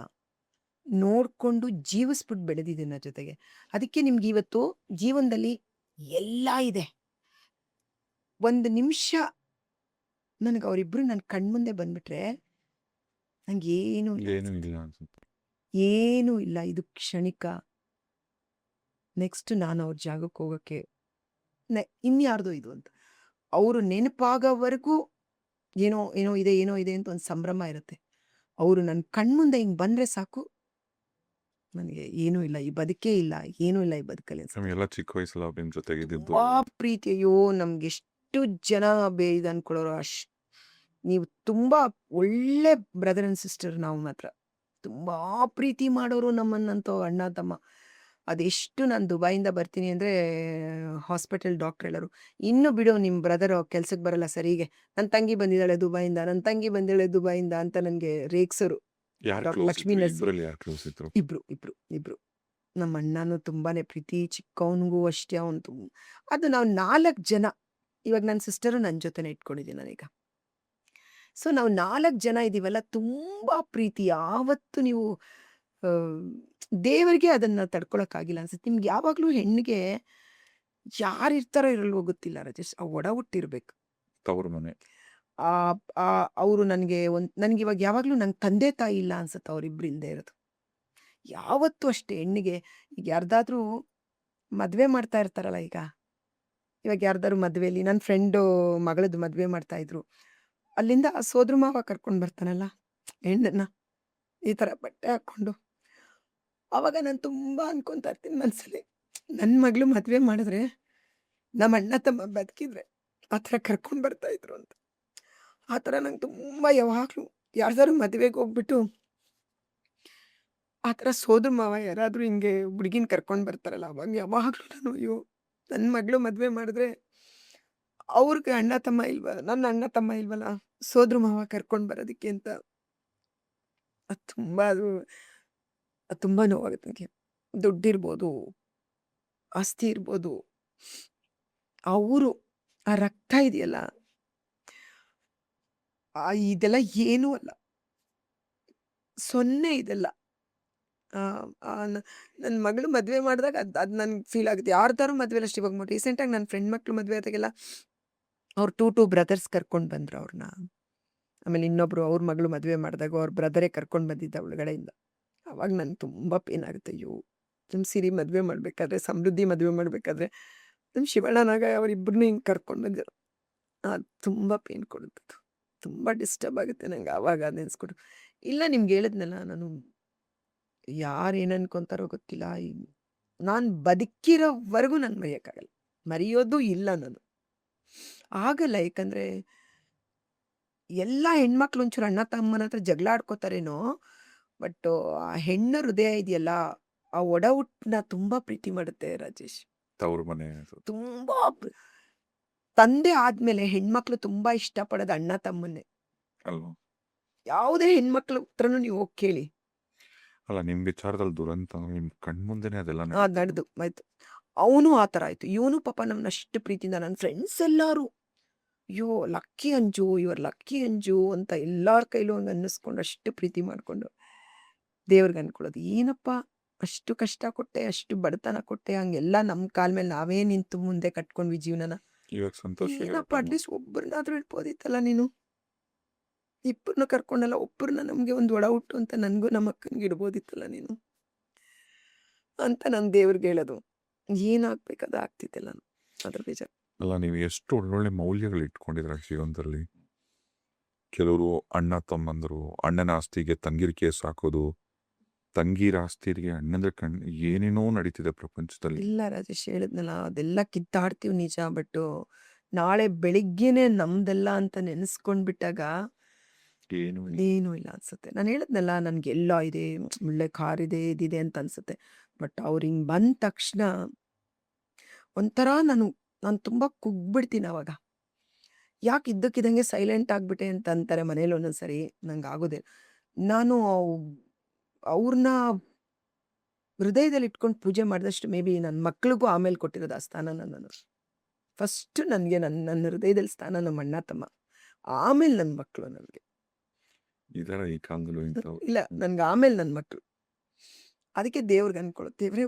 ನೋಡಿಕೊಂಡು ಜೀವಿಸ್ಬಿಟ್ಟು ಬೆಳೆದಿದ್ದೀನಿ ಜೊತೆಗೆ. ಅದಕ್ಕೆ ನಿಮ್ಗೆ ಇವತ್ತು ಜೀವನದಲ್ಲಿ ಎಲ್ಲ ಇದೆ. ಒಂದು ನಿಮಿಷ ನನಗೆ ಅವರಿಬ್ಬರು ನನ್ನ ಕಣ್ಮುಂದೆ ಬಂದ್ಬಿಟ್ರೆ ನಂಗೆ ಏನೂ ಇಲ್ಲ. ಇದು ಕ್ಷಣಿಕ. ನೆಕ್ಸ್ಟ್ ನಾನು ಅವ್ರ ಜಾಗಕ್ಕೆ ಹೋಗೋಕ್ಕೆ ಇನ್ಯಾರ್ದೋ ಇದು ಅಂತ. ಅವರು ನೆನಪಾಗೋವರೆಗೂ ಏನೋ ಇದೆ ಅಂತ ಒಂದು ಸಂಭ್ರಮ ಇರುತ್ತೆ. ಅವರು ನನ್ನ ಕಣ್ಮುಂದೆ ಹಿಂಗೆ ಬಂದರೆ ಸಾಕು, ನನಗೆ ಏನೂ ಇಲ್ಲ, ಈ ಬದುಕೇ ಇಲ್ಲ, ಏನೂ ಇಲ್ಲ ಈ ಬದುಕಲ್ಲಿ.
ಎಲ್ಲ ಚಿಕ್ಕ ವಯಸ್ಸಲ್ಲ ನಿಮ್ಮ ಜೊತೆಗೆ ಇದ್ದಿದ್ದು.
ಪ್ರೀತಿ. ಅಯ್ಯೋ, ನಮ್ಗೆ ಎಷ್ಟು ಜನ ಇದು ಅನ್ಕೊಳ್ಳೋರು, ನೀವು ತುಂಬ ಒಳ್ಳೆ ಬ್ರದರ್ ಆ್ಯಂಡ್ ಸಿಸ್ಟರ್. ನಾವು ಮಾತ್ರ ತುಂಬ ಪ್ರೀತಿ ಮಾಡೋರು ನಮ್ಮನ್ನಂತೂ, ಅಣ್ಣ ತಮ್ಮ. ಅದೆಷ್ಟು ನಾನು ದುಬೈಯಿಂದ ಬರ್ತೀನಿ ಅಂದರೆ ಹಾಸ್ಪಿಟಲ್ ಡಾಕ್ಟ್ರ್ ಎಲ್ಲರು, ಇನ್ನೂ ಬಿಡು ನಿಮ್ಮ ಬ್ರದರ್ ಕೆಲ್ಸಕ್ಕೆ ಬರಲ್ಲ ಸರಿಗೆ, ನನ್ನ ತಂಗಿ ಬಂದಿದ್ದಾಳೆ ದುಬೈಯಿಂದ ಅಂತ ನನಗೆ ರೇಗ್ಸೋರು. ಡಾಕ್ಟರ್ ಲಕ್ಷ್ಮೀ ನರ್ಸಿ. ಇಬ್ರು. ನಮ್ಮ ಅಣ್ಣನೂ ತುಂಬಾನೇ ಪ್ರೀತಿ, ಚಿಕ್ಕವನಿಗೂ ಅಷ್ಟೇ. ಅದು ನಾವು 4 ಜನ. ಇವಾಗ ನನ್ನ ಸಿಸ್ಟರು ನನ್ನ ಜೊತೆನೆ ಇಟ್ಕೊಂಡಿದ್ದೀನಿ ನಾನೀಗ. ಸೊ ನಾವು 4 ಜನ ಇದ್ದೀವಲ್ಲ, ತುಂಬ ಪ್ರೀತಿ. ಯಾವತ್ತು ನೀವು ದೇವರಿಗೆ ಅದನ್ನು ತಡ್ಕೊಳಕ್ಕಾಗಿಲ್ಲ ಅನ್ಸುತ್ತೆ. ನಿಮ್ಗೆ ಯಾವಾಗಲೂ ಹೆಣ್ಣಿಗೆ ಯಾರು ಇರ್ತಾರೋ ಇರಲ್ವೋ ಗೊತ್ತಿಲ್ಲ ರಾಜೇಶ್, ಆ ಒಡ ಹುಟ್ಟಿರ್ಬೇಕು
ತವರು ಮನೆ.
ಅವರು ನನಗೆ ಇವಾಗ ಯಾವಾಗಲೂ ನಂಗೆ ತಂದೆ ತಾಯಿ ಇಲ್ಲ ಅನ್ಸುತ್ತೆ, ಅವರಿಬ್ರು ಇಲ್ಲದೆ ಇರೋದು. ಯಾವತ್ತೂ ಅಷ್ಟೇ ಹೆಣ್ಣಿಗೆ. ಈಗ ಯಾರ್ದಾದ್ರೂ ಮದುವೆ ಮಾಡ್ತಾ ಇರ್ತಾರಲ್ಲ, ಇವಾಗ ಯಾರ್ದಾದ್ರು ಮದುವೆಯಲ್ಲಿ, ನನ್ನ ಫ್ರೆಂಡು ಮಗಳದ್ದು ಮದುವೆ ಮಾಡ್ತಾಯಿದ್ರು, ಅಲ್ಲಿಂದ ಸೋದ್ರ ಮಾವ ಕರ್ಕೊಂಡು ಬರ್ತಾನಲ್ಲ ಹೆಣ್ಣನ್ನ, ಈ ಥರ ಬಟ್ಟೆ ಹಾಕ್ಕೊಂಡು. ಆವಾಗ ನಾನು ತುಂಬ ಅನ್ಕೊತಾ ಇರ್ತೀನಿ ಮನಸ್ಸಲ್ಲಿ, ನನ್ನ ಮಗಳು ಮದುವೆ ಮಾಡಿದ್ರೆ ನಮ್ಮ ಅಣ್ಣ ತಮ್ಮ ಬದುಕಿದ್ರೆ ಆ ಥರ ಕರ್ಕೊಂಡು ಬರ್ತಾಯಿದ್ರು ಅಂತ. ಆ ಥರ ನಂಗೆ ತುಂಬ ಯಾವಾಗಲೂ ಯಾರ್ದಾರು ಮದುವೆಗೆ ಹೋಗ್ಬಿಟ್ಟು ಆ ಥರ ಸೋದ್ರ ಮಾವ ಯಾರಾದರೂ ಹಿಂಗೆ ಹುಡುಗಿನ ಕರ್ಕೊಂಡು ಬರ್ತಾರಲ್ಲ, ಅವಾಗ ಯಾವಾಗಲೂ ನಾನು ಅಯ್ಯೋ ನನ್ನ ಮಗಳು ಮದುವೆ ಮಾಡಿದ್ರೆ ಅವ್ರಿಗೆ ಅಣ್ಣ ತಮ್ಮ ಇಲ್ವಲ್ಲ, ನನ್ನ ಅಣ್ಣ ತಮ್ಮ ಇಲ್ವಲ್ಲ, ಸೋದ್ರ ಮಾವ ಕರ್ಕೊಂಡು ಬರೋದಕ್ಕೆ ಅಂತ ಅದು ತುಂಬ ನೋವಾಗುತ್ತೆ ನನಗೆ. ದುಡ್ಡಿರ್ಬೋದು, ಆಸ್ತಿ ಇರ್ಬೋದು, ಅವರು ಆ ರಕ್ತ ಇದೆಯಲ್ಲ, ಇದೆಲ್ಲ ಏನೂ ಅಲ್ಲ, ಸೊನ್ನೆ ಇದೆಲ್ಲ. ನನ್ನ ಮಗಳು ಮದುವೆ ಮಾಡಿದಾಗ ಅದು ನನ್ಗೆ ಫೀಲ್ ಆಗುತ್ತೆ. ಯಾರ್ದಾರು ಮದುವೆಲಿ ಅಷ್ಟೇ. ಇವಾಗ ರೀಸೆಂಟಾಗಿ ನನ್ನ ಫ್ರೆಂಡ್ ಮಕ್ಳು ಮದುವೆ ಆದಾಗೆಲ್ಲ ಅವ್ರು 2 ಬ್ರದರ್ಸ್ ಕರ್ಕೊಂಡು ಬಂದ್ರು ಅವ್ರನ್ನ. ಆಮೇಲೆ ಇನ್ನೊಬ್ರು ಅವ್ರ ಮಗಳು ಮದುವೆ ಮಾಡಿದಾಗ ಅವ್ರ ಬ್ರದರೇ ಕರ್ಕೊಂಡು ಬಂದಿದ್ದ ಒಳಗಡೆಯಿಂದ. ಅವಾಗ ನನ್ಗೆ ತುಂಬ ಪೇನ್ ಆಗುತ್ತೆ. ಅಯ್ಯೋ ನಮ್ಮ ಸಿರಿ ಮದುವೆ ಮಾಡಬೇಕಾದ್ರೆ, ಸಮೃದ್ಧಿ ಮದುವೆ ಮಾಡಬೇಕಾದ್ರೆ ನಮ್ಮ ಶಿವಣ್ಣನಾಗ ಅವರಿಬ್ಬರನ್ನೂ ಹಿಂಗೆ ಕರ್ಕೊಂಡು ಬಂದಿರು. ಅದು ತುಂಬ ಪೇನ್ ಕೊಡುತ್ತೆ. ಅದು ತುಂಬ ಡಿಸ್ಟರ್ಬ್ ಆಗುತ್ತೆ ನಂಗೆ ಆವಾಗ ನೆನೆಸ್ಕೊಂಡು. ಇಲ್ಲ ನಿಮ್ಗೆ ಹೇಳಿದ್ನಲ್ಲ ನಾನು, ಯಾರು ಏನು ಅನ್ಕೊಂತಾರೋ ಗೊತ್ತಿಲ್ಲ, ನಾನು ಬದುಕಿರೋವರೆಗೂ ನಾನು ಮರೆಯೋಕ್ಕಾಗಲ್ಲ, ಮರೆಯೋದು ಇಲ್ಲ ನಾನು. ಆಗಲ್ಲ, ಯಾಕಂದರೆ ಎಲ್ಲ ಹೆಣ್ಮಕ್ಳು ಒಂಚೂರು ಅಣ್ಣ ತಮ್ಮನ ಹತ್ರ ಜಗಳ ಆಡ್ಕೋತಾರೇನೋ, ಬಟ್ ಆ ಹೆಣ್ಣು ಹೃದಯ ಇದೆಯಲ್ಲ, ಆ ಒಡ ಹುಟ್ಟನ್ನ ತುಂಬ ಪ್ರೀತಿ ಮಾಡುತ್ತೆ ರಾಜೇಶ್.
ತವ್ರ ಮನೆ
ತುಂಬ ತಂದೆ ಆದ್ಮೇಲೆ ಹೆಣ್ಮಕ್ಳು ತುಂಬ ಇಷ್ಟಪಡೋದು ಅಣ್ಣ ತಮ್ಮನ್ನೇ.
ಅಲ್ವಾ?
ಯಾವುದೇ ಹೆಣ್ಮಕ್ಳ ಹತ್ರನೂ ನೀವು ಹೋಗಿ ಕೇಳಿ.
ಅಲ್ಲ, ನಿಮ್ ವಿಚಾರದಲ್ಲಿ ದುರಂತ ನಿಮ್ ಕಣ್ಮುಂದೆನೆ ಅದೆಲ್ಲ
ನಡೆದು ಆಯ್ತು. ಅವನು ಆ ಥರ ಆಯ್ತು. ಇವನು ಪಾಪ ನಮ್ಮನ್ನ ಅಷ್ಟು ಪ್ರೀತಿಯಿಂದ, ನನ್ನ ಫ್ರೆಂಡ್ಸ್ ಎಲ್ಲರೂ ಅಯ್ಯೋ ಲಕ್ಕಿ ಅಂಜು, ಇವ್ರ ಲಕ್ಕಿ ಅಂಜು ಅಂತ ಎಲ್ಲರ ಕೈಲೂ ಹಂಗೆ ಅನ್ನಿಸ್ಕೊಂಡು ಅಷ್ಟು ಪ್ರೀತಿ ಮಾಡಿಕೊಂಡು ದೇವ್ರಿಗೆ ಅನ್ಕೊಳ್ಳೋದು. ಏನಪ್ಪ ಅಷ್ಟು ಕಷ್ಟ ಕೊಟ್ಟೆ, ಅಷ್ಟು ಬಡತನ ಕೊಟ್ಟೆ, ಹಂಗೆಲ್ಲ ನಮ್ಮ ಕಾಲ ಮೇಲೆ ನಾವೇ ನಿಂತು ಮುಂದೆ ಕಟ್ಕೊಂಡ್ವಿ ಜೀವನನ.
ಇವಾಗ ಸಂತೋಷ
ಏನಪ್ಪ ಅಟ್ಲೀಸ್ಟ್ ಒಬ್ಬರನ್ನಾದ್ರೂ ಇಟ್ಬೋದಿತ್ತಲ್ಲ ನೀನು. ಇಬ್ಬರನ್ನ ಕರ್ಕೊಂಡಲ್ಲ, ಒಬ್ಬರನ್ನ ನಮಗೆ ಒಂದು ಒಡ ಹುಟ್ಟು ಅಂತ ನನಗೂ ನಮ್ಮ ಅಕ್ಕನಿಗೆ ಇಡ್ಬೋದಿತ್ತಲ್ಲ ನೀನು ಅಂತ ನಾನು ದೇವ್ರಿಗೆ ಹೇಳೋದು. ಏನಾಗ್ಬೇಕದು ಆಗ್ತಿದ್ದಿಲ್ಲ ನಾನು, ಅದ್ರ ಬೇಜಾರು.
ಅಲ್ಲ, ನೀವು ಎಷ್ಟು ಒಳ್ಳೊಳ್ಳೆ ಮೌಲ್ಯಗಳು ಇಟ್ಕೊಂಡಿದ್ರ ಜೀವನದಲ್ಲಿ. ಕೆಲವರು ಅಣ್ಣ ತಮ್ಮಂದರು, ಅಣ್ಣನ ಆಸ್ತಿಗೆ ತಂಗಿರ ಕೇಸ್ ಹಾಕೋದು, ತಂಗಿರ ಆಸ್ತಿಗೆ ಅಣ್ಣಂದ್ರ ಏನೇನೋ ನಡೀತಿದೆ ಪ್ರಪಂಚದಲ್ಲಿ.
ಇಲ್ಲ ರಾಜೇಶ್, ಹೇಳಿದ್ನಲ್ಲ ಅದೆಲ್ಲ ಕಿತ್ತಾಡ್ತೀವಿ ನಿಜ, ಬಟ್ ನಾಳೆ ಬೆಳಿಗ್ಗೆನೆ ನಮ್ದೆಲ್ಲ ಅಂತ ನೆನೆಸ್ಕೊಂಡ್ಬಿಟ್ಟಾಗ
ಏನು
ಏನೂ ಇಲ್ಲ ಅನ್ಸುತ್ತೆ. ನಾನು ಹೇಳಿದ್ನಲ್ಲ ನನಗೆಲ್ಲ ಇದೆ, ಒಳ್ಳೆ ಕಾರ್ ಇದೆ, ಇದಿದೆ ಅಂತ ಅನ್ಸುತ್ತೆ. ಬಟ್ ಅವ್ರು ಹಿಂಗೆ ಬಂದ ತಕ್ಷಣ ಒಂಥರ ನಾನು ತುಂಬ ಕುಗ್ಬಿಡ್ತೀನಿ ಅವಾಗ. ಯಾಕೆ ಇದ್ದಕ್ಕಿದ್ದಂಗೆ ಸೈಲೆಂಟ್ ಆಗಿಬಿಟ್ಟೆ ಅಂತ ಅಂತಾರೆ ಮನೇಲಿ ಒಂದೊಂದ್ಸರಿ. ನಂಗೆ ಆಗೋದೇ, ನಾನು ಅವ್ರನ್ನ ಹೃದಯದಲ್ಲಿ ಇಟ್ಕೊಂಡು ಪೂಜೆ ಮಾಡಿದಷ್ಟು ಮೇ ಬಿ ನನ್ನ ಮಕ್ಳಿಗೂ ಆಮೇಲೆ ಕೊಟ್ಟಿರೋದು ಆ ಸ್ಥಾನನ ನಾನು. ಫಸ್ಟ್ ನನಗೆ ನನ್ನ ಹೃದಯದಲ್ಲಿ ಸ್ಥಾನ ನಮ್ಮ ಅಣ್ಣ ತಮ್ಮ, ಆಮೇಲೆ ನನ್ನ ಮಕ್ಕಳು ನನಗೆ.
ಇದರ ಈ ಕಾಲದಲ್ಲೂ ಇಂಥವು
ಇಲ್ಲ, ನನ್ಗೆ ಆಮೇಲೆ ನನ್ನ ಮಕ್ಕಳು. ಅದಕ್ಕೆ ದೇವ್ರಿಗೆ ಅನ್ಕೊಳ್ಳೋದು, ದೇವ್ರೆ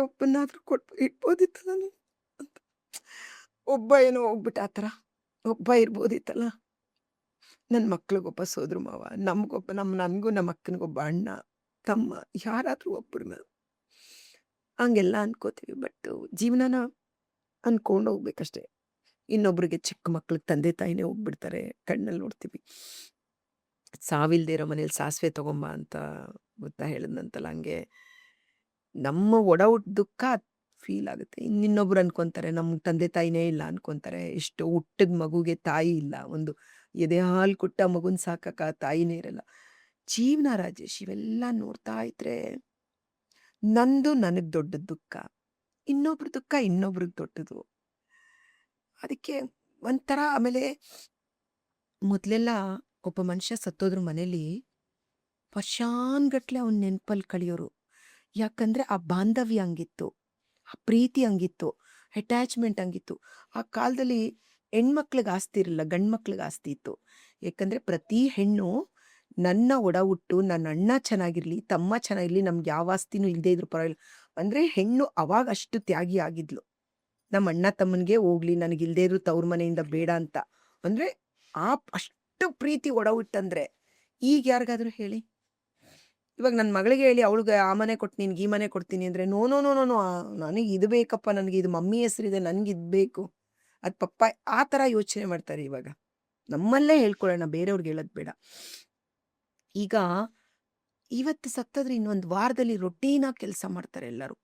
ಒಬ್ಬನಾದ್ರೂ ಇಟ್ಬೋದಿತ್ತಲ್ಲ ನೀನು ಅಂತ. ಒಬ್ಬ ಏನೋ ಹೋಗ್ಬಿಟ್ಟು ಆ ಥರ ಒಬ್ಬ ಇರ್ಬೋದಿತ್ತಲ್ಲ. ನನ್ನ ಮಕ್ಳಿಗೊಬ್ಬ ಸೋದ್ರ ಮಾವ, ನಮಗೊಬ್ಬ, ನನಗೂ ನಮ್ಮ ಅಕ್ಕನಿಗೊಬ್ಬ ಅಣ್ಣ ತಮ್ಮ, ಯಾರಾದರೂ ಒಬ್ಬರನ್ನ ಹಂಗೆಲ್ಲ ಅನ್ಕೋತೀವಿ. ಬಟ್ ಜೀವನನ ಅನ್ಕೊಂಡು ಹೋಗ್ಬೇಕಷ್ಟೆ. ಇನ್ನೊಬ್ರಿಗೆ ಚಿಕ್ಕ ಮಕ್ಳಿಗೆ ತಂದೆ ತಾಯಿನೇ ಹೋಗ್ಬಿಡ್ತಾರೆ, ಕಣ್ಣಲ್ಲಿ ನೋಡ್ತೀವಿ. ಸಾವಿಲ್ದೇ ಇರೋ ಮನೇಲಿ ಸಾಸಿವೆ ತಗೊಂಬ ಅಂತ ಗೊತ್ತಾ ಹೇಳಿದ್ನಂತಲ್ಲ, ಹಂಗೆ ನಮ್ಮ ಒಡ ಹುಟ್ಟು ದುಃಖ ಫೀಲ್ ಆಗುತ್ತೆ. ಇನ್ನೊಬ್ರು ಅನ್ಕೊಂತಾರೆ ನಮ್ಮ ತಂದೆ ತಾಯಿನೇ ಇಲ್ಲ ಅನ್ಕೊಂತಾರೆ. ಎಷ್ಟೋ ಹುಟ್ಟಿದ ಮಗುಗೆ ತಾಯಿ ಇಲ್ಲ, ಒಂದು ಎದೆ ಹಾಲು ಕೊಟ್ಟ ಮಗುನ ಸಾಕಕ್ಕ ತಾಯಿನೇ ಇರಲ್ಲ. ಜೀವನ ರಾಜೇಶ್, ಇವೆಲ್ಲ ನೋಡ್ತಾ ಇದ್ರೆ ನಂದು ನನಗೆ ದೊಡ್ಡ ದುಃಖ, ಇನ್ನೊಬ್ರ ದುಃಖ ಇನ್ನೊಬ್ರಿಗೆ ದೊಡ್ಡದು. ಅದಕ್ಕೆ ಒಂಥರ. ಆಮೇಲೆ ಮೊದಲೆಲ್ಲ ಒಬ್ಬ ಮನುಷ್ಯ ಸತ್ತೋದ್ರ ಮನೇಲಿ ವರ್ಷಾನ್ಗಟ್ಲೆ ಅವ್ನ ನೆನಪಲ್ಲಿ ಕಳಿಯೋರು. ಯಾಕಂದ್ರೆ ಆ ಬಾಂಧವ್ಯ ಹಂಗಿತ್ತು, ಆ ಪ್ರೀತಿ ಹಂಗಿತ್ತು, ಅಟ್ಯಾಚ್ಮೆಂಟ್ ಹಂಗಿತ್ತು. ಆ ಕಾಲದಲ್ಲಿ ಹೆಣ್ಮಕ್ಳಿಗೆ ಆಸ್ತಿ ಇರಲಿಲ್ಲ, ಗಂಡು ಮಕ್ಳಿಗೆ ಆಸ್ತಿ ಇತ್ತು. ಯಾಕಂದರೆ ಪ್ರತಿ ಹೆಣ್ಣು ನನ್ನ ಒಡ ಹುಟ್ಟು, ನನ್ನ ಅಣ್ಣ ಚೆನ್ನಾಗಿರಲಿ, ತಮ್ಮ ಚೆನ್ನಾಗಿರಲಿ, ನಮ್ಗೆ ಯಾವ ಆಸ್ತಿನೂ ಇಲ್ಲದೆ ಇದ್ರು ಪರವಾಗಿಲ್ಲ ಅಂದರೆ ಹೆಣ್ಣು ಅವಾಗ ಅಷ್ಟು ತ್ಯಾಗಿ ಆಗಿದ್ಲು. ನಮ್ಮ ಅಣ್ಣ ತಮ್ಮನಿಗೆ ಹೋಗ್ಲಿ, ನನಗಿಲ್ದೇ ಇದ್ರು ತವ್ರ ಮನೆಯಿಂದ ಬೇಡ ಅಂತ ಅಂದರೆ ಅಷ್ಟು ಪ್ರೀತಿ ಒಡ ಹುಟ್ಟಂದ್ರೆ. ಈಗ ಯಾರಿಗಾದ್ರೂ ಹೇಳಿ, ಇವಾಗ ನನ್ನ ಮಗಳಿಗೆ ಹೇಳಿ ಅವಳಿಗೆ ಆ ಮನೆ ಕೊಟ್ಟು ನಿನ್ಗೆ ಈ ಮನೆ ಕೊಡ್ತೀನಿ ಅಂದರೆ no no no no no, ನನಗೆ ಇದು ಬೇಕಪ್ಪ, ನನಗೆ ಇದು ಮಮ್ಮಿ ಹೆಸರಿದೆ, ನನಗೆ ಇದು ಬೇಕು, ಅದು ಪಪ್ಪ, ಆ ಥರ ಯೋಚನೆ ಮಾಡ್ತಾರೆ ಇವಾಗ. ನಮ್ಮಲ್ಲೇ ಹೇಳ್ಕೊಳ್ಳೋಣ, ಬೇರೆಯವ್ರಿಗೆ ಹೇಳೋದು ಬೇಡ. ಈಗ ಇವತ್ತು ಸತ್ತದ್ರೆ ಇನ್ನೊಂದು ವಾರದಲ್ಲಿ ರೊಟೀನಾಗಿ ಕೆಲಸ ಮಾಡ್ತಾರೆ ಎಲ್ಲರೂ.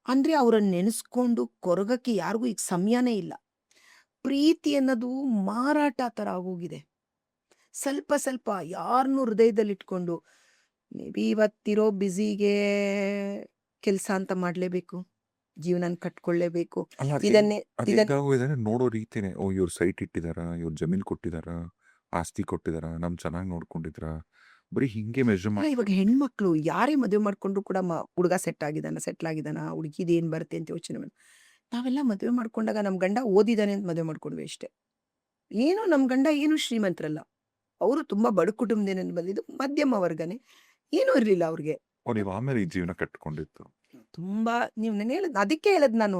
ಅಂದರೆ ಅವರನ್ನು ನೆನೆಸ್ಕೊಂಡು ಕೊರಗಕ್ಕೆ ಯಾರಿಗೂ ಈಗ ಸಮಯನೇ ಇಲ್ಲ. ಪ್ರೀತಿ ಅನ್ನೋದು ಮಾರಾಟ ಥರ ಆಗೋಗಿದೆ. ಸ್ವಲ್ಪ ಸ್ವಲ್ಪ ಯಾರನ್ನೂ ಹೃದಯದಲ್ಲಿಟ್ಕೊಂಡು ಮೇ ಬಿ ಇವತ್ತಿರೋ ಬ್ಯುಸಿಗೆ ಕೆಲಸ ಅಂತ ಮಾಡಲೇಬೇಕು, ಜೀವನನ ಕಟ್ಕೊಳ್ಳೇಬೇಕು.
ಅಲ್ಲ
ಇದನ್ನೇ
ಅದು
ಇದನ್
ಹೆಂಗಾಗೋಗಿದೆ ನೋಡೋ ರೀತಿನೇ, ಓ ಇವ್ರು ಸೈಟ್ ಇಟ್ಟಿದಾರ, ಇವ್ರು ಜಮೀನ್ ಕೊಟ್ಟಿದಾರ, ಆಸ್ತಿ ಕೊಟ್ಟಿದಾರ, ನಮ್ ಚೆನ್ನಾಗಿ ನೋಡ್ಕೊಂಡಿದ್ರ, ಬರೀ ಹಿಂಗೆ ಮೆಜರ್
ಅಲ್ಲ,
ಮಾಡಿ.
ಇವಾಗ ಹೆಣ್ಮಕ್ಳು ಯಾರೇ ಮದುವೆ ಮಾಡ್ಕೊಂಡ್ರು ಕೂಡ ಹುಡುಗ ಸೆಟ್ಲ್ ಆಗಿದಾನ, ಹುಡುಗಿದು ಏನು ಬರುತ್ತೆ ಅಂತ ಯೋಚನೆ ಮಾಡಿ. ನಾವೆಲ್ಲ ಮದುವೆ ಮಾಡ್ಕೊಂಡಾಗ ನಮ್ಮ ಗಂಡ ಓದಿದಾನೆ ಅಂತ ಮದುವೆ ಮಾಡ್ಕೊಂಡ್ವಿ ಅಷ್ಟೇ. ಏನು ನಮ್ಮ ಗಂಡ ಏನು ಶ್ರೀಮಂತರಲ್ಲ, ಅವರು ತುಂಬಾ ಬಡ ಕುಟುಂಬದಿಂದ ಬಂದಿದ್ದು, ಮಧ್ಯಮ ವರ್ಗನೇ, ಏನೂ ಇರಲಿಲ್ಲ ಅವ್ರಿಗೆ.
ಓ ನೀವು ಆಮೇಲೆ ಈ ಜೀವನ ಕಟ್ಕೊಂಡಿತ್ತು.
ತುಂಬಾ ನೀವು ನಾನು ಹೇಳದ್ ಅದಕ್ಕೆ ಹೇಳದ್ ನಾನು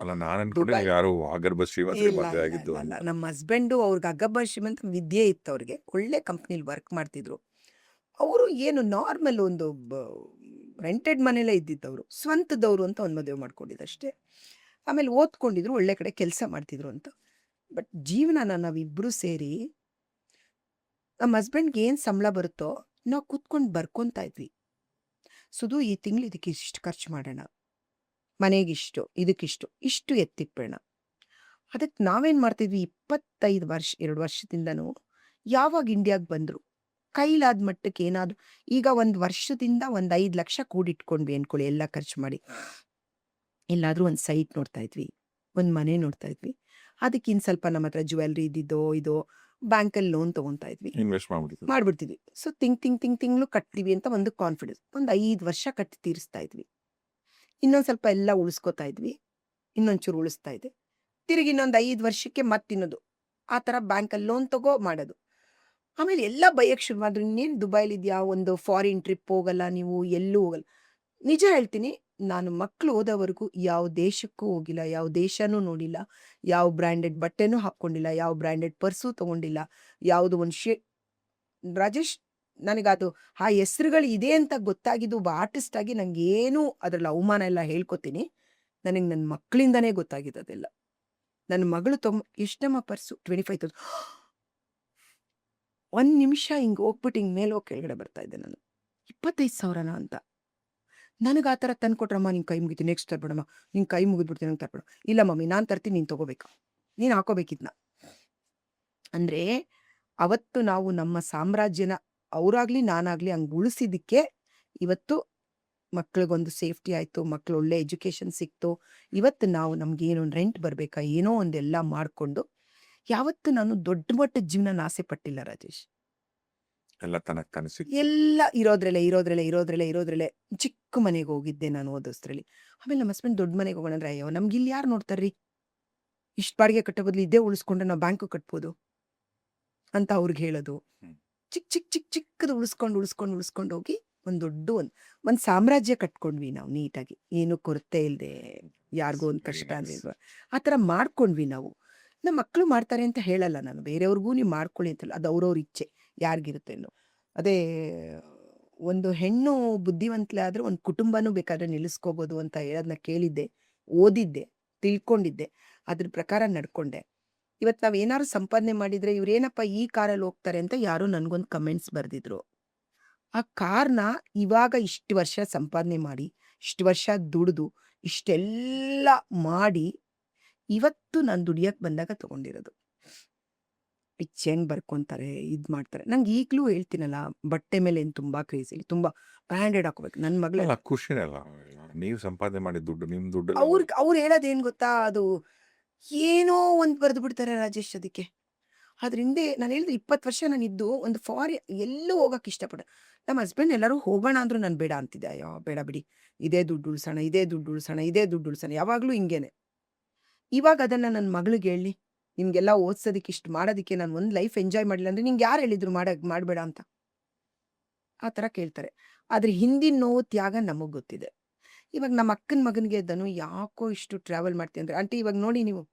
ಅಲ್ಲ ನಾನ್ ಅನ್ಕೊಂಡೆ
ದುಬೈ
ನೀವು ಯಾರು ಆಗರ್ಭ ಶ್ರೀಮಂತರಿಗೆ
ಇಲ್ಲ
ಮದುವೆ
ಇಲ್ಲ
ಆಗಿದ್ದು
ಇಲ್ಲ ಇಲ್ಲ
ಅಂತ.
ನಮ್ಮ ಹಸ್ಬೆಂಡು ಅವ್ರಿಗೆ ಅಗಬ್ಬ ಶ್ರೀಮಂತ ವಿದ್ಯೆ ಇತ್ತು, ಅವ್ರಿಗೆ ಒಳ್ಳೆ ಕಂಪ್ನಿಲಿ ವರ್ಕ್ ಮಾಡ್ತಿದ್ರು. ಅವರು ಏನು ನಾರ್ಮಲ್ ಒಂದು ರೆಂಟೆಡ್ ಮನೇಲೇ ಇದ್ದಿದ್ದವರು, ಸ್ವಂತದವರು ಅಂತ ಒಂದು ಮದುವೆ ಮಾಡ್ಕೊಂಡಿದ್ದಷ್ಟೇ. ಆಮೇಲೆ ಓದ್ಕೊಂಡಿದ್ರು, ಒಳ್ಳೆ ಕಡೆ ಕೆಲಸ ಮಾಡ್ತಿದ್ರು ಅಂತ. ಬಟ್ ಜೀವನನ ನಾವಿಬ್ರು ಸೇರಿ ನಮ್ಮ ಹಸ್ಬೆಂಡ್ಗೆ ಏನು ಸಂಬಳ ಬರುತ್ತೋ ನಾವು ಕೂತ್ಕೊಂಡು ಬರ್ಕೊತಾ ಇದ್ವಿ. ಸುದು ಈ ತಿಂಗಳು ಇದಕ್ಕೆ ಇಷ್ಟು ಖರ್ಚು ಮಾಡೋಣ, ಮನೆಗಿಷ್ಟು, ಇದಕ್ಕಿಷ್ಟು, ಇಷ್ಟು ಎತ್ತಿಟ್ಬೇಡ. ಅದಕ್ಕೆ ನಾವೇನು ಮಾಡ್ತಿದ್ವಿ, 2 ವರ್ಷದಿಂದನೂ ಯಾವಾಗ ಇಂಡಿಯಾಗೆ ಬಂದರು ಕೈಲಾದ ಮಟ್ಟಕ್ಕೆ ಏನಾದರೂ, ಈಗ ಒಂದು ವರ್ಷದಿಂದ ಒಂದು 5 ಲಕ್ಷ ಕೂಡಿಟ್ಕೊಂಡ್ವಿ ಅನ್ಕೊಳ್ಳಿ, ಎಲ್ಲ ಖರ್ಚು ಮಾಡಿ. ಎಲ್ಲಾದರೂ ಒಂದು ಸೈಟ್ ನೋಡ್ತಾ ಇದ್ವಿ, ಒಂದು ಮನೆ ನೋಡ್ತಾ ಇದ್ವಿ, ಅದಕ್ಕೆ ಇನ್ನು ಸ್ವಲ್ಪ ನಮ್ಮ ಹತ್ರ ಜ್ಯುವೆಲ್ರಿ ಇದ್ದಿದ್ದೋ ಇದೋ ಬ್ಯಾಂಕಲ್ಲಿ ಲೋನ್ ತೊಗೊತಾ ಇದ್ವಿ,
ಇನ್ವೆಸ್ಟ್ ಮಾಡ್ಬಿಟ್ಟಿದ್ರು.
ಮಾಡ್ಬಿಡ್ತಿದ್ವಿ. ಸೊ ತಿಂಗಳು ಕಟ್ತೀವಿ ಅಂತ ಒಂದು ಕಾನ್ಫಿಡೆನ್ಸ್, ಒಂದು 5 ವರ್ಷ ಕಟ್ಟಿ ತೀರಿಸ್ತಾ ಇದ್ವಿ. ಇನ್ನೊಂದು ಸ್ವಲ್ಪ ಎಲ್ಲ ಉಳಿಸ್ಕೊತಾ ಇದ್ವಿ, ಇನ್ನೊಂಚೂರು ಉಳಿಸ್ತಾ ಇದೆ, ತಿರುಗಿ ಇನ್ನೊಂದು 5 ವರ್ಷಕ್ಕೆ ಮತ್ತಿನ್ನೋದು, ಆ ಥರ ಬ್ಯಾಂಕಲ್ಲಿ ಲೋನ್ ತಗೋ ಮಾಡೋದು. ಆಮೇಲೆ ಎಲ್ಲ ಬೈಯಕ್ಕೆ ಶುರು ಮಾಡಿದ್ರು, ಇನ್ನೇನು ದುಬೈಲಿದ್ಯಾ, ಒಂದು ಫಾರಿನ್ ಟ್ರಿಪ್ ಹೋಗಲ್ಲ ನೀವು, ಎಲ್ಲೂ ಹೋಗಲ್ಲ. ನಿಜ ಹೇಳ್ತೀನಿ, ನಾನು ಮಕ್ಕಳು ಹೋದವರೆಗೂ ಯಾವ ದೇಶಕ್ಕೂ ಹೋಗಿಲ್ಲ, ಯಾವ ದೇಶನೂ ನೋಡಿಲ್ಲ, ಯಾವ ಬ್ರ್ಯಾಂಡೆಡ್ ಬಟ್ಟೆನೂ ಹಾಕ್ಕೊಂಡಿಲ್ಲ, ಯಾವ ಬ್ರ್ಯಾಂಡೆಡ್ ಪರ್ಸು ತೊಗೊಂಡಿಲ್ಲ, ಯಾವುದು ಒಂದು ರಾಜೇಶ್, ನನಗದು ಆ ಹೆಸರುಗಳು ಇದೆ ಅಂತ ಗೊತ್ತಾಗಿದ್ದು, ಒಬ್ಬ ಆರ್ಟಿಸ್ಟ್ ಆಗಿ ನನಗೇನು ಅದರಲ್ಲಿ ಅವಮಾನ ಎಲ್ಲ ಹೇಳ್ಕೊತೀನಿ, ನನಗೆ ನನ್ನ ಮಕ್ಕಳಿಂದನೇ ಗೊತ್ತಾಗಿದ್ದದೆಲ್ಲ. ನನ್ನ ಮಗಳು ಎಷ್ಟಮ್ಮ ಪರ್ಸು 25,000. ಒಂದು ನಿಮಿಷ ಹಿಂಗೆ ಹೋಗ್ಬಿಟ್ಟು ಹಿಂಗೆ ಮೇಲೆ ಹೋಗಿ ಕೆಳಗಡೆ ಬರ್ತಾ ಇದ್ದೆ ನಾನು, 25,000 ಅಂತ. ನನಗೆ ಆ ಥರ ತಂದು ಕೊಟ್ರಮ್ಮ, ನಿನ್ನ ಕೈ ಮುಗಿತೀನಿ, ನೆಕ್ಸ್ಟ್ ತರ್ಬೇಡಮ್ಮ, ನಿನ್ನ ಕೈ ಮುಗಿದ್ಬಿಡ್ತೀನಿ, ನಂಗೆ ತರ್ಬೇಡ. ಇಲ್ಲ ಮಮ್ಮಿ, ನಾನು ತರ್ತೀನಿ, ನೀನು ತೊಗೋಬೇಕು, ನೀನು ಹಾಕೋಬೇಕಿದ್ನ. ಅಂದರೆ ಅವತ್ತು ನಾವು ನಮ್ಮ ಸಾಮ್ರಾಜ್ಯನ, ಅವರಾಗಲಿ ನಾನಾಗಲಿ ಹಂಗೆ ಉಳಿಸಿದ್ದಕ್ಕೆ ಇವತ್ತು ಮಕ್ಳಿಗೊಂದು ಸೇಫ್ಟಿ ಆಯಿತು, ಮಕ್ಳು ಒಳ್ಳೆ ಎಜುಕೇಷನ್ ಸಿಕ್ತು. ಇವತ್ತು ನಾವು ನಮಗೇನೋ ಒಂದು ರೆಂಟ್ ಬರಬೇಕಾ, ಏನೋ ಒಂದೆಲ್ಲ ಮಾಡಿಕೊಂಡು, ಯಾವತ್ತು ನಾನು ದೊಡ್ಡ ಮಟ್ಟದ ಜೀವನ ಆಸೆ ಪಟ್ಟಿಲ್ಲ ರಾಜೇಶ್.
ಎಲ್ಲ ತನಕ ಕನಸಿಗೆ
ಎಲ್ಲ ಇರೋದ್ರಲ್ಲೇ ಚಿಕ್ಕ ಮನೆಗೆ ಹೋಗಿದ್ದೆ ನಾನು ಓದೋದ್ರಲ್ಲಿ. ಆಮೇಲೆ ನಮ್ಮ ಹಸ್ಬೆಂಡ್ ದೊಡ್ಡ ಮನೆಗೆ ಹೋಗೋಣ ಅಂದ್ರೆ, ಅಯ್ಯೋ ನಮ್ಗೆ ಇಲ್ಲಿ ಯಾರು ನೋಡ್ತಾರ್ರಿ, ಇಷ್ಟು ಬಾಡಿಗೆ ಕಟ್ಟೋ ಬದಲು ಇದೇ ಉಳಿಸ್ಕೊಂಡ್ರೆ ನಾವು ಬ್ಯಾಂಕು ಕಟ್ಬೋದು ಅಂತ ಅವ್ರಿಗೆ ಹೇಳೋದು. ಚಿಕ್ಕದು ಉಳಿಸ್ಕೊಂಡು ಹೋಗಿ ಒಂದು ದೊಡ್ಡ ಒಂದು ಸಾಮ್ರಾಜ್ಯ ಕಟ್ಕೊಂಡ್ವಿ ನಾವು ನೀಟಾಗಿ, ಏನು ಕೊರತೆ ಇಲ್ಲದೆ, ಯಾರಿಗೂ ಒಂದು ಕಷ್ಟ ಅಂದ್ರೆ ಆ ಥರ ಮಾಡ್ಕೊಂಡ್ವಿ ನಾವು. ನಮ್ಮ ಮಕ್ಕಳು ಮಾಡ್ತಾರೆ ಅಂತ ಹೇಳಲ್ಲ ನಾನು, ಬೇರೆಯವ್ರಿಗೂ ನೀವು ಮಾಡ್ಕೊಳ್ಳಿ ಅಂತಲ್ಲ, ಅದು ಅವ್ರವ್ರ ಇಚ್ಛೆ ಯಾರಿಗಿರುತ್ತೆ ಅನ್ನೋ. ಅದೇ ಒಂದು ಹೆಣ್ಣು ಬುದ್ಧಿವಂತಲೆ ಆದರೆ ಒಂದು ಕುಟುಂಬನೂ ಬೇಕಾದ್ರೆ ನಿಲ್ಲಿಸ್ಕೋಬೋದು ಅಂತ ಹೇಳೋದನ್ನ ಕೇಳಿದ್ದೆ, ಓದಿದ್ದೆ, ತಿಳ್ಕೊಂಡಿದ್ದೆ, ಅದ್ರ ಪ್ರಕಾರ ನಡ್ಕೊಂಡೆ. ಇವತ್ತು ನಾವು ಏನಾದ್ರು ಸಂಪಾದನೆ ಮಾಡಿದರೆ, ಇವ್ರೇನಪ್ಪ ಈ ಕಾರಲ್ಲಿ ಹೋಗ್ತಾರೆ ಅಂತ ಯಾರೋ ನನಗೊಂದು ಕಮೆಂಟ್ಸ್ ಬರೆದಿದ್ರು. ಆ ಕಾರ್ನ ಇವಾಗ ಇಷ್ಟು ವರ್ಷ ಸಂಪಾದನೆ ಮಾಡಿ, ಇಷ್ಟು ವರ್ಷ ದುಡಿದು, ಇಷ್ಟೆಲ್ಲ ಮಾಡಿ, ಇವತ್ತು ನಾನು ದುಡಿಯಕ್ಕೆ ಬಂದಾಗ ತೊಗೊಂಡಿರೋದು. ಪಿಚ್ ಹೆಂಗೆ ಬರ್ಕೊತಾರೆ, ಇದು ಮಾಡ್ತಾರೆ. ನಂಗೆ ಈಗಲೂ ಹೇಳ್ತೀನಲ್ಲ, ಬಟ್ಟೆ ಮೇಲೆ ಏನು ತುಂಬ ಕ್ರೇಜಿ, ತುಂಬ ಬ್ರ್ಯಾಂಡೆಡ್ ಹಾಕೋಬೇಕು. ನನ್ನ ಮಗಳೇ
ಅಲ್ಲ ಖುಷಿನೇ ಅಲ್ಲ, ನೀವು ಸಂಪಾದನೆ ಮಾಡಿ ದುಡ್ಡು ನಿಮ್ಮ ದುಡ್ಡು
ಅವ್ರು ಹೇಳೋದೇನು ಗೊತ್ತಾ, ಅದು ಏನೋ ಒಂದು ಬರೆದು ಬಿಡ್ತಾರೆ ರಾಜೇಶ್. ಅದಕ್ಕೆ ಅದ್ರ ಹಿಂದೆ ನಾನು ಹೇಳಿದ್ರೆ 20 ವರ್ಷ ನಾನಿದ್ದು ಒಂದು ಎಲ್ಲೂ ಹೋಗಕ್ಕೆ ಇಷ್ಟಪಡ. ನಮ್ಮ ಹಸ್ಬೆಂಡ್ ಎಲ್ಲರೂ ಹೋಗೋಣ ಅಂದ್ರು ನಾನು ಬೇಡ ಅಂತಿದ್ದೆ. ಅಯ್ಯೋ ಬೇಡ ಬಿಡಿ, ಇದೇ ದುಡ್ಡು ಉಳಿಸೋಣ, ಯಾವಾಗಲೂ ಹಿಂಗೇನೆ. ಇವಾಗ ಅದನ್ನು ನನ್ನ ಮಗಳಿಗೆ ಹೇಳಿ, ನಿಮಗೆಲ್ಲ ಓದಿಸೋದಕ್ಕೆ ಇಷ್ಟು ಮಾಡೋದಕ್ಕೆ ನಾನು ಒಂದು ಲೈಫ್ ಎಂಜಾಯ್ ಮಾಡಿಲ್ಲ ಅಂದರೆ ನಿಂಗೆ ಯಾರು ಹೇಳಿದ್ರು ಮಾಡಬೇಡ ಅಂತ, ಆ ಥರ ಕೇಳ್ತಾರೆ. ಅದ್ರ ಹಿಂದಿನ ನೋವು ತ್ಯಾಗ ನಮಗೆ ಗೊತ್ತಿದೆ. ಇವಾಗ ನಮ್ಮ ಅಕ್ಕನ ಮಗನಿಗೆ ಅದನ್ನು ಯಾಕೋ ಇಷ್ಟು ಟ್ರಾವೆಲ್ ಮಾಡ್ತೀನಿ ಅಂದರೆ, ಆಂಟಿ ಇವಾಗ ನೋಡಿ ನೀವು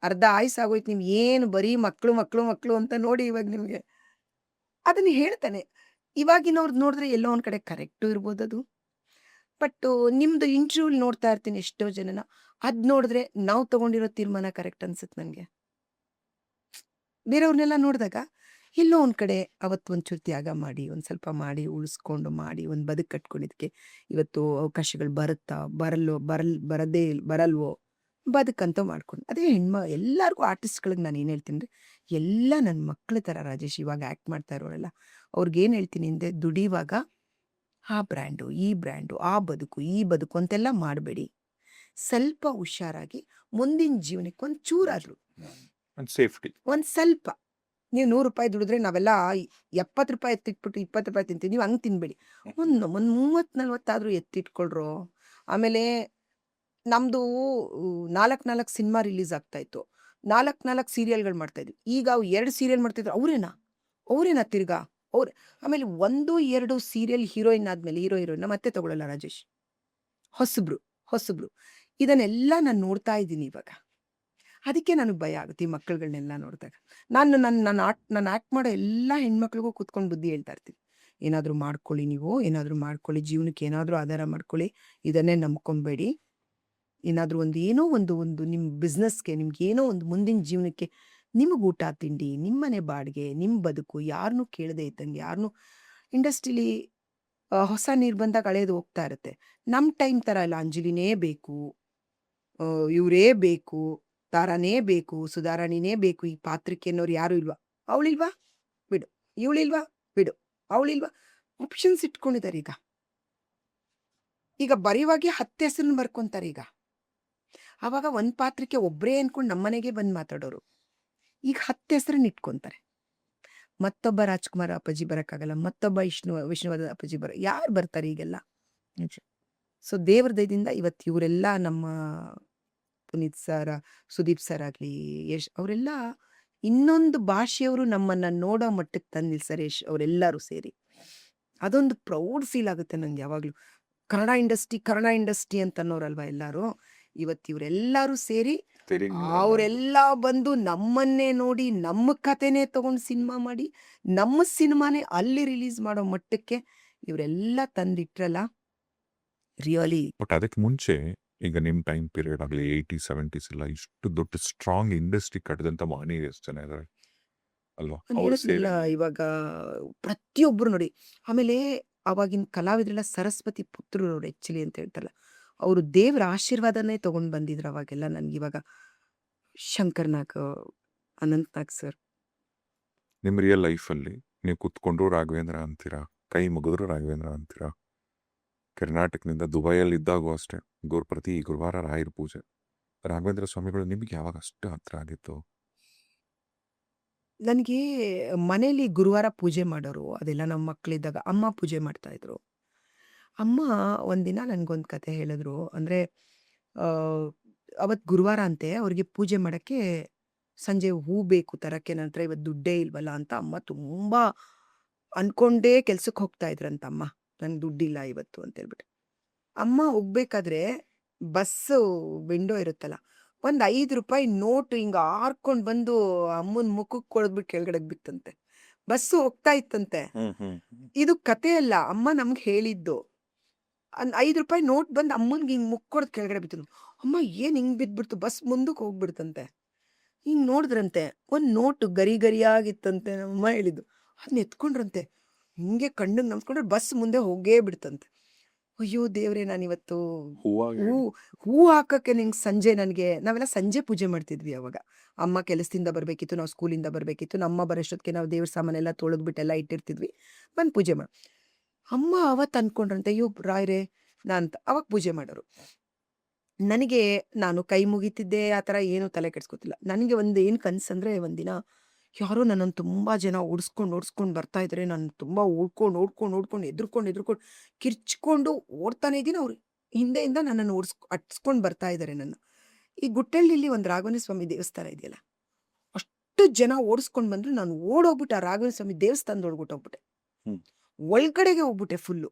ಅರ್ಧ ಆಯುಸ್ ಆಗೋಯ್ತು, ನೀವು ಏನು ಬರೀ ಮಕ್ಕಳು ಅಂತ ನೋಡಿ, ಇವಾಗ ನಿಮಗೆ ಅದನ್ನು ಹೇಳ್ತಾನೆ. ಇವಾಗಿನವ್ರದ್ದು ನೋಡಿದ್ರೆ ಎಲ್ಲೋ ಒಂದು ಕಡೆ ಕರೆಕ್ಟು ಇರ್ಬೋದು ಅದು, ಬಟ್ ನಿಮ್ಮದು ಇಂಟರ್ವ್ಯೂಲ್ ನೋಡ್ತಾ ಇರ್ತೀನಿ ಎಷ್ಟೋ ಜನನ, ಅದು ನೋಡಿದ್ರೆ ನಾವು ತೊಗೊಂಡಿರೋ ತೀರ್ಮಾನ ಕರೆಕ್ಟ್ ಅನ್ಸುತ್ತೆ ನನಗೆ. ಬೇರೆಯವ್ರನ್ನೆಲ್ಲ ನೋಡಿದಾಗ ಎಲ್ಲೋ ಒಂದು ಕಡೆ ಅವತ್ತು ಒಂಚೂರು ತ್ಯಾಗ ಮಾಡಿ, ಒಂದು ಸ್ವಲ್ಪ ಮಾಡಿ, ಉಳಿಸ್ಕೊಂಡು ಮಾಡಿ ಒಂದು ಬದುಕು ಕಟ್ಕೊಂಡಿದ್ದಕ್ಕೆ ಇವತ್ತು ಅವಕಾಶಗಳು ಬರುತ್ತಾ, ಬರಲ್ವೋ, ಬದುಕಂತೂ ಮಾಡ್ಕೊಂಡು ಅದೇ ಎಲ್ಲರಿಗೂ ಆರ್ಟಿಸ್ಟ್ಗಳಿಗೆ ನಾನು ಏನು ಹೇಳ್ತೀನಿ ಅಂದರೆ, ಎಲ್ಲ ನನ್ನ ಮಕ್ಳ ಥರ ರಾಜೇಶ್ ಇವಾಗ ಆ್ಯಕ್ಟ್ ಮಾಡ್ತಾ ಇರೋರೆಲ್ಲ ಅವ್ರಿಗೇನು ಹೇಳ್ತೀನಿ ಅಂದರೆ, ದುಡಿಯುವಾಗ ಆ ಬ್ರ್ಯಾಂಡು ಈ ಬ್ರ್ಯಾಂಡು ಆ ಬದುಕು ಈ ಬದುಕು ಅಂತೆಲ್ಲ ಮಾಡಬೇಡಿ. ಸ್ವಲ್ಪ ಹುಷಾರಾಗಿ ಮುಂದಿನ ಜೀವನಕ್ಕೆ ಒಂದು ಚೂರಾದರೂ
ಒಂದು ಸೇಫ್ಟಿ.
ಒಂದು ಸ್ವಲ್ಪ ನೀವು ₹100 ದುಡಿದ್ರೆ ನಾವೆಲ್ಲ ₹70 ಎತ್ತಿಟ್ಬಿಟ್ಟು ₹20 ತಿಂತೀವಿ. ನೀವು ಹಂಗೆ ತಿನ್ಬೇಡಿ. ಒಂದು 30-40 ಆದರೂ ಎತ್ತಿಟ್ಕೊಳ್ರೋ. ಆಮೇಲೆ ನಮ್ಮದು 4 ಸಿನಿಮಾ ರಿಲೀಸ್ ಆಗ್ತಾಯಿತ್ತು. 4 ಸೀರಿಯಲ್ಗಳು ಮಾಡ್ತಾಯಿದ್ವಿ. ಈಗ 2 ಸೀರಿಯಲ್ ಮಾಡ್ತಿದ್ರು. ಅವರೇನಾ ತಿರ್ಗಾ ಅವ್ರು. ಆಮೇಲೆ 1-2 ಸೀರಿಯಲ್ ಹೀರೋಯಿನ್ ಆದಮೇಲೆ ಹೀರೋಯಿನ್ನ ಮತ್ತೆ ತಗೊಳ್ಳಲ್ಲ ರಾಜೇಶ್. ಹೊಸಬ್ರು. ಇದನ್ನೆಲ್ಲ ನಾನು ನೋಡ್ತಾ ಇದ್ದೀನಿ ಇವಾಗ. ಅದಕ್ಕೆ ನನಗೆ ಭಯ ಆಗುತ್ತೆ ಈ ಮಕ್ಕಳುಗಳನ್ನೆಲ್ಲ ನೋಡಿದಾಗ. ನಾನು ಆ್ಯಕ್ಟ್ ಮಾಡೋ ಎಲ್ಲ ಹೆಣ್ಮಕ್ಳಿಗೂ ಕೂತ್ಕೊಂಡು ಬುದ್ಧಿ ಹೇಳ್ತಾ ಇರ್ತೀನಿ. ಏನಾದರೂ ಮಾಡ್ಕೊಳ್ಳಿ ನೀವು, ಏನಾದರೂ ಮಾಡ್ಕೊಳ್ಳಿ, ಜೀವನಕ್ಕೆ ಏನಾದರೂ ಆಧಾರ ಮಾಡ್ಕೊಳ್ಳಿ, ಇದನ್ನೇ ನಂಬ್ಕೊಬೇಡಿ. ಏನಾದರೂ ಏನೋ ಒಂದು ನಿಮ್ಮ ಬಿಸ್ನೆಸ್ಗೆ, ನಿಮ್ಗೇನೋ ಒಂದು ಮುಂದಿನ ಜೀವನಕ್ಕೆ, ನಿಮಗೆ ಊಟ ತಿಂಡಿ, ನಿಮ್ಮನೆ ಬಾಡಿಗೆ, ನಿಮ್ಮ ಬದುಕು, ಯಾರನ್ನೂ ಕೇಳದೆ ಇದ್ದಂಗೆ, ಯಾರನ್ನೂ ಇಂಡಸ್ಟ್ರೀಲಿ ಹೊಸ ನೀರು ಬಂದಾಗ ಹಳೇದು ಹೋಗ್ತಾ ಇರುತ್ತೆ. ನಮ್ಮ ಟೈಮ್ ಥರ ಇಲ್ಲ. ಅಂಜಲಿನೇ ಬೇಕು, ಇವರೇ ಬೇಕು, ತಾರಾನೇ ಬೇಕು, ಸುಧಾರಾಣಿನೇ ಬೇಕು, ಈ ಪಾತ್ರಕ್ಕೆ ಅನ್ನೋರು ಯಾರೂ ಇಲ್ವಾ? ಅವಳಿಲ್ವಾ? ಬಿಡು. ಇವಳಿಲ್ವಾ? ಬಿಡು. ಅವಳಿಲ್ವಾ? ಆಪ್ಷನ್ಸ್ ಇಟ್ಕೊಂಡಿದ್ದಾರೆ ಈಗ ಬರೆಯುವಾಗೆ 10 ಹೆಸರನ್ನ ಬರ್ಕೊತಾರೆ ಈಗ. ಆವಾಗ ಒಂದು ಪಾತ್ರಕ್ಕೆ ಒಬ್ಬರೇ ಅಂದ್ಕೊಂಡು ನಮ್ಮನೆಗೆ ಬಂದು ಮಾತಾಡೋರು ಈಗ 10 ಹೆಸರನ್ನ ಇಟ್ಕೊತಾರೆ. ಮತ್ತೊಬ್ಬ ರಾಜ್ಕುಮಾರ್ ಅಪ್ಪಾಜಿ ಬರೋಕ್ಕಾಗಲ್ಲ, ಮತ್ತೊಬ್ಬ ವಿಷ್ಣುವರ್ಧನ್ ಅಪ್ಪಾಜಿ ಯಾರು ಬರ್ತಾರೆ ಈಗೆಲ್ಲ? ಸೊ ದೇವ್ರ ದಯದಿಂದ ಇವತ್ತು ಇವರೆಲ್ಲ ನಮ್ಮ ಪುನೀತ್ ಸರ್, ಸುದೀಪ್ ಸರ್ ಆಗಲಿ, ಯಶ್ ಅವರೆಲ್ಲ ಇನ್ನೊಂದು ಭಾಷೆಯವರು ನಮ್ಮನ್ನು ನೋಡೋ ಮಟ್ಟಕ್ಕೆ ತಂದು ನಿಲ್ಸರೆ. ಯಶ್ ಅವರೆಲ್ಲರೂ ಸೇರಿ ಅದೊಂದು ಪ್ರೌಡ್ ಫೀಲ್ ಆಗುತ್ತೆ ನನಗೆ ಯಾವಾಗಲೂ. ಕನ್ನಡ ಇಂಡಸ್ಟ್ರಿ ಅಂತ ಅನ್ನೋರಲ್ವ ಎಲ್ಲರೂ. ಇವತ್ತು ಇವರೆಲ್ಲರೂ ಸೇರಿ ಅವರೆಲ್ಲ ಬಂದು ನಮ್ಮನ್ನೇ ನೋಡಿ, ನಮ್ಮ ಕಥೆನೇ ತಗೊಂಡು ಸಿನಿಮಾ ಮಾಡಿ, ನಮ್ಮ ಸಿನಿಮಾನೇ ಅಲ್ಲಿ ರಿಲೀಸ್ ಮಾಡೋ ಮಟ್ಟಕ್ಕೆ ಇವರೆಲ್ಲ ತಂದಿಟ್ರಲ್ಲ, ರಿಯಲಿ.
ಬಟ್ ಅದಕ್ಕೆ ಮುಂಚೆ ಈಗ ನಿಮ್ಮ ಟೈಮ್ ಪೀರಿಯಡ್ ಆಗಲಿ 80s 70s ಎಲ್ಲ ಇಷ್ಟು ದೊಡ್ಡ ಸ್ಟ್ರಾಂಗ್ ಇಂಡಸ್ಟ್ರಿ ಕಟ್ಟಿದಂಥ ಮಹನೀಯರು ಎಷ್ಟು ಜನ ಇದ್ದಾರೆ ಅಲ್ವಾ?
ಹೇಳೋದಿಲ್ಲ ಇವಾಗ ಪ್ರತಿಯೊಬ್ಬರು ನೋಡಿ. ಆಮೇಲೆ ಅವಾಗಿನ ಕಲಾವಿದರೆಲ್ಲ ಸರಸ್ವತಿ ಪುತ್ರರು ಅವರು ಆ್ಯಕ್ಚುಲಿ ಅಂತ ಹೇಳ್ತಾರಲ್ಲ, ಅವರು ದೇವರ ಆಶೀರ್ವಾದನೇ ತೊಗೊಂಡು ಬಂದಿದ್ರು ಅವಾಗೆಲ್ಲ. ನನಗಿವಾಗ ಶಂಕರ್ ನಾಗ್, ಅನಂತ್ ನಾಗ್ ಸರ್.
ನಿಮ್ಮ ರಿಯಲ್ ಲೈಫಲ್ಲಿ ನೀವು ಕುತ್ಕೊಂಡ್ರು ರಾಘವೇಂದ್ರ ಅಂತೀರಾ, ಕೈ ಮುಗಿದ್ರು ರಾಘವೇಂದ್ರ ಅಂತೀರಾ. ಕರ್ನಾಟಕದಿಂದ ದುಬೈಯಲ್ಲಿ ಇದ್ದಾಗೂ ಅಷ್ಟೇ ಪ್ರತಿ ಗುರುವಾರ ರಾಯರ ಪೂಜೆ. ರಾಘವೇಂದ್ರ ಸ್ವಾಮಿಗಳು ನಿಮಗೆ ಯಾವಾಗ ಅಷ್ಟು ಹತ್ರ ಆಗಿತ್ತು?
ನನಗೆ ಮನೇಲಿ ಗುರುವಾರ ಪೂಜೆ ಮಾಡೋರು, ಅದೆಲ್ಲ ನಮ್ಮ ಮಕ್ಕಳಿದ್ದಾಗ ಅಮ್ಮ ಪೂಜೆ ಮಾಡ್ತಾಯಿದ್ರು. ಅಮ್ಮ ಒಂದಿನ ನನಗೊಂದು ಕತೆ ಹೇಳಿದ್ರು. ಅಂದರೆ ಅವತ್ತು ಗುರುವಾರ ಅಂತೆ, ಅವ್ರಿಗೆ ಪೂಜೆ ಮಾಡೋಕ್ಕೆ ಸಂಜೆ ಹೂ ಬೇಕು ತರಕ್ಕೆ. ನನ್ನ ಹತ್ರ ಇವತ್ತು ದುಡ್ಡೇ ಇಲ್ವಲ್ಲ ಅಂತ ಅಮ್ಮ ತುಂಬ ಅಂದ್ಕೊಂಡೇ ಕೆಲ್ಸಕ್ಕೆ ಹೋಗ್ತಾ ಇದ್ರಂತ ಅಮ್ಮ. ನನಗೆ ದುಡ್ಡಿಲ್ಲ ಇವತ್ತು ಅಂತೇಳ್ಬಿಟ್ಟು. ಅಮ್ಮ ಹೋಗ್ಬೇಕಾದ್ರೆ ಬಸ್ಸು ವಿಂಡೋ ಇರುತ್ತಲ್ಲ, ಒಂದು ₹5 ನೋಟ್ ಹಿಂಗೆ ಹಾರ್ಕೊಂಡು ಬಂದು ಅಮ್ಮನ ಮುಖಕ್ಕೆ ಕೊಡದ್ಬಿಟ್ಟು ಕೆಳಗಡೆ ಬಿತ್ತಂತೆ. ಬಸ್ಸು ಹೋಗ್ತಾ ಇತ್ತಂತೆ. ಇದು ಕತೆ ಅಲ್ಲ, ಅಮ್ಮ ನಮ್ಗೆ ಹೇಳಿದ್ದು. ₹5 ನೋಟ್ ಬಂದು ಅಮ್ಮನಿಗೆ ಹಿಂಗೆ ಮುಖ ಕೊಡೋದು ಕೆಳಗಡೆ ಬಿತ್ತು. ಅಮ್ಮ ಏನು ಹಿಂಗೆ ಬಿದ್ದುಬಿಡ್ತು, ಬಸ್ ಮುಂದಕ್ಕೆ ಹೋಗ್ಬಿಡ್ತಂತೆ. ಹಿಂಗೆ ನೋಡಿದ್ರಂತೆ, ಒಂದು ನೋಟು ಗರಿಯಾಗಿತ್ತಂತೆ. ನಮ್ಮಮ್ಮ ಹೇಳಿದ್ದು ಅದನ್ನ ಎತ್ಕೊಂಡ್ರಂತೆ. ಹಿಂಗೆ ಕಣ್ಣಿಗೆ ನಮ್ಸ್ಕೊಂಡ್ರೆ ಬಸ್ ಮುಂದೆ ಹೋಗೇ ಬಿಡ್ತಂತೆ. ಅಯ್ಯೋ ದೇವ್ರೆ, ನಾನಿವತ್ತು ಹೂ ಹಾಕೋಕ್ಕೆ ನಿಂಗೆ ಸಂಜೆ ನಾವೆಲ್ಲ ಸಂಜೆ ಪೂಜೆ ಮಾಡ್ತಿದ್ವಿ ಅವಾಗ. ಅಮ್ಮ ಕೆಲಸದಿಂದ ಬರಬೇಕಿತ್ತು, ನಾವು ಸ್ಕೂಲಿಂದ ಬರಬೇಕಿತ್ತು. ನಮ್ಮ ಬರೋಷ್ಟೊತ್ತಿಗೆ ನಾವು ದೇವ್ರ ಸಾಮಾನೆಲ್ಲ ತೊಳೆದ್ಬಿಟ್ಟೆಲ್ಲ ಇಟ್ಟಿರ್ತಿದ್ವಿ, ಬಂದು ಪೂಜೆ ಮಾಡಿ. ಅಮ್ಮ ಅವತ್ತು ಅಂದ್ಕೊಂಡ್ರಂತೆ, ಅಯ್ಯೋ ರಾಯರೇ ಅಂತ. ಅವಾಗ ಪೂಜೆ ಮಾಡೋರು. ನನಗೆ ನಾನು ಕೈ ಮುಗಿತಿದ್ದೆ, ಆ ಥರ ಏನೂ ತಲೆ ಕೆಡ್ಸ್ಕೊತಿಲ್ಲ. ನನಗೆ ಒಂದು ಏನು ಕನಸಂದರೆ, ಒಂದಿನ ಯಾರೋ ನನ್ನನ್ನು ತುಂಬ ಜನ ಓಡಿಸ್ಕೊಂಡು ಬರ್ತಾ ಇದ್ದಾರೆ. ನಾನು ತುಂಬ ಓಡ್ಕೊಂಡು ಎದ್ರುಕೊಂಡು ಕಿರ್ಚ್ಕೊಂಡು ಓಡ್ತಾನೆ ಇದ್ದೀನಿ. ಅವ್ರು ಹಿಂದೆಯಿಂದ ನನ್ನನ್ನು ಅಟ್ಸ್ಕೊಂಡು ಬರ್ತಾ ಇದ್ದಾರೆ ನನ್ನ. ಈ ಗುಟ್ಟಳ್ಳಿಲಿ ಒಂದು ರಾಘವೇಂದ್ರ ಸ್ವಾಮಿ ದೇವಸ್ಥಾನ ಇದೆಯಲ್ಲ, ಅಷ್ಟು ಜನ ಓಡಿಸ್ಕೊಂಡು ಬಂದರು. ನಾನು ಓಡೋಗ್ಬಿಟ್ಟು ಆ ರಾಘವೇಂದ್ರ ಸ್ವಾಮಿ ದೇವಸ್ಥಾನದೊಳಗೆ ಹೋಗ್ಬಿಟ್ಟೆ. ಒಳಗಡೆಗೆ ಹೋಗ್ಬಿಟ್ಟೆ ಫುಲ್ಲು.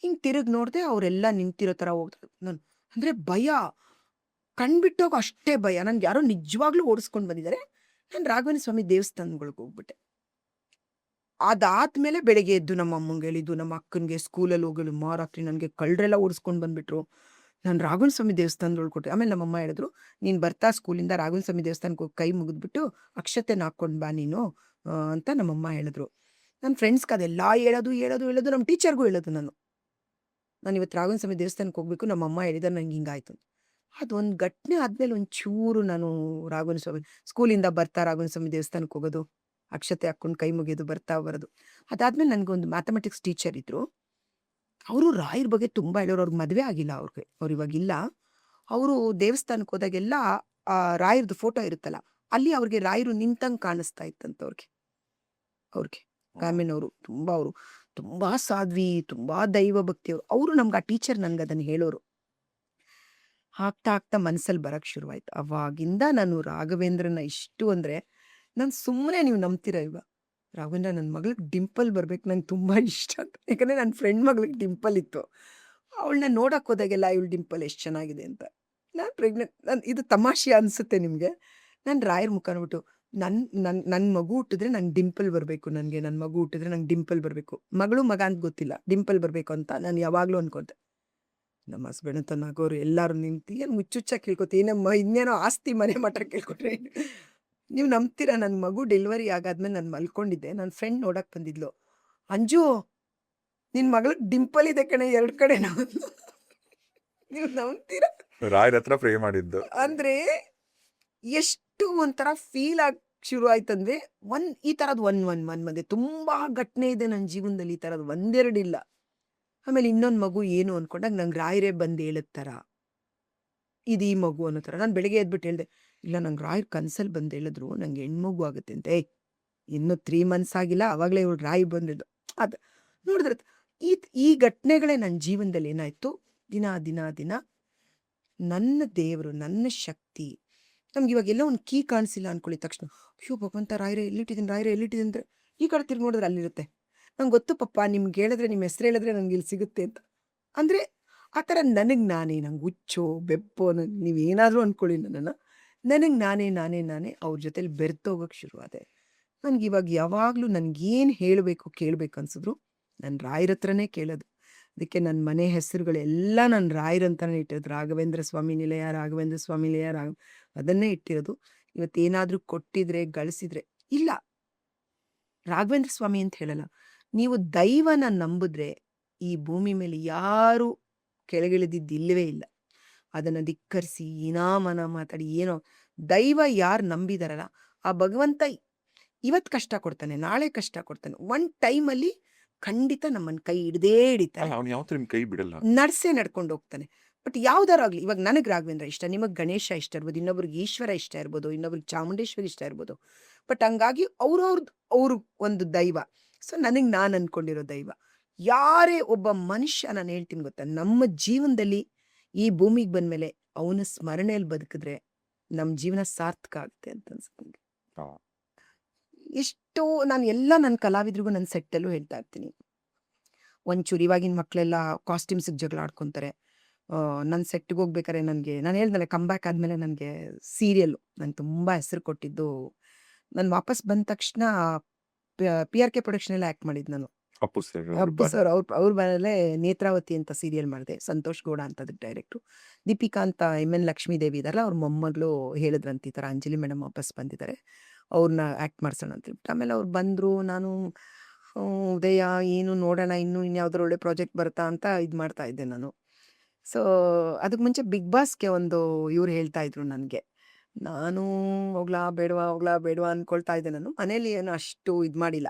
ಹಿಂಗೆ ತಿರುಗಿ ನೋಡಿದೆ, ಅವರೆಲ್ಲ ನಿಂತಿರೋ ಥರ ಹೋಗ್ತಾರೆ. ನಾನು ಅಂದರೆ ಭಯ, ಕಣ್ಬಿಟ್ಟೋಗ ಅಷ್ಟೇ ಭಯ. ನನಗೆ ಯಾರೋ ನಿಜವಾಗ್ಲೂ ಓಡಿಸ್ಕೊಂಡು ಬಂದಿದ್ದಾರೆ. ನಾನು ರಾಘವೇಂದ್ರ ಸ್ವಾಮಿ ದೇವಸ್ಥಾನಗಳಿಗೆ ಹೋಗ್ಬಿಟ್ಟೆ. ಅದಾದ್ಮೇಲೆ ಬೆಳಗ್ಗೆ ಎದ್ದು ನಮ್ಮ ಅಮ್ಮಂಗೆ ಹೇಳಿದ್ದು, ನಮ್ಮ ಅಕ್ಕನಿಗೆ ಸ್ಕೂಲಲ್ಲಿ ಹೋಗಲು ಮಾರಾತ್ರಿ ನನಗೆ ಕಳ್ಳರೆಲ್ಲ ಓಡಿಸ್ಕೊಂಡು ಬಂದುಬಿಟ್ರು. ನಾನು ರಾಘವೇಂದ್ರ ಸ್ವಾಮಿ ದೇವಸ್ಥಾನದೊಳಗೆ ಕೊಟ್ಟೆ. ಆಮೇಲೆ ನಮ್ಮಮ್ಮ ಹೇಳಿದ್ರು, ನೀನು ಬರ್ತಾ ಸ್ಕೂಲಿಂದ ರಾಘವೇಂದ್ರ ಸ್ವಾಮಿ ದೇವಸ್ಥಾನಕ್ಕೆ ಹೋಗಿ ಕೈ ಮುಗಿದ್ಬಿಟ್ಟು ಅಕ್ಷತೆನ ಹಾಕ್ಕೊಂಡು ಬಾ ನೀನು ಅಂತ ನಮ್ಮಮ್ಮ ಹೇಳಿದ್ರು. ನನ್ನ ಫ್ರೆಂಡ್ಸ್ಗೆ ಅದೆಲ್ಲ ಹೇಳೋದು ನಮ್ಮ ಟೀಚರ್ಗೂ ಹೇಳೋದು. ನಾನು ಇವತ್ತು ರಾಘವೇಂದ್ರ ಸ್ವಾಮಿ ದೇವಸ್ಥಾನಕ್ಕೆ ಹೋಗ್ಬೇಕು, ನಮ್ಮಮ್ಮ ಹೇಳಿದ್ರೆ ನನಗೆ ಹಿಂಗಾಯ್ತು. ಅದೊಂದು ಘಟನೆ ಆದ್ಮೇಲೆ ಒಂಚೂರು ನಾನು ರಾಘವೇಂದ್ರ ಸ್ವಾಮಿ ಸ್ಕೂಲಿಂದ ಬರ್ತಾ ರಾಘವೇಂದ್ರ ಸ್ವಾಮಿ ದೇವಸ್ಥಾನಕ್ಕೆ ಹೋಗೋದು, ಅಕ್ಷತೆ ಹಾಕ್ಕೊಂಡು ಕೈ ಮುಗಿಯೋದು, ಬರ್ತಾ ಬರೋದು. ಅದಾದ್ಮೇಲೆ ನನಗೊಂದು ಮ್ಯಾಥಮೆಟಿಕ್ಸ್ ಟೀಚರ್ ಇದ್ರು. ಅವರು ರಾಯರ ಬಗ್ಗೆ ತುಂಬ ಹೇಳೋರು. ಅವ್ರಿಗೆ ಮದುವೆ ಆಗಿಲ್ಲ ಅವ್ರಿಗೆ. ಅವ್ರು ಇವಾಗಿಲ್ಲ. ಅವರು ದೇವಸ್ಥಾನಕ್ಕೆ ಹೋದಾಗೆಲ್ಲ ಆ ರಾಯರದು ಫೋಟೋ ಇರುತ್ತಲ್ಲ, ಅಲ್ಲಿ ಅವ್ರಿಗೆ ರಾಯರು ನಿಂತಂಗೆ ಕಾಣಿಸ್ತಾ ಇತ್ತಂತೆ ಅವ್ರಿಗೆ. ಅವ್ರಿಗೆ ಗ್ರಾಮೀಣವರು ಅವರು ತುಂಬಾ ಸಾಧ್ವಿ, ತುಂಬಾ ದೈವ ಭಕ್ತಿಯವರು. ಅವರು ನಮ್ಗೆ ಆ ಟೀಚರ್ ನನ್ಗೆ ಅದನ್ನು ಹೇಳೋರು. ಆಗ್ತಾ ಆಗ್ತಾ ಮನಸ್ಸಲ್ಲಿ ಬರಕ್ ಶುರುವಾಯ್ತು. ಅವಾಗಿಂದ ನಾನು ರಾಘವೇಂದ್ರನ ಇಷ್ಟು ಅಂದ್ರೆ, ನಾನು ಸುಮ್ಮನೆ, ನೀವು ನಂಬ್ತೀರ ಇಲ್ವಾ, ರಾಘವೇಂದ್ರ ನನ್ನ ಮಗಳಿಗೆ ಡಿಂಪಲ್ ಬರ್ಬೇಕು, ನಂಗೆ ತುಂಬಾ ಇಷ್ಟ ಅಂತ. ಯಾಕಂದ್ರೆ ನನ್ನ ಫ್ರೆಂಡ್ ಮಗಳಿಗೆ ಡಿಂಪಲ್ ಇತ್ತು. ಅವಳನ್ನ ನೋಡಕ್ ಹೋದಾಗೆಲ್ಲ ಇವಳು ಡಿಂಪಲ್ ಎಷ್ಟು ಚೆನ್ನಾಗಿದೆ ಅಂತ. ನಾನು ಪ್ರೆಗ್ನೆಂಟ್, ಇದು ತಮಾಷೆ ಅನ್ಸುತ್ತೆ ನಿಮಗೆ. ನಾನು ರಾಯರ ಮುಖ ನೋಡ್ಬಿಟ್ಟು, ನನ್ನ ಮಗು ಹುಟ್ಟಿದ್ರೆ ನಂಗೆ ಡಿಂಪಲ್ ಬರಬೇಕು, ನನ್ನ ಮಗು ಹುಟ್ಟಿದ್ರೆ ನಂಗೆ ಡಿಂಪಲ್ ಬರಬೇಕು, ಮಗಳು ಮಗ ಅಂತ ಗೊತ್ತಿಲ್ಲ, ಡಿಂಪಲ್ ಬರಬೇಕು ಅಂತ ನಾನು ಯಾವಾಗಲೂ ಅನ್ಕೊಂತೆ. ನಮ್ಮ ಹಸ್ಬೆಂಡ್ ಅಂತ ನಗೋರು. ಎಲ್ಲರೂ ನಿಂತು ಏನು ಮುಚ್ಚುಚ್ಚ ಕೇಳ್ಕೊತಿ, ಏನಮ್ಮ ಇನ್ನೇನೋ ಆಸ್ತಿ ಮನೆ ಮಠ ಕೇಳ್ಕೊಟ್ರೆ. ನೀವು ನಂಬ್ತೀರಾ, ನನ್ನ ಮಗು ಡೆಲಿವರಿ ಆಗಾದ್ಮೇಲೆ ನಾನು ಮಲ್ಕೊಂಡಿದ್ದೆ. ನನ್ನ ಫ್ರೆಂಡ್ ನೋಡಕ್ ಬಂದಿದ್ಲು. ಅಂಜು, ನಿನ್ನ ಮಗಳಿಗೆ ಡಿಂಪಲ್ ಇದೆ ಕಣೆ, 2 ಕಡೆ. ನೀವು ನಂಬ್ತೀರಾ?
ರಾಯರ ಹತ್ರ ಪ್ರೇ ಮಾಡಿದ್ದು
ಅಂದ್ರೆ ಎಷ್ಟು ಒಂಥರ ಫೀಲ್ ಆಗಿ ಶುರು ಆಯ್ತಂದ್ರೆ, ಈ ತರದ್ ಒಂದೇ ತುಂಬಾ ಘಟನೆ ಇದೆ ನನ್ನ ಜೀವನದಲ್ಲಿ. ಈ ತರದ್ ಒಂದೆರಡಿಲ್ಲ. ಆಮೇಲೆ ಇನ್ನೊಂದು ಮಗು ಏನು ಅನ್ಕೊಂಡಾಗ ನಂಗೆ ರಾಯರೇ ಬಂದು ಹೇಳತ್ತರ, ಇದು ಈ ಮಗು ಅನ್ನೋ ಥರ. ನಾನು ಬೆಳಿಗ್ಗೆ ಎದ್ಬಿಟ್ಟು ಹೇಳ್ದೆ, ಇಲ್ಲ ನಂಗೆ ರಾಯರ್ ಕನ್ಸಲ್ಲಿ ಬಂದು ಹೇಳಿದ್ರು ನಂಗೆ ಹೆಣ್ಮಗು ಆಗುತ್ತೆ ಅಂತ. ಇನ್ನೂ 3 ಮಂತ್ಸ್ ಆಗಿಲ್ಲ, ಅವಾಗಲೇ ಇವಳು ರಾಯಿ ಬಂದಿದ್ದು. ಅದು ನೋಡಿದ್ರೆ ಈ ಘಟನೆಗಳೇ ನನ್ನ ಜೀವನದಲ್ಲಿ ಏನಾಯ್ತು, ದಿನ ದಿನ ದಿನ ನನ್ನ ದೇವರು, ನನ್ನ ಶಕ್ತಿ. ನಮ್ಗೆ ಇವಾಗ ಎಲ್ಲ ಒಂದು ಕೀ ಕಾಣಿಸಿಲ್ಲ ಅನ್ಕೊಳ್ಳಿ ತಕ್ಷಣ, ಅಯ್ಯೋ ಭಗವಂತ, ರಾಯರೇ ಎಲ್ಲಿಟ್ಟಿದ್ದೀನಿ ಅಂದರೆ ಈ ಕಡೆ ತಿರ್ಗಿ ನೋಡಿದ್ರೆ ಅಲ್ಲಿರುತ್ತೆ. ನಂಗೆ ಗೊತ್ತು ಪಪ್ಪ, ನಿಮ್ಗೆ ಹೇಳಿದ್ರೆ, ನಿಮ್ಮ ಹೆಸರು ಹೇಳಿದ್ರೆ ನಂಗೆ ಇಲ್ಲಿ ಸಿಗುತ್ತೆ ಅಂತ. ಅಂದರೆ ಆ ಥರ ನಂಗೆ ಹುಚ್ಚೋ ಬೆಪ್ಪೋ ನೀವೇನಾದರೂ ಅಂದ್ಕೊಳ್ಳಿ ನನ್ನನ್ನು, ನಾನೇ ಅವ್ರ ಜೊತೆಲಿ ಬೆರ್ತೋಗೋಕ್ಕೆ ಶುರುವಾದೆ. ನನಗೆ ಇವಾಗ ಯಾವಾಗಲೂ ನನಗೇನು ಹೇಳಬೇಕು ಕೇಳಬೇಕು ಅನ್ಸಿದ್ರು ನಾನು ರಾಯರ ಹತ್ರನೇ ಕೇಳೋದು. ಅದಕ್ಕೆ ನನ್ನ ಮನೆ ಹೆಸರುಗಳೆಲ್ಲ ನಾನು ರಾಯರಂತಲೇ ಇಟ್ಟಿರೋದು. ರಾಘವೇಂದ್ರ ಸ್ವಾಮಿ ನಿಲಯ, ರಾಘವೇಂದ್ರ ಸ್ವಾಮಿ ನಿಲಯ, ಅದನ್ನೇ ಇಟ್ಟಿರೋದು. ಇವತ್ತೇನಾದರೂ ಕೊಟ್ಟಿದ್ರೆ, ಗಳಿಸಿದ್ರೆ, ಇಲ್ಲ ರಾಘವೇಂದ್ರ ಸ್ವಾಮಿ ಅಂತ ಹೇಳಲ್ಲ, ನೀವು ದೈವನ ನಂಬಿದ್ರೆ ಈ ಭೂಮಿ ಮೇಲೆ ಯಾರು ಕೆಳಗಿಳಿದಿದ್ದಿಲ್ಲವೇ ಇಲ್ಲ. ಅದನ್ನು ಧಿಕ್ಕರಿಸಿ ಇನಾಮನ ಮಾತಾಡಿ ಏನೋ, ದೈವ ಯಾರು ನಂಬಿದಾರಲ್ಲ ಆ ಭಗವಂತ ಇವತ್ತು ಕಷ್ಟ ಕೊಡ್ತಾನೆ, ನಾಳೆ ಕಷ್ಟ ಕೊಡ್ತಾನೆ. ಒಂದು ಟೈಮಲ್ಲಿ ಖಂಡಿತ ನಮ್ಮನ್ನು ಕೈ ಹಿಡಿತಾನೆ,
ಅವ್ನು ಯಾವ ನಿಮ್ ಕೈ ಬಿಡಲ್ಲ,
ನಡ್ಕೊಂಡು ಹೋಗ್ತಾನೆ. ಬಟ್ ಯಾವ್ದಾರಾಗ್ಲಿ, ಇವಾಗ ನನಗೆ ರಾಘವೇಂದ್ರ ಇಷ್ಟ, ನಿಮಗೆ ಗಣೇಶ ಇಷ್ಟ ಇರ್ಬೋದು, ಇನ್ನೊಬ್ರಿಗೆ ಈಶ್ವರ ಇಷ್ಟ ಇರ್ಬೋದು, ಇನ್ನೊಬ್ರಿಗೆ ಚಾಮುಂಡೇಶ್ವರಿ ಇಷ್ಟ ಇರ್ಬೋದು. ಬಟ್ ಹಂಗಾಗಿ ಅವ್ರು ಒಂದು ದೈವ. ಸೊ ನನಗೆ ನಾನು ಅನ್ಕೊಂಡಿರೋ ದೈವ ಯಾರೇ ಒಬ್ಬ ಮನುಷ್ಯ, ನಾನು ಹೇಳ್ತೀನಿ ಗೊತ್ತಾ, ನಮ್ಮ ಜೀವನದಲ್ಲಿ ಈ ಭೂಮಿಗೆ ಬಂದ್ಮೇಲೆ ಅವನ ಸ್ಮರಣೆಯಲ್ಲಿ ಬದುಕಿದ್ರೆ ನಮ್ಮ ಜೀವನ ಸಾರ್ಥಕ ಆಗುತ್ತೆ ಅಂತ ಅನ್ಸುತ್ತೆ. ಎಷ್ಟೋ ನಾನು ಎಲ್ಲ ನನ್ನ ಕಲಾವಿದ್ರಿಗೂ ನನ್ನ ಸೆಟ್ಟಲ್ಲೂ ಹೇಳ್ತಾ ಇರ್ತೀನಿ, ಒಂಚೂರು ಇವಾಗಿನ ಮಕ್ಕಳೆಲ್ಲ ಕಾಸ್ಟ್ಯೂಮ್ಸಿಗೆ ಜಗಳ ಆಡ್ಕೊತಾರೆ. ನನ್ನ ಸೆಟ್ಗೆ ಹೋಗ್ಬೇಕಾರೆ ನಾನು ಹೇಳ್ದಲ್ಲ, ಕಂಬ್ಯಾಕ್ ಆದಮೇಲೆ ನನಗೆ ಸೀರಿಯಲ್ಲು ನಂಗೆ ತುಂಬ ಹೆಸರು ಕೊಟ್ಟಿದ್ದು. ನಾನು ವಾಪಸ್ ಬಂದ ತಕ್ಷಣ PRK ಪ್ರೊಡಕ್ಷನಲ್ಲಿ ಆ್ಯಕ್ಟ್ ಮಾಡಿದ್ದು ನಾನು.
ಅಪ್ಪು
ಸರ್ ಅವ್ರ ಮೇಲೆ ನೇತ್ರಾವತಿ ಅಂತ ಸೀರಿಯಲ್ ಮಾಡಿದೆ. ಸಂತೋಷ್ ಗೌಡ ಅಂತ ಅದಕ್ಕೆ ಡೈರೆಕ್ಟ್ರು. ದೀಪಿಕಾ ಅಂತ MN ಲಕ್ಷ್ಮೀದೇವಿ ಇದಾರಲ್ಲ, ಅವ್ರ ಮೊಮ್ಮಗಳು ಹೇಳಿದ್ರಂತ, ಈ ಥರ ಅಂಜಲಿ ಮೇಡಮ್ ವಾಪಸ್ ಬಂದಿದ್ದಾರೆ, ಅವ್ರನ್ನ ಆ್ಯಕ್ಟ್ ಮಾಡಿಸೋಣ ಅಂತ ಹೇಳ್ಬಿಟ್ಟು. ಆಮೇಲೆ ಅವ್ರು ಬಂದರು. ನಾನು ಉದಯ ಏನು ನೋಡೋಣ, ಇನ್ಯಾವ್ದಾರು ಒಳ್ಳೆ ಪ್ರಾಜೆಕ್ಟ್ ಬರುತ್ತಾ ಅಂತ ಇದು ಮಾಡ್ತಾ ಇದ್ದೆ ನಾನು. ಸೊ ಅದಕ್ಕೆ ಮುಂಚೆ ಬಿಗ್ ಬಾಸ್ಗೆ ಇವ್ರು ಹೇಳ್ತಾ ಇದ್ರು ನನಗೆ. ನಾನು ಹೋಗ್ಲಾ ಬೇಡವಾ ಅಂದ್ಕೊಳ್ತಾ ಇದ್ದೆ. ನಾನು ಮನೇಲಿ ಏನು ಅಷ್ಟು ಇದು ಮಾಡಿಲ್ಲ,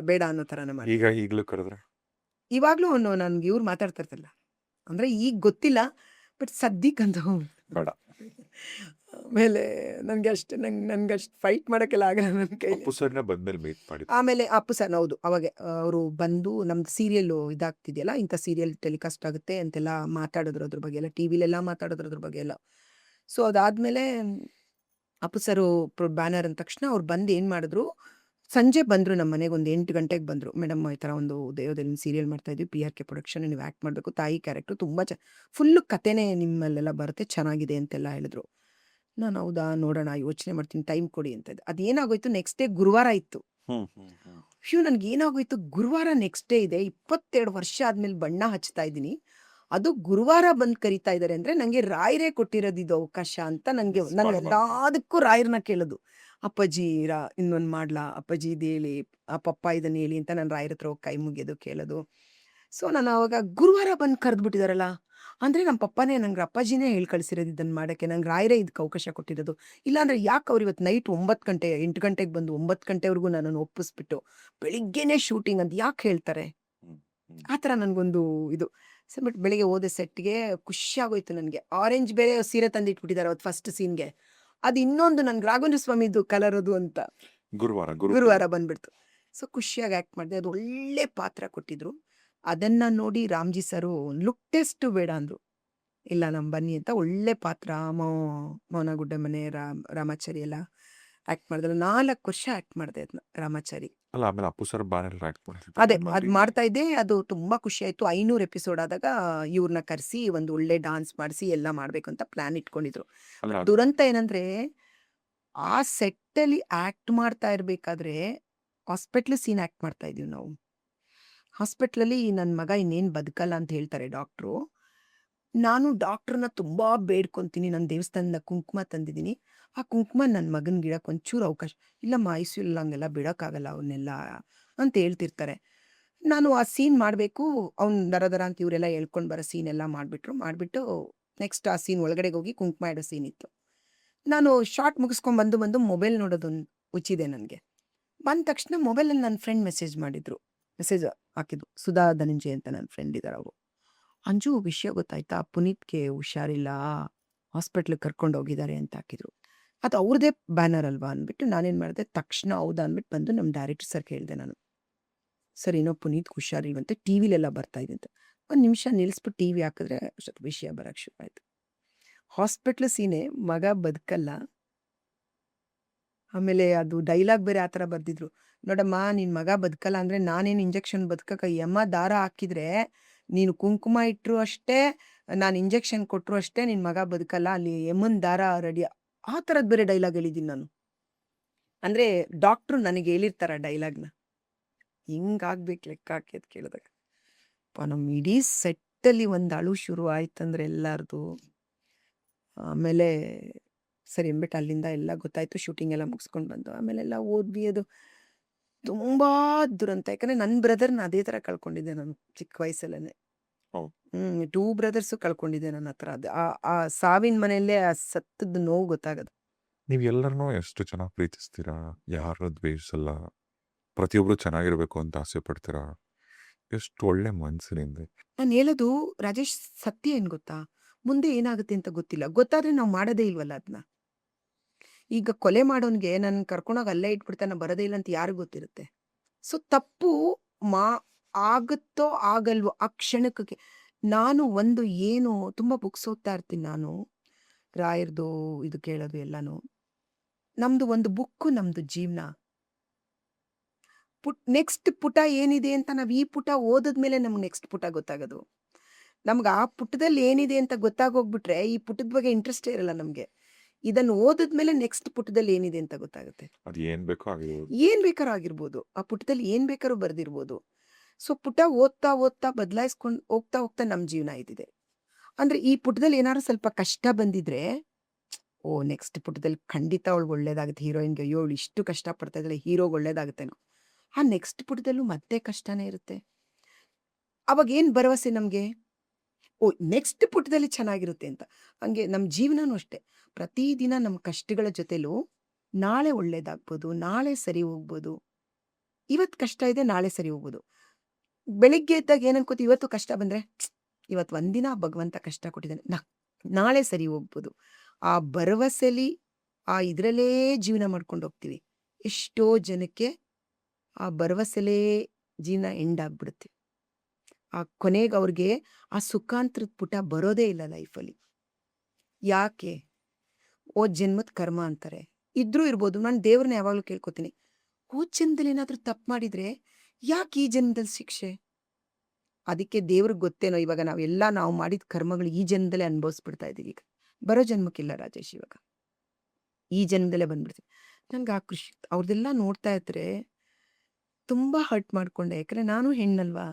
ಬೇಡ ಅನ್ನೋ ಥರನೇ ಮಾಡಿ.
ಈಗಲೂ ಕರೆದ್ರೆ
ಇವಾಗಲೂ ನನ್ಗೆ ಇವ್ರು ಮಾತಾಡ್ತಿರ್ತಲ್ಲ, ಅಂದರೆ ಈಗ ಗೊತ್ತಿಲ್ಲ, ಬಟ್ ಸದ್ಯಕ್ಕಂತ
ಬೇಡ.
ಆಮೇಲೆ ನನಗೆ ಅಷ್ಟು ಫೈಟ್ ಮಾಡೋಕ್ಕೆಲ್ಲ ಆಗಲ್ಲ ನನ್ನ ಕೈ. ಆಮೇಲೆ ಅಪ್ಪು ಸರ್, ಹೌದು, ಅವಾಗ ಅವರು ಬಂದು ನಮ್ದು ಸೀರಿಯಲ್ಲು ಇದಾಗ್ತಿದೆಯಲ್ಲ, ಇಂಥ ಸೀರಿಯಲ್ ಟೆಲಿಕಾಸ್ಟ್ ಆಗುತ್ತೆ ಅಂತೆಲ್ಲ ಮಾತಾಡಿದ್ರು, ಅದ್ರ ಬಗ್ಗೆ ಎಲ್ಲ ಟಿ ವಿಲೆಲ್ಲ ಮಾತಾಡಿದ್ರು ಅದ್ರ ಬಗ್ಗೆ ಎಲ್ಲ. ಸೊ ಅದಾದಮೇಲೆ ಅಪ್ಪು ಸರು ಬ್ಯಾನರ್ ಅಂದ ತಕ್ಷಣ ಅವ್ರು ಬಂದು ಏನು ಮಾಡಿದ್ರು, ಸಂಜೆ ಬಂದರು ನಮ್ಮ ಮನೆಗೆ. ಒಂದು 8 ಗಂಟೆಗೆ ಬಂದರು. ಮೇಡಮ್, ಈ ಥರ ಒಂದು ಉದಯೋದಯ ಸೀರಿಯಲ್ ಮಾಡ್ತಾ ಇದ್ವಿ, PRK ಪ್ರೊಡಕ್ಷನ್, ನೀವು ಆ್ಯಕ್ಟ್ ಮಾಡಬೇಕು, ತಾಯಿ ಕ್ಯಾರೆಕ್ಟ್ರು ತುಂಬ ಫುಲ್ಲು ಕತೆನೇ ನಿಮ್ಮಲ್ಲೆಲ್ಲ ಬರುತ್ತೆ, ಚೆನ್ನಾಗಿದೆ ಅಂತೆಲ್ಲ ಹೇಳಿದ್ರು. ನಾನು ಹೌದಾ, ನೋಡೋಣ, ಯೋಚನೆ ಮಾಡ್ತೀನಿ, ಟೈಮ್ ಕೊಡಿ ಅಂತ ಇದ್ದೆ. ಅದೇನಾಗೋಯ್ತು, ನೆಕ್ಸ್ಟ್ ಡೇ ಗುರುವಾರ ಇತ್ತು. ನನಗೇನಾಗೋಯ್ತು, ಗುರುವಾರ ನೆಕ್ಸ್ಟ್ ಡೇ ಇದೆ, 22 ವರ್ಷ ಆದಮೇಲೆ ಬಣ್ಣ ಹಚ್ತಾ ಇದ್ದೀನಿ, ಅದು ಗುರುವಾರ ಬಂದು ಕರಿತಾ ಇದ್ದಾರೆ ಅಂದರೆ ನನಗೆ ರಾಯರೇ ಕೊಟ್ಟಿರೋದು ಇದು ಅವಕಾಶ ಅಂತ. ನಾನು ಎಲ್ಲದಕ್ಕೂ ರಾಯರನ್ನ ಕೇಳೋದು, ಅಪ್ಪಾಜಿ ಇನ್ನೊಂದು ಮಾಡ್ಲಾ, ಅಪ್ಪಾಜಿ ಇದು ಹೇಳಿ, ಪಪ್ಪ ಇದನ್ನು ಹೇಳಿ ಅಂತ ನಾನು ರಾಯರ ಹತ್ರ ಹೋಗಿ ಕೈ ಮುಗಿಯೋದು, ಕೇಳೋದು. ಸೊ ನಾನು ಅವಾಗ ಗುರುವಾರ ಬಂದು ಕರೆದ್ಬಿಟ್ಟಿದಾರಲ್ಲ, ಅಂದರೆ ನಮ್ಮ ಪಪ್ಪನೇ ನಂಗೆ ಅಪ್ಪಾಜಿನೇ ಹೇಳಿ ಕಳಿಸಿರೋದು ಇದನ್ನು ಮಾಡೋಕ್ಕೆ. ನಂಗೆ ರಾಯರೇ ಇದಕ್ಕೆ ಅವಕಾಶ ಕೊಟ್ಟಿರೋದು. ಇಲ್ಲಾಂದರೆ ಯಾಕೆ ಅವ್ರು ಇವತ್ತು ನೈಟ್ 9 ಗಂಟೆ 8 ಗಂಟೆಗೆ ಬಂದು 9 ಗಂಟೆವರೆಗೂ ನನ್ನನ್ನು ಒಪ್ಪಿಸ್ಬಿಟ್ಟು ಬೆಳಿಗ್ಗೆನೇ ಶೂಟಿಂಗ್ ಅಂತ ಯಾಕೆ ಹೇಳ್ತಾರೆ?
ಹ್ಮ್, ಹ್ಮ್.
ಆ ಥರ ನನಗೊಂದು ಇದು. ಸೊ ಬಟ್ ಬೆಳಿಗ್ಗೆ ಹೋದೆ ಸೆಟ್‌ಗೆ ಖುಷಿಯಾಗೋಯ್ತು ನನಗೆ. ಆರೆಂಜ್ ಬೇರೆ ಸೀರೆ ತಂದಿಟ್ಬಿಟ್ಟಿದ್ದಾರೆ ಅವತ್ತು ಫಸ್ಟ್ ಸೀನ್‌ಗೆ. ಅದು ಇನ್ನೊಂದು ನನಗೆ ರಾಘವೇಂದ್ರ ಸ್ವಾಮಿದು ಕಲರ್ ಅದು ಅಂತ.
ಗುರುವಾರ ಗುರುಪೂಜೆ.
ಗುರುವಾರ ಬಂದ್ಬಿಡ್ತು. ಸೊ ಖುಷಿಯಾಗಿ ಆ್ಯಕ್ಟ್ ಮಾಡಿದೆ. ಅದು ಒಳ್ಳೆ ಪಾತ್ರ ಕೊಟ್ಟಿದ್ರು. ಅದನ್ನ ನೋಡಿ ರಾಮ್‌ಜಿ ಸರು ಲುಕ್ ಟೆಸ್ಟ್ ಬೇಡ ಅಂದ್ರು. ಇಲ್ಲ ನಾನು ಬನ್ನಿ ಅಂತ ಒಳ್ಳೆ ಪಾತ್ರ ಮೌನಗುಡ್ಡ ಮನೆ ರಾಮಾಚಾರಿ ಎಲ್ಲ ಆ್ಯಕ್ಟ್ ಮಾಡಿದ್ರು. 4 ವರ್ಷ ಆ್ಯಕ್ಟ್ ಮಾಡಿದೆ ಅದನ್ನ ರಾಮಾಚಾರಿ.
ಅಲ್ಲ ಆಮೇಲೆ ಅಪ್ಪು ಸರ್ ಬ್ಯಾನರ್ ಆಕ್ಟ್
ಅದೇ ಅದು ಮಾಡ್ತಾ ಇದ್ದೆ. ಅದು ತುಂಬಾ ಖುಷಿ ಆಯ್ತು. 500 ಎಪಿಸೋಡ್ ಆದಾಗ ಇವ್ರನ್ನ ಕರೆಸಿ ಒಂದು ಒಳ್ಳೆ ಡಾನ್ಸ್ ಮಾಡಿಸಿ ಎಲ್ಲ ಮಾಡಬೇಕು ಅಂತ ಪ್ಲಾನ್ ಇಟ್ಕೊಂಡಿದ್ರು. ದುರಂತ ಏನಂದ್ರೆ ಆ ಸೆಟ್ಟಲ್ಲಿ ಆ್ಯಕ್ಟ್ ಮಾಡ್ತಾ ಇರಬೇಕಾದ್ರೆ ಹಾಸ್ಪಿಟ್ಲ್ ಸೀನ್ ಆ್ಯಕ್ಟ್ ಮಾಡ್ತಾ ಇದೀವಿ ನಾವು. ಹಾಸ್ಪಿಟ್ಲಲ್ಲಿ ನನ್ನ ಮಗ ಇನ್ನೇನು ಬದುಕಲ್ಲ ಅಂತ ಹೇಳ್ತಾರೆ ಡಾಕ್ಟ್ರು. ನಾನು ಡಾಕ್ಟ್ರನ್ನ ತುಂಬ ಬೇಡ್ಕೊತೀನಿ. ನನ್ನ ದೇವಸ್ಥಾನದಿಂದ ಕುಂಕುಮ ತಂದಿದ್ದೀನಿ. ಆ ಕುಂಕುಮ ನನ್ನ ಮಗನ ಗಿಡಕ್ಕೆ ಒಂಚೂರು ಅವಕಾಶ ಇಲ್ಲಮ್ಮ, ಐಸಿಯುಲ್ಲಿ ಹಂಗೆಲ್ಲ ಬಿಡೋಕ್ಕಾಗಲ್ಲ ಅವನ್ನೆಲ್ಲ ಅಂತ ಹೇಳ್ತಿರ್ತಾರೆ. ನಾನು ಆ ಸೀನ್ ಮಾಡಬೇಕು. ಅವ್ನು ದರ ಅಂತ ಇವರೆಲ್ಲ ಹೇಳ್ಕೊಂಡು ಬರೋ ಸೀನ್ ಎಲ್ಲ ಮಾಡಿಬಿಟ್ಟು ನೆಕ್ಸ್ಟ್ ಆ ಸೀನ್ ಒಳಗಡೆಗೆ ಹೋಗಿ ಕುಂಕುಮ ಇಡೋ ಸೀನ್ ಇತ್ತು. ನಾನು ಶಾರ್ಟ್ ಮುಗಿಸ್ಕೊಂಡು ಬಂದು ಮೊಬೈಲ್ ನೋಡೋದು ಹುಚ್ಚಿದೆ ನನಗೆ. ಬಂದ ತಕ್ಷಣ ಮೊಬೈಲಲ್ಲಿ ನನ್ನ ಫ್ರೆಂಡ್ ಮೆಸೇಜ್ ಹಾಕಿದ್ರು. ಸುಧಾ ಧನಂಜಯ ಅಂತ ನನ್ನ ಫ್ರೆಂಡ್ ಇದ್ದಾರೆ ಅವರು. ಅಂಜು ವಿಷಯ ಗೊತ್ತಾಯ್ತಾ, ಪುನೀತ್ಗೆ ಹುಷಾರಿಲ್ಲ, ಹಾಸ್ಪಿಟ್ಲಿಗೆ ಕರ್ಕೊಂಡು ಹೋಗಿದ್ದಾರೆ ಅಂತ ಹಾಕಿದ್ರು. ಅದು ಅವ್ರದ್ದೇ ಬ್ಯಾನರ್ ಅಲ್ವಾ ಅಂದ್ಬಿಟ್ಟು ನಾನೇನು ಮಾಡಿದೆ, ತಕ್ಷಣ ಹೌದಾ ಅಂದ್ಬಿಟ್ಟು ಬಂದು ನಮ್ಮ ಡೈರೆಕ್ಟರ್ ಸರ್ಗೆ ಹೇಳಿದೆ ನಾನು. ಸರ್ ಏನೋ ಪುನೀತ್ ಹುಷಾರಿಲ್ವಂತೆ, ಟಿ ವಿಲೆಲ್ಲ ಬರ್ತಾ ಇದೆ ಅಂತ. ಒಂದು ನಿಮಿಷ ನಿಲ್ಲಿಸ್ಬಿಟ್ಟು ಟಿ ವಿ ಹಾಕಿದ್ರೆ ಅಷ್ಟೊತ್ತು ವಿಷಯ ಬರೋಕ್ಕೆ ಶುರು ಆಯಿತು. ಹಾಸ್ಪಿಟ್ಲ್ ಸೀನೆ, ಮಗ ಬದುಕಲ್ಲ. ಆಮೇಲೆ ಅದು ಡೈಲಾಗ್ ಬೇರೆ ಆ ಥರ ಬರ್ದಿದ್ರು. ನೋಡಮ್ಮ, ನಿನ್ನ ಮಗ ಬದುಕಲ್ಲ ಅಂದರೆ ನಾನೇನು ಇಂಜೆಕ್ಷನ್ ಬದುಕಕ್ಕೆ ಯಮ್ಮ ದಾರ ಹಾಕಿದ್ರೆ ನೀನು ಕುಂಕುಮ ಇಟ್ಟರು ಅಷ್ಟೇ, ನಾನು ಇಂಜೆಕ್ಷನ್ ಕೊಟ್ಟರು ಅಷ್ಟೇ ನಿನ್ನ ಮಗ ಬದುಕಲ್ಲ, ಅಲ್ಲಿ ಯಮ್ಮನ ದಾರ ರೆಡಿ. ಆ ಥರದ್ದು ಬೇರೆ ಡೈಲಾಗ್ ಹೇಳಿದ್ದೀನಿ ನಾನು. ಅಂದರೆ ಡಾಕ್ಟ್ರು ನನಗೆ ಹೇಳಿರ್ತಾರ ಡೈಲಾಗ್ನ. ಹಿಂಗಾಗ್ಬೇಕು ಲೆಕ್ಕ ಹಾಕಿ ಅಂತ ಕೇಳಿದಾಗ ನಮ್ಮ ಇಡೀ ಸೆಟ್ಟಲ್ಲಿ ಒಂದು ಅಳು ಶುರು ಆಯ್ತಂದ್ರೆ ಎಲ್ಲರದು. ಆಮೇಲೆ ಸರಿ ಅಂದ್ಬಿಟ್ಟು ಅಲ್ಲಿಂದ ಎಲ್ಲ ಗೊತ್ತಾಯಿತು. ಶೂಟಿಂಗ್ ಎಲ್ಲ ಮುಗಿಸ್ಕೊಂಡು ಬಂದು ಆಮೇಲೆಲ್ಲ ಓದ್ವಿ. ಅದು ತುಂಬ ದುರಂತ. ಯಾಕಂದರೆ ನನ್ನ ಬ್ರದರ್ನ ಅದೇ ಥರ ಕಳ್ಕೊಂಡಿದ್ದೆ ನಾನು ಚಿಕ್ಕ ವಯಸ್ಸಲ್ಲೇ. 2 ಬ್ರದರ್ಸು ಕಳ್ಕೊಂಡಿದ್ದೆ ನನ್ನ ಹತ್ರ. ಅದು ಆ ಸಾವಿನ ಮನೆಯಲ್ಲೇ ಆ ಸತ್ತದ ನೋವು ಗೊತ್ತಾಗೋದು.
ನೀವು ಎಲ್ಲರನ್ನೂ ಎಷ್ಟು ಚೆನ್ನಾಗಿ ಪ್ರೀತಿಸ್ತೀರಾ, ಯಾರು ದ್ವೇಷಿಸಲ್ಲ, ಪ್ರತಿಯೊಬ್ಬರು ಚೆನ್ನಾಗಿರ್ಬೇಕು ಅಂತ ಆಸೆ ಪಡ್ತೀರಾ, ಎಷ್ಟು ಒಳ್ಳೆ ಮನಸ್ಸಿನಿಂದ.
ನಾನು ಹೇಳೋದು ರಾಜೇಶ್ ಸತ್ಯ ಏನು ಗೊತ್ತಾ, ಮುಂದೆ ಏನಾಗುತ್ತೆ ಅಂತ ಗೊತ್ತಿಲ್ಲ. ಗೊತ್ತಾದರೆ ನಾವು ಮಾಡೋದೇ ಇಲ್ವಲ್ಲ ಅದನ್ನ. ಈಗ ಕೊಲೆ ಮಾಡೋನ್ಗೆ ನನ್ನ ಕರ್ಕೊಂಡೋಗಿ ಅಲ್ಲೇ ಇಟ್ಬಿಡ್ತಾನೆ, ಬರೋದೇ ಇಲ್ಲ ಅಂತ ಯಾರಿಗೂ ಗೊತ್ತಿರುತ್ತೆ. ಸೊ ತಪ್ಪು ಆಗುತ್ತೋ ಆಗಲ್ವೋ ಆ ಕ್ಷಣಕ್ಕೆ. ನಾನು ಒಂದು ಏನು ತುಂಬ ಬುಕ್ಸ್ ಓದ್ತಾ ಇರ್ತೀನಿ ನಾನು, ರಾಯರ್ದು ಇದು ಕೇಳೋದು ಎಲ್ಲಾನು. ನಮ್ದು ಒಂದು ಬುಕ್ಕು ನಮ್ದು ಜೀವನ. ನೆಕ್ಸ್ಟ್ ಪುಟ ಏನಿದೆ ಅಂತ ನಾವು ಈ ಪುಟ ಓದಿದ್ಮೇಲೆ ನಮ್ಗೆ ನೆಕ್ಸ್ಟ್ ಪುಟ ಗೊತ್ತಾಗೋದು. ನಮ್ಗೆ ಆ ಪುಟದಲ್ಲಿ ಏನಿದೆ ಅಂತ ಗೊತ್ತಾಗೋಗ್ಬಿಟ್ರೆ ಈ ಪುಟದ ಬಗ್ಗೆ ಇಂಟ್ರೆಸ್ಟೇ ಇರಲ್ಲ ನಮಗೆ. ಇದನ್ನು ಓದಿದ್ಮೇಲೆ ನೆಕ್ಸ್ಟ್ ಪುಟದಲ್ಲಿ ಏನಿದೆ ಅಂತ ಗೊತ್ತಾಗುತ್ತೆ.
ಅದು ಏನ್ ಬೇಕೋ ಆಗಿರ್ಬೋದು.
ಏನ್ ಬೇಕಾದ್ರೂ ಆಗಿರ್ಬೋದು, ಆ ಪುಟದಲ್ಲಿ ಏನ್ ಬೇಕಾದ್ರೂ ಬರ್ದಿರ್ಬೋದು. ಸೊ ಪುಟ ಓದ್ತಾ ಓದ್ತಾ ಬದಲಾಯಿಸ್ಕೊಂಡು ಹೋಗ್ತಾ ನಮ್ಮ ಜೀವನ ಇದಿದೆ. ಅಂದ್ರೆ ಈ ಪುಟದಲ್ಲಿ ಏನಾದ್ರು ಸ್ವಲ್ಪ ಕಷ್ಟ ಬಂದಿದ್ರೆ, ಓ ನೆಕ್ಸ್ಟ್ ಪುಟದಲ್ಲಿ ಖಂಡಿತ ಅವಳಿಗೆ ಒಳ್ಳೇದಾಗುತ್ತೆ, ಹೀರೋಯಿನ್ಗೆ. ಅಯ್ಯೋ ಅವಳು ಇಷ್ಟು ಕಷ್ಟಪಡ್ತಾ ಇದ್ದಾಳೆ, ಹೀರೋಗೆ ಒಳ್ಳೇದಾಗುತ್ತೇನೋ. ಆ ನೆಕ್ಸ್ಟ್ ಪುಟದಲ್ಲೂ ಮತ್ತೆ ಕಷ್ಟನೇ ಇರುತ್ತೆ. ಅವಾಗ ಏನು ಭರವಸೆ ನಮಗೆ, ಓ ನೆಕ್ಸ್ಟ್ ಪುಟದಲ್ಲಿ ಚೆನ್ನಾಗಿರುತ್ತೆ ಅಂತ. ಹಂಗೆ ನಮ್ಮ ಜೀವನನೂ ಅಷ್ಟೇ. ಪ್ರತಿದಿನ ನಮ್ಮ ಕಷ್ಟಗಳ ಜೊತೆಲೂ ನಾಳೆ ಒಳ್ಳೇದಾಗ್ಬೋದು, ನಾಳೆ ಸರಿ ಹೋಗ್ಬೋದು. ಇವತ್ತು ಕಷ್ಟ ಇದೆ, ನಾಳೆ ಸರಿ ಹೋಗ್ಬೋದು. ಬೆಳಿಗ್ಗೆ ಎದ್ದಾಗ ಏನು ಅನ್ಕೋತೀವಿ, ಇವತ್ತು ಕಷ್ಟ ಬಂದರೆ ಇವತ್ತು ಒಂದಿನ ಭಗವಂತ ಕಷ್ಟ ಕೊಟ್ಟಿದ್ದಾನೆ, ನಾಳೆ ಸರಿ ಹೋಗ್ಬೋದು. ಆ ಭರವಸೆಲಿ ಆ ಇದರಲ್ಲೇ ಜೀವನ ಮಾಡ್ಕೊಂಡು ಹೋಗ್ತೀವಿ. ಎಷ್ಟೋ ಜನಕ್ಕೆ ಆ ಭರವಸೆಲೇ ಜೀವನ ಎಂಡ್ ಆಗ್ಬಿಡುತ್ತೆ. ಆ ಕೊನೆಗೆ ಅವ್ರಿಗೆ ಆ ಸುಖಾಂತರದ ಪುಟ ಬರೋದೇ ಇಲ್ಲ ಲೈಫಲ್ಲಿ. ಯಾಕೆ? ಓ ಜನ್ಮದ ಕರ್ಮ ಅಂತಾರೆ. ಇದ್ರೂ ಇರ್ಬೋದು. ನಾನು ದೇವ್ರನ್ನ ಯಾವಾಗಲೂ ಕೇಳ್ಕೊತೀನಿ, ಹೋದ ಜನ್ಮದಲ್ಲಿ ಏನಾದರೂ ತಪ್ಪು ಮಾಡಿದರೆ ಯಾಕೆ ಈ ಜನ್ಮದಲ್ಲಿ ಶಿಕ್ಷೆ? ಅದಕ್ಕೆ ದೇವ್ರಿಗೆ ಗೊತ್ತೇನೋ, ಇವಾಗ ನಾವು ಮಾಡಿದ ಕರ್ಮಗಳು ಈ ಜನ್ಮದಲ್ಲೇ ಅನುಭವಿಸ್ಬಿಡ್ತಾ ಇದ್ದೀವಿ. ಈಗ ಬರೋ ಜನ್ಮಕ್ಕಿಲ್ಲ ರಾಜೇಶ್, ಇವಾಗ ಈ ಜನ್ಮದಲ್ಲೇ ಬಂದ್ಬಿಡ್ತೀವಿ. ನಂಗೆ ಆ ಖುಷಿ ಅವ್ರದ್ದೆಲ್ಲ ನೋಡ್ತಾ ಇದ್ರೆ ತುಂಬ ಹರ್ಟ್ ಮಾಡ್ಕೊಂಡೆ. ಯಾಕಂದರೆ ನಾನು ಹೆಣ್ಣಲ್ವಾ,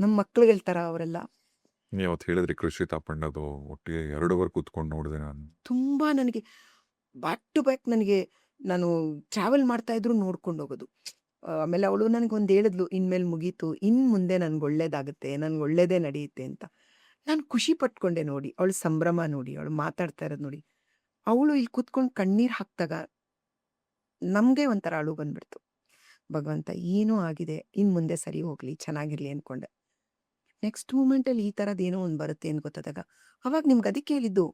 ನಮ್ಮ ಮಕ್ಳಿಗೆ ಹೇಳ್ತಾರ ಅವರೆಲ್ಲ.
ನೀವು ಅವತ್ತು ಹೇಳಿದ್ರಿ ಕೃಷಿ ತಾಪಣ್ಣದು ಒಟ್ಟಿಗೆ 2 ಅವರ್ ಕೂತ್ಕೊಂಡು ನೋಡಿದೆ ನಾನು.
ತುಂಬ ನನಗೆ ಬ್ಯಾಕ್ ಟು ಬ್ಯಾಕ್ ನಾನು ಟ್ರಾವೆಲ್ ಮಾಡ್ತಾ ಇದ್ರು ನೋಡ್ಕೊಂಡು ಹೋಗೋದು. ಆಮೇಲೆ ಅವಳು ನನಗೊಂದು ಹೇಳಿದ್ಲು, ಇನ್ಮೇಲೆ ಮುಗೀತು, ಇನ್ನು ಮುಂದೆ ನನಗೆ ಒಳ್ಳೇದಾಗುತ್ತೆ, ನನಗೆ ಒಳ್ಳೇದೇ ನಡೆಯುತ್ತೆ ಅಂತ. ನಾನು ಖುಷಿ ಪಟ್ಕೊಂಡೆ ನೋಡಿ. ಅವಳ ಸಂಭ್ರಮ ನೋಡಿ, ಅವಳು ಮಾತಾಡ್ತಾ ಇರೋದು ನೋಡಿ. ಅವಳು ಇಲ್ಲಿ ಕೂತ್ಕೊಂಡು ಕಣ್ಣೀರು ಹಾಕ್ದಾಗ ನಮಗೆ ಒಂಥರ ಅಳು ಬಂದ್ಬಿಡ್ತು. ಭಗವಂತ ಏನೋ ಆಗಿದೆ, ಇನ್ನು ಮುಂದೆ ಸರಿ ಹೋಗಲಿ, ಚೆನ್ನಾಗಿರಲಿ ಅಂದ್ಕೊಂಡೆ. ನೆಕ್ಸ್ಟ್ ಮೂಮೆಂಟಲ್ಲಿ ಈ ಥರದ್ದು ಏನೋ ಒಂದು ಬರುತ್ತೆ ಅಂತ ಗೊತ್ತಾದಾಗ ಅವಾಗ ನಿಮ್ಗೆ ಅದಕ್ಕೆ ಹೇಳಿದ್ದು,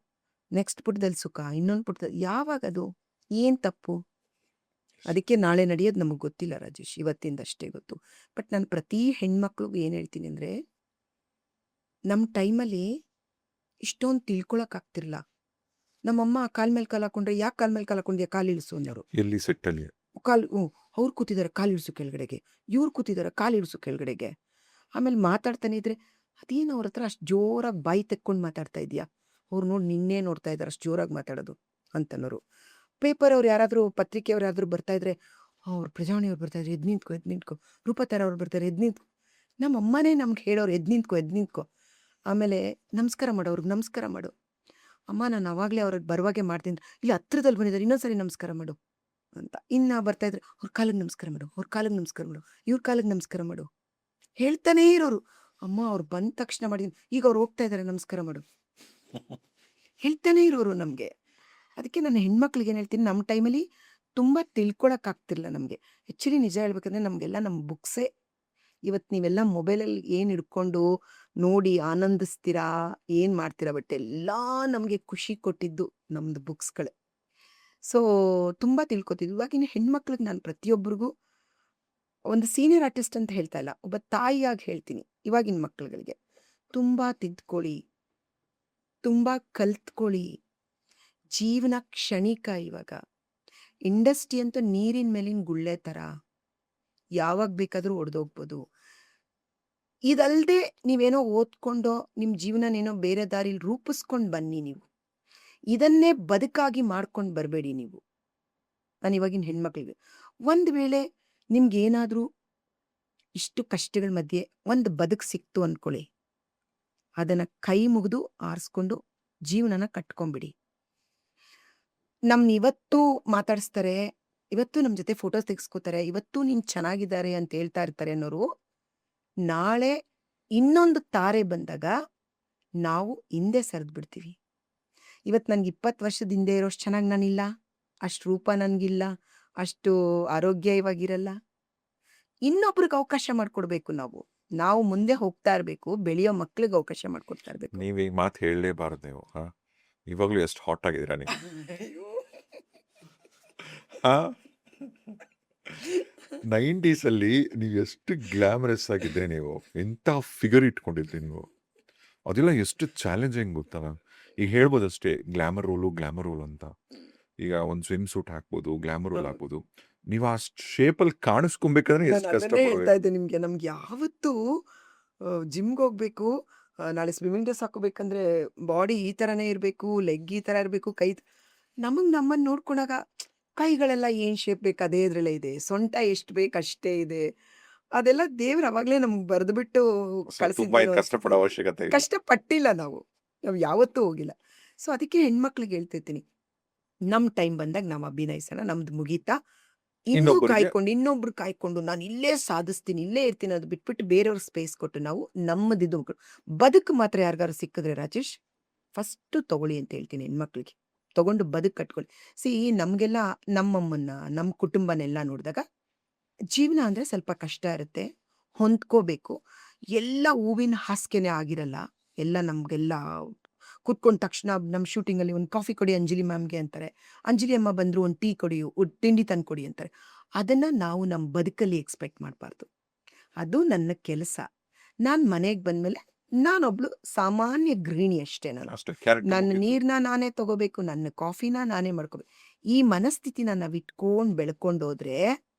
ನೆಕ್ಸ್ಟ್ ಪುಟದಲ್ಲಿ ಸುಖ, ಇನ್ನೊಂದು ಪುಟದಲ್ಲಿ ಯಾವಾಗ ಅದು ಏನು ತಪ್ಪು? ಅದಕ್ಕೆ ನಾಳೆ ನಡೆಯೋದು ನಮಗೆ ಗೊತ್ತಿಲ್ಲ ರಾಜೇಶ್, ಇವತ್ತಿಂದಷ್ಟೇ ಗೊತ್ತು. ಬಟ್ ನಾನು ಪ್ರತಿ ಹೆಣ್ಮಕ್ಳಿಗೂ ಏನು ಹೇಳ್ತೀನಿ ಅಂದರೆ, ನಮ್ಮ ಟೈಮಲ್ಲಿ ಇಷ್ಟೊಂದು ತಿಳ್ಕೊಳಕ್ಕಾಗ್ತಿರಲ್ಲ. ನಮ್ಮಮ್ಮ ಕಾಲ ಮೇಲೆ ಕಾಲು ಹಾಕೊಂಡ್ರೆ, ಯಾಕೆ ಕಾಲ ಮೇಲೆ ಕಾಲು ಹಾಕೊಂಡ್ಯಾ, ಕಾಲು ಇಳಿಸು ಅನ್ನೋರು.
ಎಲ್ಲಿ ಸೆಟ್ಟಲ್ಲಿ
ಕಾಲು ಅವ್ರು ಕೂತಿದ್ದಾರೆ ಕಾಲು ಇಳಿಸು ಕೆಳಗಡೆಗೆ, ಇವ್ರು ಕೂತಿದ್ದಾರೆ ಕಾಲು ಇಳಿಸು ಕೆಳಗಡೆಗೆ. ಆಮೇಲೆ ಮಾತಾಡ್ತಾನೆ ಇದ್ರೆ, ಅದೇನು ಅವ್ರ ಹತ್ರ ಅಷ್ಟು ಜೋರಾಗಿ ಬಾಯಿ ತೆಕ್ಕೊಂಡು ಮಾತಾಡ್ತಾ ಇದೆಯಾ, ಅವ್ರು ನೋಡಿ ನಿನ್ನೆ ನೋಡ್ತಾ ಇದ್ದಾರೆ ಅಷ್ಟು ಜೋರಾಗಿ ಮಾತಾಡೋದು ಅಂತನೋರು. ಪೇಪರ್ ಅವ್ರು ಯಾರಾದರೂ, ಪತ್ರಿಕೆಯವ್ರು ಯಾರಾದರೂ ಬರ್ತಾ ಇದ್ರೆ, ಅವ್ರು ಪ್ರಜಾವಾಣಿಯವ್ರು ಬರ್ತಾ ಇದ್ರೆ, ಎದ್ದು ನಿಂತ್ಕೊ ಎದ್ದು ನಿಂತ್ಕೊ, ರೂಪತಾರ ಅವ್ರು ಬರ್ತಾರೆ ಎದ್ದು ನಿಂತ್ಕೊ. ನಮ್ಮ ಅಮ್ಮನೇ ನಮ್ಗೆ ಹೇಳೋರು, ಎದ್ದು ನಿಂತ್ಕೊ ಎದ್ದು ನಿಂತ್ಕೊ. ಆಮೇಲೆ ನಮಸ್ಕಾರ ಮಾಡು, ಅವ್ರಿಗೆ ನಮಸ್ಕಾರ ಮಾಡು. ಅಮ್ಮ ನಾನು ಅವಾಗಲೇ ಅವ್ರಿಗೆ ಬರುವಾಗೆ ಮಾಡ್ತೀನಿ, ಇಲ್ಲಿ ಹತ್ರದಲ್ಲಿ ಬಂದಿದ್ದಾರೆ ಇನ್ನೊಂದ್ಸರಿ ನಮಸ್ಕಾರ ಮಾಡು ಅಂತ. ಇನ್ನು ಬರ್ತಾ ಇದ್ರೆ, ಅವ್ರ ಕಾಲಿಗೆ ನಮಸ್ಕಾರ ಮಾಡು, ಅವ್ರ ಕಾಲಿಗೆ ನಮಸ್ಕಾರ ಮಾಡು, ಇವ್ರ ಕಾಲಿಗೆ ನಮಸ್ಕಾರ ಮಾಡು ಹೇಳ್ತಾನೇ ಇರೋರು. ಅಮ್ಮ ಅವ್ರು ಬಂದ ತಕ್ಷಣ ಮಾಡಿದ್ದೀನಿ, ಈಗ ಅವ್ರು ಹೋಗ್ತಾ ಇದ್ದಾರೆ ನಮಸ್ಕಾರ ಮಾಡು ಹೇಳ್ತಾನೆ ಇರೋರು ನಮಗೆ. ಅದಕ್ಕೆ ನಾನು ಹೆಣ್ಮಕ್ಳಿಗೆ ಏನು ಹೇಳ್ತೀನಿ, ನಮ್ಮ ಟೈಮಲ್ಲಿ ತುಂಬ ತಿಳ್ಕೊಳಕ್ಕಾಗ್ತಿರಲಿಲ್ಲ ನಮಗೆ. ಆ್ಯಕ್ಚುಲಿ ನಿಜ ಹೇಳ್ಬೇಕಂದ್ರೆ ನಮಗೆಲ್ಲ ನಮ್ಮ ಬುಕ್ಸೇ. ಇವತ್ತು ನೀವೆಲ್ಲ ಮೊಬೈಲಲ್ಲಿ ಏನು ಹಿಡ್ಕೊಂಡು ನೋಡಿ ಆನಂದಿಸ್ತೀರಾ, ಏನು ಮಾಡ್ತೀರಾ, ಬಟ್ ಎಲ್ಲ ನಮಗೆ ಖುಷಿ ಕೊಟ್ಟಿದ್ದು ನಮ್ಮದು ಬುಕ್ಸ್ಗಳೇ. ಸೊ ತುಂಬ ತಿಳ್ಕೊತಿದ್ವಿ. ಇವಾಗಿನ ಹೆಣ್ಮಕ್ಳಿಗೆ ನಾನು ಪ್ರತಿಯೊಬ್ಬರಿಗೂ ಒಂದು ಸೀನಿಯರ್ ಆರ್ಟಿಸ್ಟ್ ಅಂತ ಹೇಳ್ತಾ ಇಲ್ಲ, ಒಬ್ಬ ತಾಯಿಯಾಗಿ ಹೇಳ್ತೀನಿ, ಇವಾಗಿನ ಮಕ್ಕಳುಗಳಿಗೆ ತುಂಬ ತಿದ್ಕೊಳ್ಳಿ, ತುಂಬ ಕಲ್ತ್ಕೊಳ್ಳಿ. ಜೀವನ ಕ್ಷಣಿಕ. ಇವಾಗ ಇಂಡಸ್ಟ್ರಿ ಅಂತೂ ನೀರಿನ ಮೇಲಿನ ಗುಳ್ಳೆ ಥರ, ಯಾವಾಗ ಬೇಕಾದರೂ ಒಡೆದೋಗ್ಬೋದು. ಇದಲ್ಲದೆ ನೀವೇನೋ ಓದ್ಕೊಂಡೋ ನಿಮ್ಮ ಜೀವನನೇನೋ ಬೇರೆ ದಾರಿಲಿ ರೂಪಿಸ್ಕೊಂಡು ಬನ್ನಿ. ನೀವು ಇದನ್ನೇ ಬದುಕಾಗಿ ಮಾಡ್ಕೊಂಡು ಬರಬೇಡಿ. ನೀವು, ನಾನು ಇವಾಗಿನ ಹೆಣ್ಮಕ್ಳಿಗೆ, ಒಂದು ವೇಳೆ ನಿಮ್ಗೇನಾದರೂ ಇಷ್ಟು ಕಷ್ಟಗಳ ಮಧ್ಯೆ ಒಂದು ಬದುಕು ಸಿಕ್ತು ಅಂದ್ಕೊಳ್ಳಿ, ಅದನ್ನು ಕೈ ಮುಗಿದು ಆರಿಸ್ಕೊಂಡು ಜೀವನನ ಕಟ್ಕೊಂಬಿಡಿ. ನಮ್ಮನ್ನ ಇವತ್ತು ಮಾತಾಡಿಸ್ತಾರೆ, ಇವತ್ತು ನಮ್ಮ ಜೊತೆ ಫೋಟೋಸ್ ತೆಗೆಸ್ಕೋತಾರೆ, ಇವತ್ತು ನೀನು ಚೆನ್ನಾಗಿದ್ದಾರೆ ಅಂತ ಹೇಳ್ತಾ ಇರ್ತಾರೆ ಅನ್ನೋರು, ನಾಳೆ ಇನ್ನೊಂದು ತಾರೆ ಬಂದಾಗ ನಾವು ಹಿಂದೆ ಸರಿದು ಬಿಡ್ತೀವಿ. ಇವತ್ತು ನನಗೆ 20 ವರ್ಷದ ಹಿಂದೆ ಇರೋಷ್ಟು ಚೆನ್ನಾಗಿ ನಾನಿಲ್ಲ, ಅಷ್ಟು ರೂಪ ನನಗಿಲ್ಲ, ಅಷ್ಟು ಆರೋಗ್ಯ ಇವಾಗಿರಲ್ಲ. ಇನ್ನೊಬ್ರಿಗೆ ಅವಕಾಶ ಮಾಡಿಕೊಡ್ಬೇಕು. ನಾವು ಮುಂದೆ ಹೋಗ್ತಾ ಇರಬೇಕು, ಬೆಳೆಯೋ ಮಕ್ಳಿಗೆ ಅವಕಾಶ ಮಾಡಿಕೊಡ್ತಾ ಇರಬೇಕು.
ನೀವು ಈ ಮಾತು ಹೇಳಲೇಬಾರ್ದು ನೀವು. ಇವಾಗಲೂ ಎಷ್ಟು ಹಾಟ್ ಆಗಿದ್ದೀರಾ ನೀವು. ಹಾ 90s ಅಲ್ಲಿ ನೀವು ಎಷ್ಟು ಗ್ಲಾಮರಸ್ ಆಗಿದ್ದೆ, ನೀವು ಎಂಥ ಫಿಗರ್ ಇಟ್ಕೊಂಡಿದ್ರಿ ನೀವು. ಅದೆಲ್ಲ ಎಷ್ಟು ಚಾಲೆಂಜಿಂಗ್ ಗೊತ್ತಾ. ಈಗ ಹೇಳ್ಬೋದು ಅಷ್ಟೇ ಗ್ಲಾಮರ್ ರೋಲು ಅಂತ. ಈಗ ಒಂದು ಸ್ವಿಮ್ ಸೂಟ್ ಹಾಕ್ಬೋದು, ಗ್ಲಾಮರ್ ರೋಲ್ ಹಾಕ್ಬೋದು. ನೀವು ಆ ಶೇಪಲ್ಲಿ ಕಾಣಿಸ್ಕೊಬೇಕಂದ್ರೆ ಎಷ್ಟು
ನಾನು
ಕಷ್ಟ
ಅದನ್ನೇ ಹೇಳ್ತಾ ಇದ್ದೆ ನಿಮಗೆ. ನಮ್ಗೆ ಯಾವತ್ತೂ ಜಿಮ್ಗೆ ಹೋಗ್ಬೇಕು, ನಾಳೆ ಸ್ವಿಮ್ಮಿಂಗ್ ಡ್ರೆಸ್ ಹಾಕೋಬೇಕಂದ್ರೆ ಬಾಡಿ ಈ ಥರನೇ ಇರಬೇಕು, ಲೆಗ್ ಈ ಥರ ಇರಬೇಕು, ಕೈ ನಮಗೆ ನಮ್ಮನ್ನು ನೋಡ್ಕೊಂಡಾಗ ಕೈಗಳೆಲ್ಲ ಏನು ಶೇಪ್ ಬೇಕು ಅದೇ ಇದರಲ್ಲೇ ಇದೆ, ಸೊಂಟ ಎಷ್ಟು ಬೇಕು ಅಷ್ಟೇ ಇದೆ. ಅದೆಲ್ಲ ದೇವ್ರು ಅವಾಗಲೇ ನಮ್ಗೆ ಬರೆದುಬಿಟ್ಟು
ತುಂಬಾ
ಕಳಿಸಿದ್ರು.
ಕಷ್ಟಪಡೋ ಅವಶ್ಯಕತೆ ಇಲ್ಲ.
ಕಷ್ಟಪಟ್ಟಿಲ್ಲ ನಾವು ಯಾವತ್ತೂ ಹೋಗಿಲ್ಲ. ಸೊ ಅದಕ್ಕೆ ಹೆಣ್ಮಕ್ಳಿಗೆ ಹೇಳ್ತಿರ್ತೀನಿ, ನಮ್ಮ ಟೈಮ್ ಬಂದಾಗ ನಾವು ಅಭಿನಯಿಸೋಣ, ನಮ್ದು ಮುಗೀತಾ
ಇನ್ನೊಬ್ಬರಿಗೆ
ಇನ್ನೊಬ್ರು ಕಾಯ್ಕೊಂಡು ನಾನು ಇಲ್ಲೇ ಸಾಧಿಸ್ತೀನಿ, ಇಲ್ಲೇ ಇರ್ತೀನಿ ಅದು ಬಿಟ್ಬಿಟ್ಟು ಬೇರೆಯವ್ರ ಸ್ಪೇಸ್ ಕೊಟ್ಟು ನಾವು ನಮ್ಮದಿದ್ದು ಬದುಕು ಮಾತ್ರ ಯಾರಿಗಾರು ಸಿಕ್ಕಿದ್ರೆ ರಾಜೇಶ್ ಫಸ್ಟು ತಗೊಳ್ಳಿ ಅಂತ ಹೇಳ್ತೀನಿ ಹೆಣ್ಮಕ್ಳಿಗೆ. ತಗೊಂಡು ಬದುಕು ಕಟ್ಕೊಳ್ಳಿ. ನಮಗೆಲ್ಲ ನಮ್ಮಮ್ಮನ್ನ, ನಮ್ಮ ಕುಟುಂಬನೆಲ್ಲ ನೋಡಿದಾಗ ಜೀವನ ಅಂದರೆ ಸ್ವಲ್ಪ ಕಷ್ಟ ಇರುತ್ತೆ, ಹೊಂದ್ಕೋಬೇಕು. ಎಲ್ಲ ಹೂವಿನ ಹಾಸಿಗೆನೇ ಆಗಿರಲ್ಲ. ಎಲ್ಲ ನಮಗೆಲ್ಲ ಕೂತ್ಕೊಂಡ ತಕ್ಷಣ ನಮ್ಮ ಶೂಟಿಂಗಲ್ಲಿ ಒಂದು ಕಾಫಿ ಕೊಡಿ ಅಂಜಲಿ ಮ್ಯಾಮ್ಗೆ ಅಂತಾರೆ, ಅಂಜಲಿ ಅಮ್ಮ ಬಂದರು ಒಂದು ಟೀ ಕೊಡಿ, ತಿಂಡಿ ತಂದು ಕೊಡಿ ಅಂತಾರೆ. ಅದನ್ನು ನಾವು ನಮ್ಮ ಬದುಕಲ್ಲಿ ಎಕ್ಸ್ಪೆಕ್ಟ್ ಮಾಡಬಾರ್ದು. ಅದು ನನ್ನ ಕೆಲಸ. ನಾನು ಮನೆಗೆ ಬಂದಮೇಲೆ ನಾನೊಬ್ಳು ಸಾಮಾನ್ಯ ಗೃಹಿಣಿ ಅಷ್ಟೇ.
ಅಷ್ಟೇ ಕ್ಯಾರೆಕ್ಟರ್
ನನ್ನ
ಮುಗೀತು.
ನೀರನ್ನ ನಾನೇ ತಗೋಬೇಕು, ನನ್ನ ಕಾಫಿನ ನಾನೇ ಮಾಡ್ಕೋಬೇಕು. ಈ ಮನಸ್ಥಿತಿನ ನಾವು ಇಟ್ಕೊಂಡು ಬೆಳ್ಕೊಂಡು ಹೋದ್ರೆ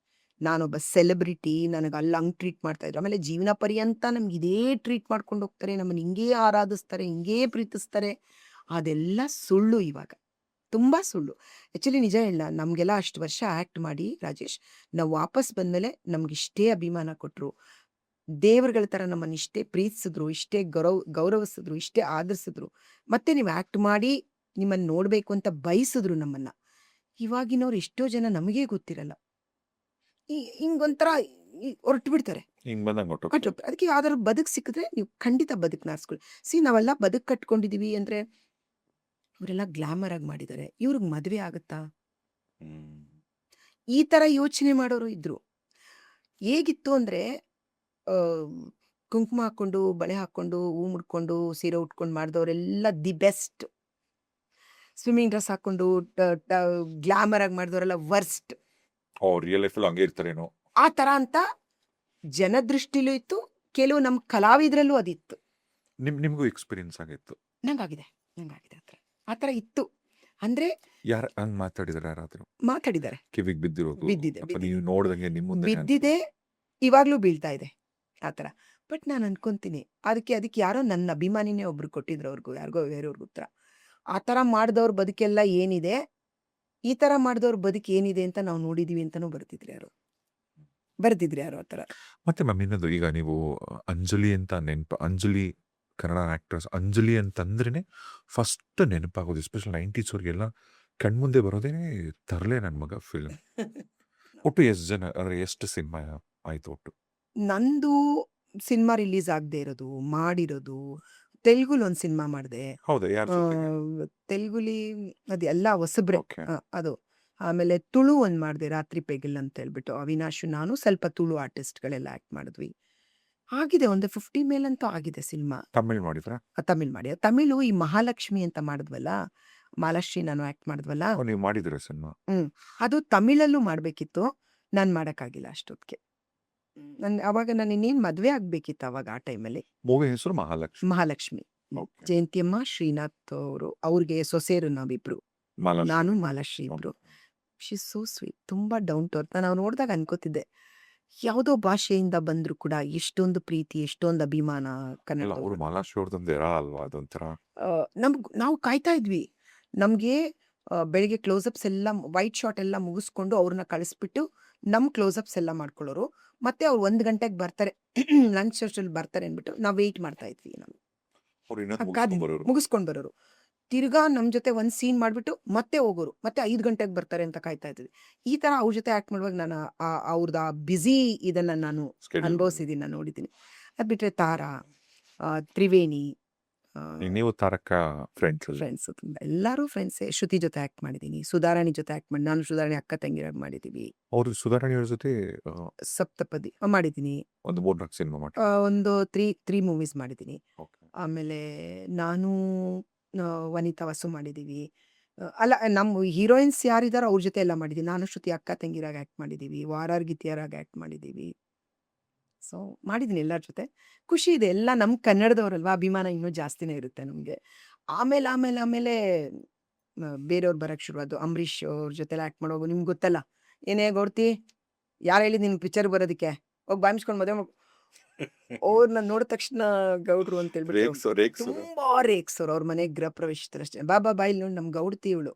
ನಾನೊಬ್ಬ ಸೆಲೆಬ್ರಿಟಿ, ನನಗೆ ಅಲ್ಲಿ ಹಂಗೆ ಟ್ರೀಟ್ ಮಾಡ್ತಾ ಇದ್ರು, ಆಮೇಲೆ ಜೀವನ ಪರ್ಯಂತ ನಮ್ಗೆ ಇದೇ ಟ್ರೀಟ್ ಮಾಡ್ಕೊಂಡು ಹೋಗ್ತಾರೆ, ನಮ್ಮನ್ನು ಹಿಂಗೇ ಆರಾಧಿಸ್ತಾರೆ, ಹಿಂಗೇ ಪ್ರೀತಿಸ್ತಾರೆ. ಅದೆಲ್ಲ ಸುಳ್ಳು. ಇವಾಗ ತುಂಬ ಸುಳ್ಳು. ಆ್ಯಕ್ಚುಲಿ ನಿಜ ಹೇಳ, ನಮಗೆಲ್ಲ ಅಷ್ಟು ವರ್ಷ ಆ್ಯಕ್ಟ್ ಮಾಡಿ ರಾಜೇಶ್, ನಾವು ವಾಪಸ್ ಬಂದಮೇಲೆ ನಮ್ಗೆ ಇಷ್ಟೇ ಅಭಿಮಾನ ಕೊಟ್ಟರು, ದೇವರುಗಳ ಥರ ನಮ್ಮನ್ನು ಇಷ್ಟೇ ಪ್ರೀತಿಸಿದ್ರು, ಇಷ್ಟೇ ಗೌರವಿಸಿದ್ರು, ಇಷ್ಟೇ ಆದರಿಸಿದ್ರು, ಮತ್ತೆ ನೀವು ಆ್ಯಕ್ಟ್ ಮಾಡಿ ನಿಮ್ಮನ್ನು ನೋಡಬೇಕು ಅಂತ ಬಯಸಿದ್ರು ನಮ್ಮನ್ನು. ಇವಾಗಿನವ್ರು ಎಷ್ಟೋ ಜನ ನಮಗೇ ಗೊತ್ತಿರಲ್ಲ. ಹಿಂಗೊಂಥರ ಹೊರಟು ಬಿಡ್ತಾರೆ.
ಹಿಂಗ್ ಬಂದಂಗೆ ಹೊಟ್ಟೋಗ್ತಾರೆ.
ಅದಕ್ಕೆ ಯಾವ್ದಾದ್ರು ಬದುಕು ಸಿಕ್ಕಿದ್ರೆ ನೀವು ಖಂಡಿತ ಬದುಕು ನಾರಿಸ್ಕೊಳ್ಳಿ. ನಾವೆಲ್ಲ ಬದುಕು ಕಟ್ಕೊಂಡಿದೀವಿ ಅಂದರೆ ಅವರೆಲ್ಲ ಗ್ಲಾಮರ್ ಆಗಿ ಮಾಡಿದ್ದಾರೆ, ಇವ್ರಿಗೆ ಮದುವೆ ಆಗುತ್ತಾ?
ಹ್ಮ್.
ಈ ಥರ ಯೋಚನೆ ಮಾಡೋರು ಇದ್ರು. ಹೇಗಿತ್ತು ಅಂದರೆ ಕುಂಕುಮ ಹಾಕ್ಕೊಂಡು, ಬಳೆ ಹಾಕ್ಕೊಂಡು, ಹೂ ಮುಡ್ಕೊಂಡು, ಸೀರೆ ಉಟ್ಕೊಂಡು ಮಾಡಿದವರೆಲ್ಲ ದಿ ಬೆಸ್ಟ್. ಸ್ವಿಮ್ಮಿಂಗ್ ಡ್ರೆಸ್ ಹಾಕ್ಕೊಂಡು ಗ್ಲಾಮರ್ ಆಗಿ ಮಾಡಿದವರೆಲ್ಲ ವರ್ಸ್ಟ್.
ರಿಯಲ್ ಲೈಫಲ್ಲಿ ಹಂಗೆ ಇರ್ತಾರೇನೋ.
ಆ ಥರ ಅಂತ ಜನದೃಷ್ಟಿಲೂ ಇತ್ತು, ಕೆಲವು ನಮ್ಮ ಕಲಾವಿದರಲ್ಲೂ ಅದಿತ್ತು.
ನಿಮ್ಗೂ ಎಕ್ಸ್ಪೀರಿಯನ್ಸ್ ಆಗಿತ್ತು?
ನಂಗಾಗಿದೆ ಆ ಥರ ಇತ್ತು. ಅಂದರೆ
ಯಾರು ಹಂಗ್ ಮಾತಾಡಿದಾರೆ? ಯಾರಾದ್ರೂ
ಮಾತಾಡಿದ್ದಾರೆ,
ಕಿವಿಗೆ ಬಿದ್ದಿರೋದು
ಬಿದ್ದಿದೆ,
ಅಥವಾ ನೀವು ನೋಡ್ದಂಗೆ ನಿಮ್ಮ ಮುಂದೆ
ಬಿದ್ದಿದೆ, ಇವಾಗಲೂ ಬೀಳ್ತಾ ಇದೆ ಆ ಥರ. ಬಟ್ ನಾನು ಅನ್ಕೊಂತೀನಿ ಅದಕ್ಕೆ ಯಾರೋ ನನ್ನ ಅಭಿಮಾನಿನೇ ಒಬ್ರು ಕೊಟ್ಟಿದ್ರು, ಅವ್ರಿಗೂ ಯಾರಿಗೋ ಬೇರೆಯವ್ರಿಗೂ ಉತ್ತರ. ಆ ಥರ ಮಾಡಿದವ್ರ ಬದುಕೆಲ್ಲ ಏನಿದೆ, ಈ ಥರ ಮಾಡಿದವ್ರ ಬದುಕು ಏನಿದೆ ಅಂತ ನಾವು ನೋಡಿದೀವಿ ಅಂತಲೂ ಬರ್ತಿದ್ರು ಯಾರು ಆ ಥರ.
ಮತ್ತೆ ಮ್ಯಾಮ್ ಇನ್ನೊಂದು, ಈಗ ನೀವು ಅಂಜಲಿ ಅಂತ ಅಂಜಲಿ ಕನ್ನಡ ಆಕ್ಟ್ರೆಸ್ ಅಂಜಲಿ ಅಂತಂದ್ರೇನೆ ಫಸ್ಟ್ ನೆನಪಾಗೋದು, ಎಸ್ಪೆಷಲ್ 90s ಅವ್ರಿಗೆಲ್ಲ ಕಣ್ಮುಂದೆ ಬರೋದೇ ತರಲೆ ನನ್ನ ಮಗ ಫಿಲ್ಮ್. ಒಟ್ಟು ಎಷ್ಟು ಜನ ಅಂದ್ರೆ ಎಷ್ಟು ಸಿನಿಮಾ ಆಯ್ತು ಒಟ್ಟು?
ನಂದು ಸಿನಿಮಾ ರಿಲೀಸ್ ಆಗದೆ ಇರೋದು, ಮಾಡಿರೋದು, ತೆಲುಗುಲಿ ಒಂದು ಸಿನಿಮಾ ಮಾಡಿದೆ.
ಹೌದಾ? ಯಾರ ಜೊತೆಗೆ?
ತೆಲುಗುಲಿ ಅದೆಲ್ಲ ಹೊಸಬ್ರೆ.
ಓಕೆ.
ಅದು ಆಮೇಲೆ ತುಳು ಒಂದು ಮಾಡಿದೆ, ರಾತ್ರಿ ಪೆಗಿಲ್ ಅಂತ ಹೇಳ್ಬಿಟ್ಟು. ಅವಿನಾಶು ನಾನು ಸ್ವಲ್ಪ ತುಳು ಆರ್ಟಿಸ್ಟ್ಗಳೆಲ್ಲ ಆ್ಯಕ್ಟ್ ಮಾಡಿದ್ವಿ. ಆಗಿದೆ ಒಂದು 50 ಮೇಲಂತೂ ಆಗಿದೆ ಸಿನಿಮಾ.
ತಮಿಳ್ ಮಾಡಿದ್ರಾ?
ತಮಿಳ್ ಮಾಡಿ, ತಮಿಳು ಈ ಮಹಾಲಕ್ಷ್ಮಿ ಅಂತ ಮಾಡಿದ್ವಲ್ಲ, ಮಾಲಾಶ್ರೀ ನಾನು ಆ್ಯಕ್ಟ್ ಮಾಡಿದ್ವಲ್ಲ,
ನೀವು ಮಾಡಿದಿರ ಸಿನಿಮಾ?
ಅದು ತಮಿಳಲ್ಲೂ ಮಾಡಬೇಕಿತ್ತು, ನಾನು ಮಾಡೋಕ್ಕಾಗಿಲ್ಲ ಅಷ್ಟೊತ್ತಿಗೆ. ಅವಾಗ ನಾನು ಇನ್ನೇನು ಮದುವೆ ಆಗಬೇಕಿತ್ತು ಅವಾಗ ಆ ಟೈಮಲ್ಲಿ.
ಮೂವಿ ಹೆಸರು ಮಹಾಲಕ್ಷ್ಮಿ.
ಮಹಾಲಕ್ಷ್ಮಿ,
ಓಕೆ.
ಜಯಂತಿಯಮ್ಮ ಶ್ರೀನಾಥ್ ಅವರು, ಅವ್ರಿಗೆ ಸೊಸೆಯರು ನಾವಿಬ್ರು,
ಮಾಲಾಶ್ರೀ.
ನಾನು ಮಾಲಾಶ್ರೀ ಇಬ್ರು. ಶಿ ಸೋ ಸ್ವೀಟ್, ತುಂಬ ಡೌನ್ ಟು ಅರ್ತ್. ನಾವು ನೋಡಿದಾಗ ಅನ್ಕೋತಿದ್ದೆ, ಯಾವುದೋ ಭಾಷೆಯಿಂದ ಬಂದರೂ ಕೂಡ ಎಷ್ಟೊಂದು ಪ್ರೀತಿ, ಎಷ್ಟೊಂದು ಅಭಿಮಾನ
ಅಲ್ಲ,
ಕನ್ನಡ.
ಅವರು ಮಾಲಾಶ್ರೀ ಅವ್ರದ್ದೊಂದು ಎರ ಅಲ್ವಾ ಅದೊಂಥರ?
ನಾವು ಕಾಯ್ತಾ ಇದ್ವಿ. ನಮಗೆ ಬೆಳಿಗ್ಗೆ ಕ್ಲೋಸಪ್ಸ್ ಎಲ್ಲ ವೈಟ್ ಶಾಟ್ ಎಲ್ಲ ಮುಗಿಸ್ಕೊಂಡು ಅವ್ರನ್ನ ಕಳಿಸ್ಬಿಟ್ಟು ನಮ್ಮ ಕ್ಲೋಸಪ್ಸ್ ಎಲ್ಲ ಮಾಡ್ಕೊಳ್ಳೋರು. ಮತ್ತೆ ಅವ್ರು 1 ಗಂಟೆಗೆ ಬರ್ತಾರೆ, ಲಂಚ್ ಅಷ್ಟಲ್ಲಿ ಬರ್ತಾರೆ ಅಂದ್ಬಿಟ್ಟು ನಾವು ವೆಯ್ಟ್ ಮಾಡ್ತಾ ಇದ್ವಿ. ನಾವು
ಅವ್ರು ಇನ್ನೊಂದು
ಕಾದಿ
ಮುಗಿಸ್ಕೊಂಡ್ ಬರೋರು.
ಮುಗಿಸ್ಕೊಂಡು ಬರೋರು. ತಿರ್ಗಾ ನಮ್ಮ ಜೊತೆ ಒಂದು ಸೀನ್ ಮಾಡಿಬಿಟ್ಟು ಮತ್ತೆ ಹೋಗೋರು, ಮತ್ತೆ 5 ಗಂಟೆಗೆ ಬರ್ತಾರೆ ಅಂತ ಕಾಯ್ತಾ ಇದ್ವಿ. ಈ ಥರ ಅವ್ರ ಜೊತೆ ಆ್ಯಕ್ಟ್ ಮಾಡುವಾಗ ನಾನು ಅವ್ರದ್ದು ಆ ಬ್ಯುಸಿ ಇದನ್ನು ನಾನು
Schedule.
ಅನುಭವಿಸಿದ್ದೀನಿ, ನಾನು ನೋಡಿದ್ದೀನಿ. ಅದು ಬಿಟ್ಟರೆ ತಾರಾ, ತ್ರಿವೇಣಿ,
ನೀವು ತಾರಕ ಫ್ರೆಂಡ್ಸ್?
ಫ್ರೆಂಡ್ಸ್ ತುಂಬ, ಎಲ್ಲರೂ ಫ್ರೆಂಡ್ಸೇ. ಶ್ರುತಿ ಜೊತೆ ಆ್ಯಕ್ಟ್ ಮಾಡಿದ್ದೀನಿ, ಸುಧಾರಾಣಿ ಜೊತೆ ಆ್ಯಕ್ಟ್ ಮಾಡಿ, ನಾನು ಸುಧಾರಾಣಿ ಅಕ್ಕ ತಂಗಿರಾಗಿ ಮಾಡಿದ್ದೀವಿ.
ಅವರು ಸುಧಾರಾಣಿ ಅವ್ರ ಜೊತೆ
ಸಪ್ತಪದಿ ಮಾಡಿದ್ದೀನಿ,
ಒಂದು 3-4 ಸಿನಿಮಾ ಮಾಡಿ.
ಒಂದು ತ್ರೀ ಮೂವೀಸ್ ಮಾಡಿದ್ದೀನಿ.
ಓಕೆ.
ಆಮೇಲೆ ನಾನು ವನಿತಾ ವಸು ಮಾಡಿದ್ದೀವಿ. ಅಲ್ಲ, ನಮ್ಮ ಹೀರೋಯಿನ್ಸ್ ಯಾರಿದ್ದಾರೋ ಅವ್ರ ಜೊತೆ ಎಲ್ಲ ಮಾಡಿದ್ದೀವಿ. ನಾನು ಶ್ರುತಿ ಅಕ್ಕ ತಂಗಿರಾಗಿ ಆ್ಯಕ್ಟ್ ಮಾಡಿದ್ದೀವಿ, ವಾರಾರ್ ಗೀತಿಯರಾಗಿ ಆ್ಯಕ್ಟ್ ಮಾಡಿದ್ದೀವಿ. ಸೊ ಮಾಡಿದ್ದೀನಿ ಎಲ್ಲರ ಜೊತೆ. ಖುಷಿ ಇದೆ, ಎಲ್ಲ ನಮ್ಮ ಕನ್ನಡದವರಲ್ವಾ, ಅಭಿಮಾನ ಇನ್ನೂ ಜಾಸ್ತಿನೇ ಇರುತ್ತೆ ನಮಗೆ. ಆಮೇಲೆ ಬೇರೆಯವ್ರು ಬರೋಕ್ಕೆ ಶುರುವಾದ್ದು. ಅಂಬರೀಷ್ ಅವ್ರ ಜೊತೆಲ್ಲ ಆ್ಯಕ್ಟ್ ಮಾಡೋಗು, ನಿಮ್ಗೆ ಗೊತ್ತಲ್ಲ, ಏನೇ ಗೌಡ್ತಿ, ಯಾರು ಹೇಳಿದ್ ನಿನ್ಗೆ ಪಿಕ್ಚರ್ ಬರೋದಕ್ಕೆ, ಹೋಗಿ ಬಾಯಿಸ್ಕೊಂಡು ಮದುವೆ ಅವ್ರನ್ನ ನೋಡಿದ ತಕ್ಷಣ ಗೌಡ್ರು ಅಂತ ಹೇಳ್ಬಿಟ್ಟು ತುಂಬಾ ರೇಗ್ಸೋರು. ಅವ್ರ ಮನೆಗೆ ಗೃಹ ಪ್ರವೇಶಿಸ್ತಾರಷ್ಟೇ, ಬಾಬಾ ಇಲ್ಲಿ ನೋಡಿ ನಮ್ಮ ಗೌಡ್ತಿ ಇವಳು,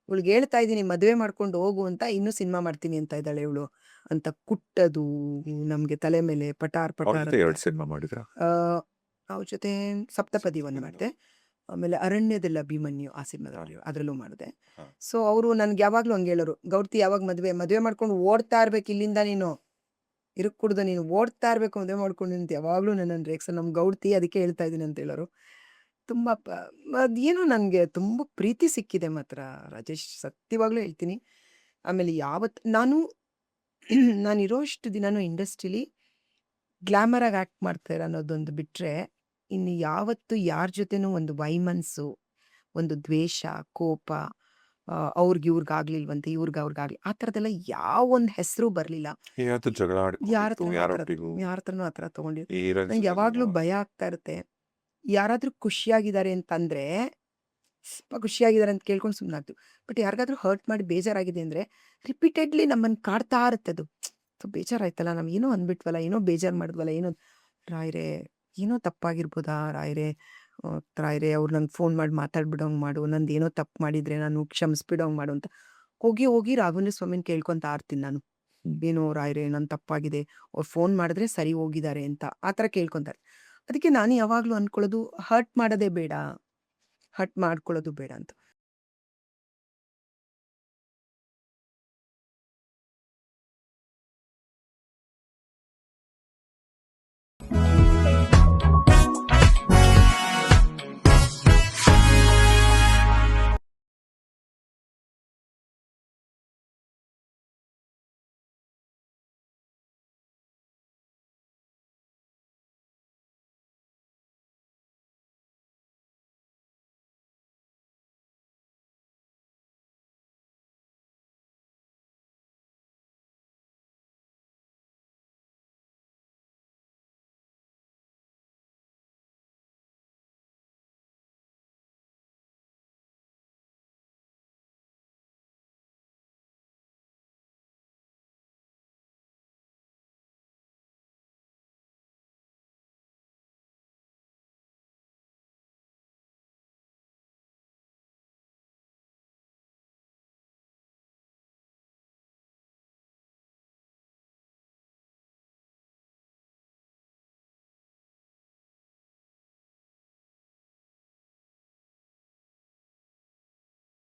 ಇವಳಿಗೆ ಹೇಳ್ತಾ ಇದ್ದೀನಿ ಮದುವೆ ಮಾಡ್ಕೊಂಡು ಹೋಗು ಅಂತ, ಇನ್ನೂ ಸಿನಿಮಾ ಮಾಡ್ತೀನಿ ಅಂತ ಇದ್ದಾಳೆ ಇವಳು ಅಂತ ಕುಟ್ಟದು ನಮ್ಗೆ ತಲೆ ಮೇಲೆ ಪಟಾರ್
ಅವ್ರ
ಪಟಾರ್
ಜೊತೆ
ಅಂತ.
2 ಸಿನಿಮಾ ಮಾಡಿದ್ರ?
ಅವ್ರ ಜೊತೆ ಸಪ್ತಪದಿ ಒಂದು ಮಾಡಿದೆ, ಆಮೇಲೆ ಅರಣ್ಯದಲ್ಲಿ ಅಭಿಮನ್ಯು ಆ ಸಿನಿಮಾದಲ್ಲಿ ಅದರಲ್ಲೂ ಮಾಡಿದೆ.
ಹಾ.
ಸೊ ಅವರು ನನ್ಗೆ ಯಾವಾಗಲೂ ಹಂಗೆ ಹೇಳೋರು, ಗೌಡ್ತಿ ಯಾವಾಗ ಮದುವೆ ಮಾಡ್ಕೊಂಡು ಓಡ್ತಾ ಇರ್ಬೇಕು ಇಲ್ಲಿಂದ, ನೀನು ಇರುಕ್ ಕುಡ್ದು ನೀನು ಓಡ್ತಾ ಇರ್ಬೇಕು ಮದುವೆ ಮಾಡ್ಕೊಂಡು ಅಂತ ಯಾವಾಗಲೂ ನನ್ನ ರೇಕ್ಸ. ನಮ್ಮ ಗೌಡ್ತಿ ಅದಕ್ಕೆ ಹೇಳ್ತಾ ಇದ್ದೀನಿ ಅಂತ ಹೇಳೋರು. ತುಂಬ ಅದೇನೋ ನನಗೆ ತುಂಬ ಪ್ರೀತಿ ಸಿಕ್ಕಿದೆ ಮಾತ್ರ ರಾಜೇಶ್, ಸತ್ಯವಾಗ್ಲೂ ಹೇಳ್ತೀನಿ. ಆಮೇಲೆ ನಾನಿರೋಷ್ಟು ದಿನನೂ ಇಂಡಸ್ಟ್ರಿಲಿ ಗ್ಲಾಮರಾಗಿ ಆ್ಯಕ್ಟ್ ಮಾಡ್ತಾರೆ ಅನ್ನೋದೊಂದು ಬಿಟ್ಟರೆ, ಇನ್ನು ಯಾವತ್ತು ಯಾರ ಜೊತೆನೂ ಒಂದು ವೈಮನಸ್ಸು, ಒಂದು ದ್ವೇಷ, ಕೋಪ, ಅವ್ರಿಗಾಗ್ಲಿಲ್ವಂತೆ, ಅವ್ರಿಗಾಗ್ಲಿ, ಆ ಥರದ್ದೆಲ್ಲ ಯಾವ ಒಂದು ಹೆಸರು ಬರಲಿಲ್ಲ.
ಯಾವತ್ತು ಜಗಳ
ಯಾರ
ಆಡ್ಕೊಂಡಿದ್ದು ಯಾರೊಟ್ಟಿಗೂ?
ಹತ್ರನೂ ಆ ಥರ ತೊಗೊಂಡಿದ್ದು.
ಈ ಹೀರೋಯಿನ್
ನಂಗೆ
ಜೊತೆ
ಯಾವಾಗಲೂ
ನೀವು?
ಭಯ ಆಗ್ತಾ ಇರುತ್ತೆ, ಯಾರಾದರೂ ಖುಷಿಯಾಗಿದ್ದಾರೆ ಅಂತಂದರೆ ಖುಷಿಯಾಗಿದ್ದಾರೆ ಅಂತ ಕೇಳ್ಕೊಂಡು ಸುಮ್ಮನಾಗ್ತು. ಬಟ್ ಯಾರಿಗಾದ್ರೂ ಹರ್ಟ್ ಮಾಡಿ ಬೇಜಾರಾಗಿದೆ ಅಂದರೆ ರಿಪೀಟೆಡ್ಲಿ ನಮ್ಮನ್ನು ಕಾಡ್ತಾ ಇರುತ್ತೆ ಅದು. ಬೇಜಾರಾಯ್ತಲ್ಲ, ನಾವು ಏನೋ ಅಂದ್ಬಿಟ್ವಲ್ಲ, ಏನೋ ಬೇಜಾರು ಮಾಡಿದ್ವಲ್ಲ, ಏನೋ ರಾಯರೇ, ಏನೋ ತಪ್ಪಾಗಿರ್ಬೋದಾ ರಾಯರೇ, ಅವ್ರು ನಂಗೆ ಫೋನ್ ಮಾಡಿ ಮಾತಾಡ್ಬಿಡೋಂಗೆ ಮಾಡು, ನಂದು ಏನೋ ತಪ್ಪು ಮಾಡಿದರೆ ನಾನು ಕ್ಷಮಿಸ್ಬಿಡೋಂಗೆ ಮಾಡು ಅಂತ ಹೋಗಿ ರಾಘವೇಂದ್ರ ಸ್ವಾಮಿನ ಕೇಳ್ಕೊತಾ ಇರ್ತೀನಿ ನಾನು. ಏನೋ ರಾಯರೇ, ನನ್ನ ತಪ್ಪಾಗಿದೆ, ಅವ್ರು ಫೋನ್ ಮಾಡಿದ್ರೆ ಸರಿ ಹೋಗಿದ್ದಾರೆ ಅಂತ ಆ ಥರ ಕೇಳ್ಕೊತಾರೆ. ಅದಕ್ಕೆ ನಾನು ಯಾವಾಗಲೂ ಅಂದ್ಕೊಳ್ಳೋದು, ಹರ್ಟ್ ಮಾಡೋದೇ ಬೇಡ, ಹರ್ಟ್ ಮಾಡ್ಕೊಳ್ಳೋದು ಬೇಡ ಅಂತ.